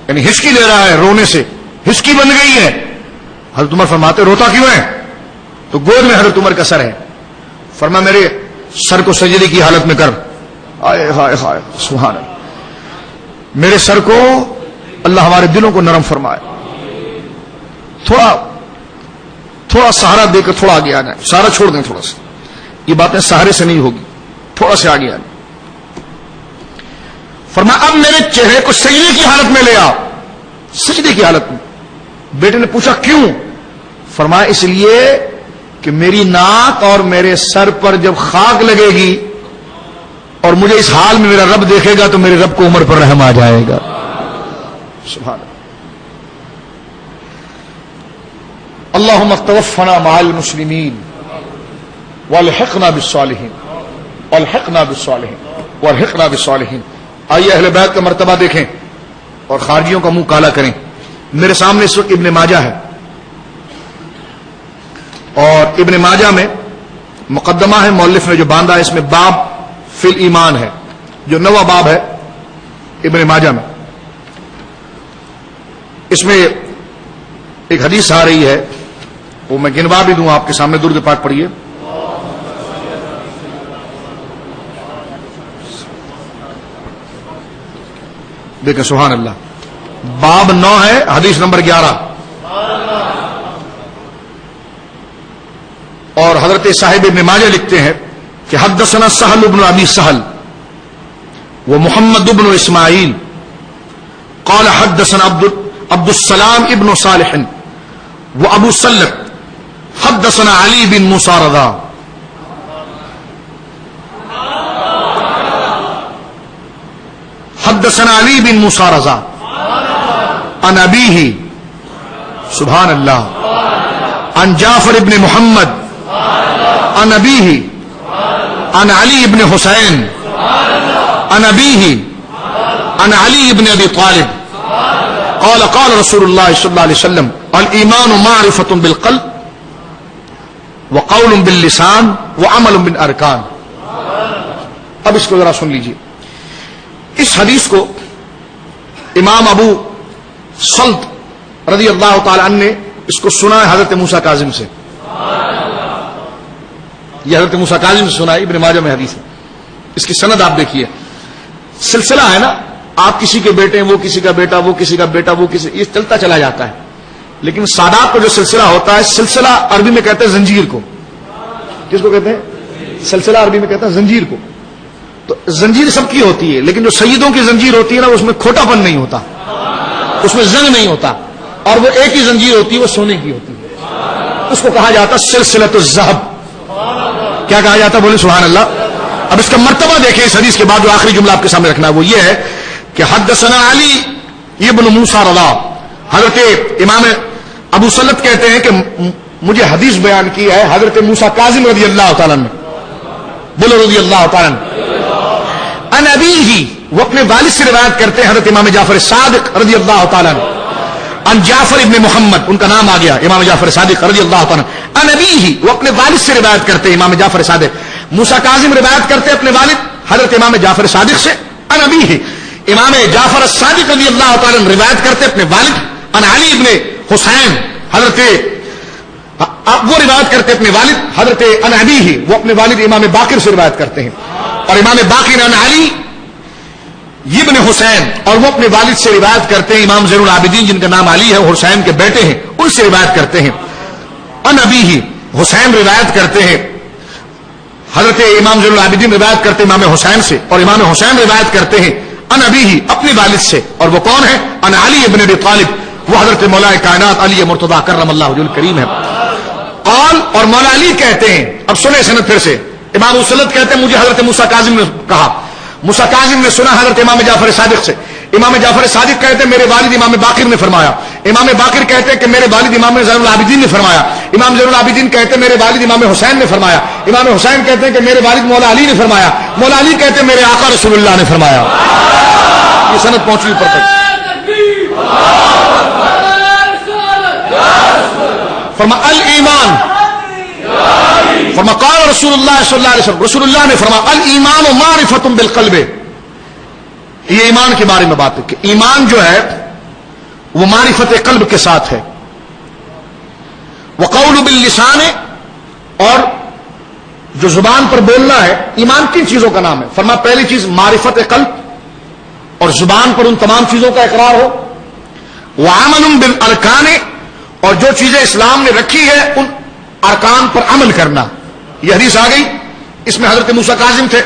یعنی ہچکی لے رہا ہے رونے سے، ہچکی بن گئی ہے۔ حضرت عمر فرماتے روتا کیوں ہے؟ تو گود میں حضرت عمر کا سر ہے، فرما میرے سر کو سجدے کی حالت میں کر، آئے ہائے ہائے سبحان اللہ، میرے سر کو اللہ ہمارے دلوں کو نرم فرمائے، تھوڑا سہارا دے کر تھوڑا آگے آنا ہے، سہارا چھوڑ دیں تھوڑا سا، یہ باتیں سہارے سے نہیں ہوگی، تھوڑا سا آگے آنا۔ فرمایا اب میرے چہرے کو سجدے کی حالت میں لے آؤ، سجدے کی حالت میں۔ بیٹے نے پوچھا کیوں؟ فرمایا اس لیے کہ میری ناک اور میرے سر پر جب خاک لگے گی اور مجھے اس حال میں میرا رب دیکھے گا تو میرے رب کو عمر پر رحم آ جائے گا۔ سبحان اللہ۔ اللہم توفنا مع المسلمین والحقنا بالصالحین والحقنا بالصالحین والحقنا بالصالحین۔ آئیے اہل بیت کا مرتبہ دیکھیں اور خارجیوں کا منہ کالا کریں۔ میرے سامنے اس وقت ابن ماجہ ہے، اور ابن ماجہ میں مقدمہ ہے مؤلف نے جو باندھا ہے، اس میں باب فی الایمان ہے، جو 9واں باب ہے ابن ماجہ میں۔ اس میں ایک حدیث آ رہی ہے، وہ میں گنوا بھی دوں آپ کے سامنے، درود پاک پڑھیے۔ دیکھیں سبحان اللہ، باب 9 ہے، حدیث نمبر 11، اور حضرت صاحب ابن ماجہ لکھتے ہیں کہ حدثنا سہل بن ابی سہل ومحمد بن اسماعیل قال حدثنا عبد السلام ابن صالح وابو سلت حدثنا علی بن موسیٰ رضا۔ حدثنا علی بن موسیٰ رضا عن ابیہ سبحان اللہ عن جعفر ابن محمد عن ابیہ عن علی ابن حسین عن ابیہ عن علی ابن ابی طالب قال قال رسول اللہ صلی اللہ علیہ وسلم الایمان معرفۃ بالقلب وقول باللسان وعمل بالارکان۔ اب اس کو ذرا سن لیجیے، اس حدیث کو امام ابو سلط رضی اللہ تعالی عنہ نے اس کو سنا ہے حضرت موسیٰ کاظم سے، یہ حضرت موسیٰ کاظم سے سنا ہے، ابن ماجہ میں حدیث ہے۔ اس کی سند آپ دیکھیے، سلسلہ ہے نا، آپ کسی کے بیٹے ہیں، وہ کسی کا بیٹا، وہ کسی کا بیٹا، وہ کسی، یہ چلتا چلا جاتا ہے۔ لیکن سادات کا جو سلسلہ ہوتا ہے، سلسلہ عربی میں کہتے ہیں زنجیر کو، کس کو کہتے ہیں؟ سلسلہ عربی میں کہتے ہیں زنجیر کو۔ تو زنجیر سب کی ہوتی ہے، لیکن جو سیدوں کی زنجیر ہوتی ہے نا، اس میں کھوٹا پن نہیں ہوتا، اس میں زنگ نہیں ہوتا، اور وہ ایک ہی زنجیر ہوتی ہے، وہ سونے کی ہوتی ہے، اس کو کہا جاتا ہے سلسلۃ الذہب۔ کیا کہا جاتا ہے؟ بولے سبحان اللہ۔ اب اس کا مرتبہ دیکھیں، اس حدیث کے بعد جو آخری جملہ آپ کے سامنے رکھنا ہے وہ یہ ہے کہ حدثنا علی ابن موسیٰ رضا، حضرت امام ابو سلط کہتے ہیں کہ مجھے حدیث بیان کی ہے حضرت موسیٰ کاظم رضی اللہ تعالیٰ عنہ، بولو رضی اللہ تعالیٰ عنہ، ان ابیہ، وہ اپنے والد سے روایت کرتے ہیں حضرت امام جعفر صادق رضی اللہ تعالیٰ عنہ، ان جعفر ابن محمد، ان کا نام آ گیا امام جعفر صادق رضی اللہ تعالیٰ عنہ، ان ابیہ، وہ اپنے والد سے روایت کرتے ہیں امام جعفر صادق، موسیٰ کاظم روایت کرتے ہیں اپنے والد حضرت امام جعفر صادق سے، ان ابیہ، امام جعفر صادق رضی اللہ تعالیٰ عنہ روایت کرتے اپنے والد، ان علی ابن حسین، حضرت وہ روایت کرتے اپنے والد حضرت ان ابیہ، وہ اپنے والد امام باقر سے روایت کرتے ہیں، اور امام باقر عن علی ابن حسین، اور وہ اپنے والد سے روایت کرتے ہیں امام زین العابدین جن کا نام علی ہے، حسین کے بیٹے ہیں، ان سے روایت کرتے ہیں. ان ابیہ حسین روایت کرتے ہیں، حضرت امام زین العابدین روایت کرتے ہیں امام حسین سے، اور امام حسین روایت کرتے ہیں ان ابیہ اپنے والد سے، اور وہ کون ہے؟ ان علی ابن ابی طالب، وہ حضرت مولا کائنات علی مرتضی کرم اللہ وجہ الکریم ہے. قال، اور مولا علی کہتے ہیں، اب سنیں سند پھر سے، امام مسلط کہتے ہیں مجھے حضرت موسیٰ کاظم نے کہا، موسیٰ کاظم نے سنا حضرت امام جعفر صادق سے، امام جعفر صادق کہتے ہیں میرے والد امام باقر نے فرمایا، امام باقر کہتے ہیں کہ میرے والد امام زین العابدین نے فرمایا، امام زین العابدین کہتے ہیں میرے والد امام حسین نے فرمایا، امام حسین کہتے ہیں کہ میرے والد مولا علی نے فرمایا، مولا علی کہتے ہیں میرے آقا رسول اللہ نے فرمایا. یہ سند پہنچی اوپر تک. فرما الایمان، فرما قال رسول اللہ صلی اللہ علیہ وسلم، رسول اللہ نے فرمایا الایمان معرفۃ بالقلب. یہ ایمان کے بارے میں بات ہے کہ ایمان جو ہے وہ معرفت قلب کے ساتھ ہے. وقول باللسان، اور جو زبان پر بولنا ہے. ایمان کن چیزوں کا نام ہے؟ فرما پہلی چیز معرفت قلب، اور زبان پر ان تمام چیزوں کا اقرار ہو. وعمل بالارکان، اور جو چیزیں اسلام نے رکھی ہے ان ارکان پر عمل کرنا. یہ حدیث آ گئی، اس میں حضرت موسیٰ کاظم تھے،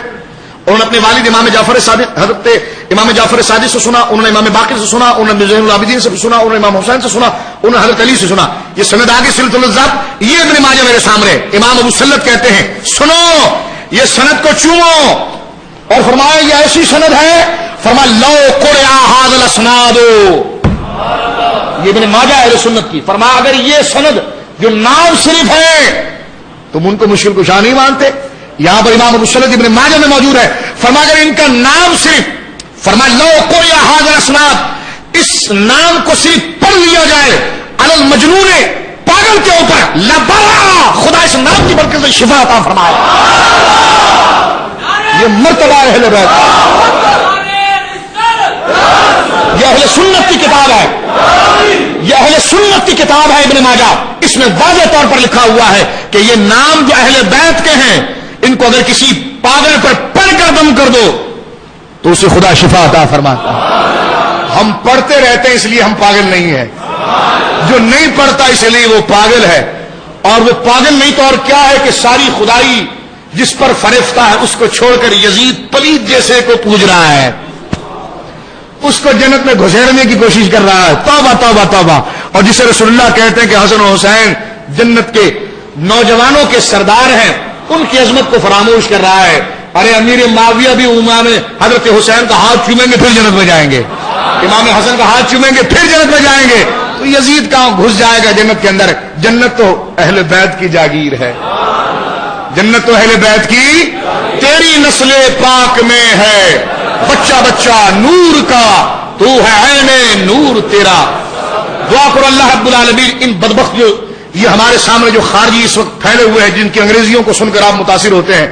انہوں نے اپنے والد امام جعفر صادق، حضرت امام جعفر صادق سے سنا، انہوں نے امام باقر سے سنا، انہوں نے زین العابدین سے سنا، انہوں نے امام حسین سے سنا، انہوں نے حضرت علی سے سنا. یہ سند آگے سلسلۃ الذات، یہ ابن ماجہ میرے سامنے. امام ابو سلط کہتے ہیں سنو یہ سند کو چومو، اور فرمایا یہ ایسی سند ہے، فرمایا لو قرئ ھذا الاسناد، یہ ابن ماجہ اہل سنت کی، فرمایا اگر یہ سند جو نام صرف ہے تم ان کو مشکل کشا نہیں مانتے. یہاں پر امام ابو سلط ابن ماجہ میں موجود ہے، فرمایا اگر ان کا نام صرف، فرمایا لو قرئ ھذا الاسناد، اس نام کو صرف پڑھ لیا جائے علی المجنون، پاگل کے اوپر، لبرا، خدا اس نام کی برکت سے شفا عطا فرمائے. یہ مرتبہ اہل بیت، یہ اہل سنت کی کتاب ہے، یہ اہل سنت کی کتاب ہے ابن ماجہ. اس میں واضح طور پر لکھا ہوا ہے کہ یہ نام جو اہل بیت کے ہیں ان کو اگر کسی پاگل پر پڑھ کر دم کر دو تو اسے خدا شفا عطا فرماتا ہے. ہم پڑھتے رہتے ہیں اس لیے ہم پاگل نہیں ہیں، جو نہیں پڑھتا اس لیے وہ پاگل ہے. اور وہ پاگل نہیں تو اور کیا ہے کہ ساری خدائی جس پر فرفتہ ہے اس کو چھوڑ کر یزید پلید جیسے کو پوج رہا ہے، اس کو جنت میں گھسیڑنے کی کوشش کر رہا ہے. توبہ توبہ توبہ. اور جسے رسول اللہ کہتے ہیں کہ حسن و حسین جنت کے نوجوانوں کے سردار ہیں، ان کی عظمت کو فراموش کر رہا ہے. ارے امیر معاویہ بھی امام حضرت حسین کا ہاتھ چومیں گے پھر جنت میں جائیں گے، امام حسن کا ہاتھ چومیں گے پھر جنت میں جائیں گے، تو یزید کہاں گھس جائے گا جنت کے اندر. جنت تو اہل بیت کی جاگیر ہے، جنت تو اہل بیت کی، تیری نسل پاک میں ہے بچہ بچہ نور کا، تو ہے عین نور تیرا. دعا کرو اللہ رب العالمین ان بدبخت جو یہ ہمارے سامنے جو خارجی اس وقت پھیلے ہوئے ہیں، جن کی انگریزیوں کو سن کر آپ متاثر ہوتے ہیں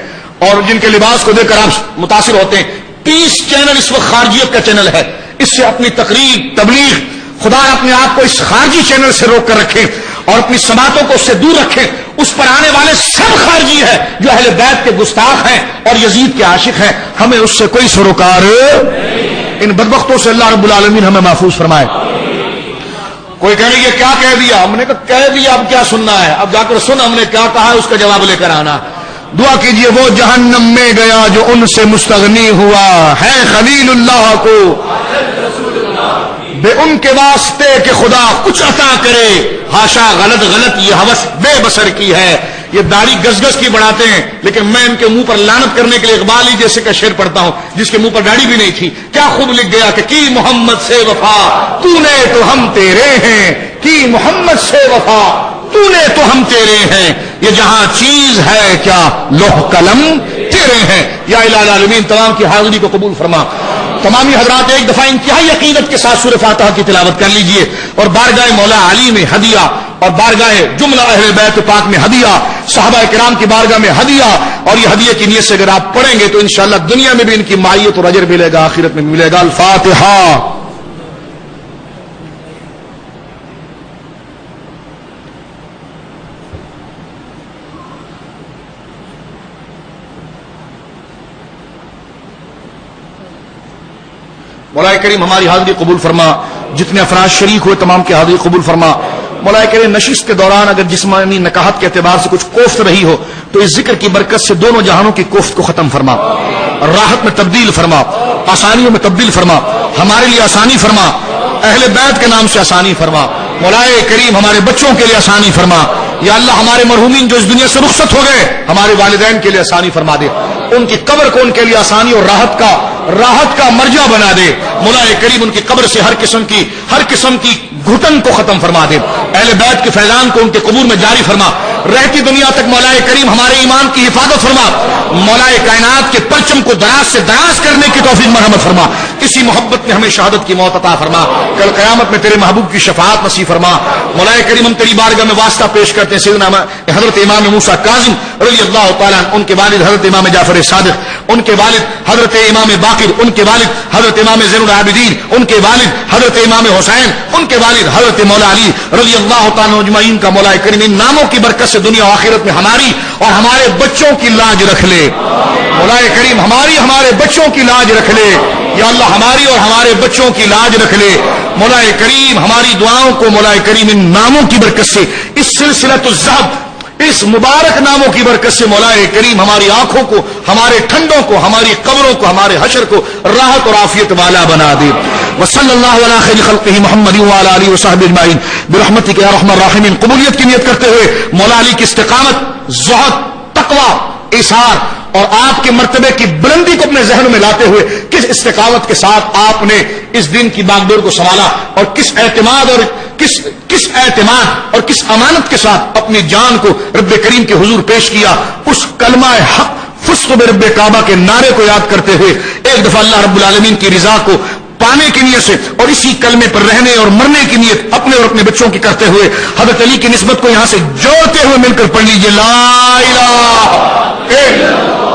اور جن کے لباس کو دیکھ کر آپ متاثر ہوتے ہیں. پیس چینل اس وقت خارجیت کا چینل ہے، اس سے اپنی تقریر تبلیغ، خدا اپنے آپ کو اس خارجی چینل سے روک کر رکھے اور اپنی سماعتوں کو اس سے دور رکھے. اس پر آنے والے سب خارجی ہیں جو اہل بیت کے گستاخ ہیں اور یزید کے عاشق ہیں. ہمیں اس سے کوئی سروکار نہیں. ان بدبختوں سے اللہ رب العالمین ہمیں محفوظ فرمائے. کوئی کہنے یہ کیا کہہ دیا؟ ہم نے کہا کہہ دیا، اب کیا سننا ہے؟ اب جا کر سن ہم نے کیا کہا ہے، اس کا جواب لے کر آنا. دعا کیجئے وہ جہنم میں گیا جو ان سے مستغنی ہوا ہے خلیل اللہ کو، بے ان کے واسطے کہ خدا کچھ عطا کرے. ہاشا غلط غلط یہ ہوس بے بسر کی ہے. یہ داڑھی گز گز کی بڑھاتے ہیں، لیکن میں ان کے منہ پر لعنت کرنے کے لیے اقبال ہی جیسے کا شعر پڑھتا ہوں جس کے منہ پر داڑھی بھی نہیں تھی. کیا خوب لکھ گیا کہ کی محمد سے وفا تو نے تو ہم تیرے ہیں، کی محمد سے وفا تو نے تو ہم تیرے ہیں. یہ جہاں چیز ہے کیا لوح قلم تیرے ہیں. یا الہ العالمین تمام کی حاضری کو قبول فرما. تمامی حضرات ایک دفعہ انتہائی عقیدت کے ساتھ سورہ فاتحہ کی تلاوت کر لیجئے اور بارگاہ مولا علی میں ہدیہ اور بارگاہ جملہ اہل بیت پاک میں ہدیہ، صحابہ کرام کی بارگاہ میں ہدیہ، اور یہ ہدیہ کی نیت سے اگر آپ پڑھیں گے تو انشاءاللہ دنیا میں بھی ان کی معیت اور اجر ملے گا، آخرت میں ملے گا. الفاتحہ. مولا کریم ہماری حاضری قبول فرما، جتنے افراد شریک ہوئے تمام کی حاضری قبول فرما۔ مولا کریم نشست کے دوران اگر جسمانی نکاحت کے اعتبار سے کچھ کوفت رہی ہو تو اس ذکر کی برکت سے دونوں جہانوں کی کوفت کو ختم فرما، راحت میں تبدیل فرما، آسانیوں میں تبدیل فرما، ہمارے لیے آسانی فرما، اہل بیت کے نام سے آسانی فرما۔ مولا کریم ہمارے بچوں کے لیے آسانی فرما، یا اللہ ہمارے مرحومین جو اس دنیا سے رخصت ہو گئے ہمارے والدین کے لیے آسانی فرما دے، ان کی قبر کو ان کے لیے آسانی اور راحت کا مرجع بنا دے۔ مولا کریم ان کی قبر سے ہر قسم کی گھٹن کو ختم فرما دے، اہل بیت کے فیضان کو ان کے قبور میں جاری فرما، رہتی دنیا تک مولا کریم ہمارے ایمان کی حفاظت فرما، مولا کائنات کے پرچم کو دراز سے دراز کرنے کی توفیق مرحمت فرما، اسی محبت میں ہمیں شہادت کی موت عطا فرما، کل قیامت میں تیرے محبوب کی شفاعت نصیب فرما۔ مولا کریم ہم تیری بارگاہ میں واسطہ پیش کرتے ہیں سیدنا حضرت امام موسیٰ کاظم رضی اللہ تعالیٰ عنہ، ان کے والد حضرت امام جعفر صادق، ان کے والد حضرت امام باقر، ان کے والد حضرت امام زین العابدین، ان کے والد حضرت امام حسین، ان کے والد حضرت مولا علی رضی اللہ تعالیٰ اجمعین کا مولا کریم ان ناموں کی برکت سے دنیا و آخرت میں ہماری اور ہمارے بچوں کی لاج رکھ لے۔ مولا کریم ہمارے بچوں کی لاج رکھ لے، یا اللہ ہماری اور ہمارے بچوں کی لاج رکھ لے۔ مولا کریم ہماری دعاؤں کو مولا کریم ان ناموں کی برکت سے، اس سلسلۃ الذہب، اس مبارک ناموں کی برکت سے مولا کریم ہماری آنکھوں کو، ہمارے ٹھنڈوں کو، ہماری قبروں کو، ہمارے حشر کو راحت اور عافیت والا بنا دے۔ وصلی اللہ علی خیر خلقہ محمد وعلی آلہ وصحبہ اجمعین برحمتک یا ارحم الراحمین۔ قبولیت کی نیت کرتے ہوئے مولا علی کی استقامت، زہد، تقوی، ایثار اور آپ کے مرتبے کی بلندی کو اپنے ذہن میں لاتے ہوئے کس استقامت کے ساتھ آپ نے اس دن کی باغڈور کو سنبھالا اور کس اعتماد اور کس امانت کے ساتھ اپنی جان کو رب کریم کے حضور پیش کیا، اس کلمہ حق فسق برب کعبہ کے نعرے کو یاد کرتے ہوئے ایک دفعہ اللہ رب العالمین کی رضا کو پانے کی نیت سے اور اسی کلمے پر رہنے اور مرنے کی نیت اپنے اور اپنے بچوں کی کرتے ہوئے حضرت علی کی نسبت کو یہاں سے جوڑتے ہوئے مل کر پڑھ لیجیے لا الہ الا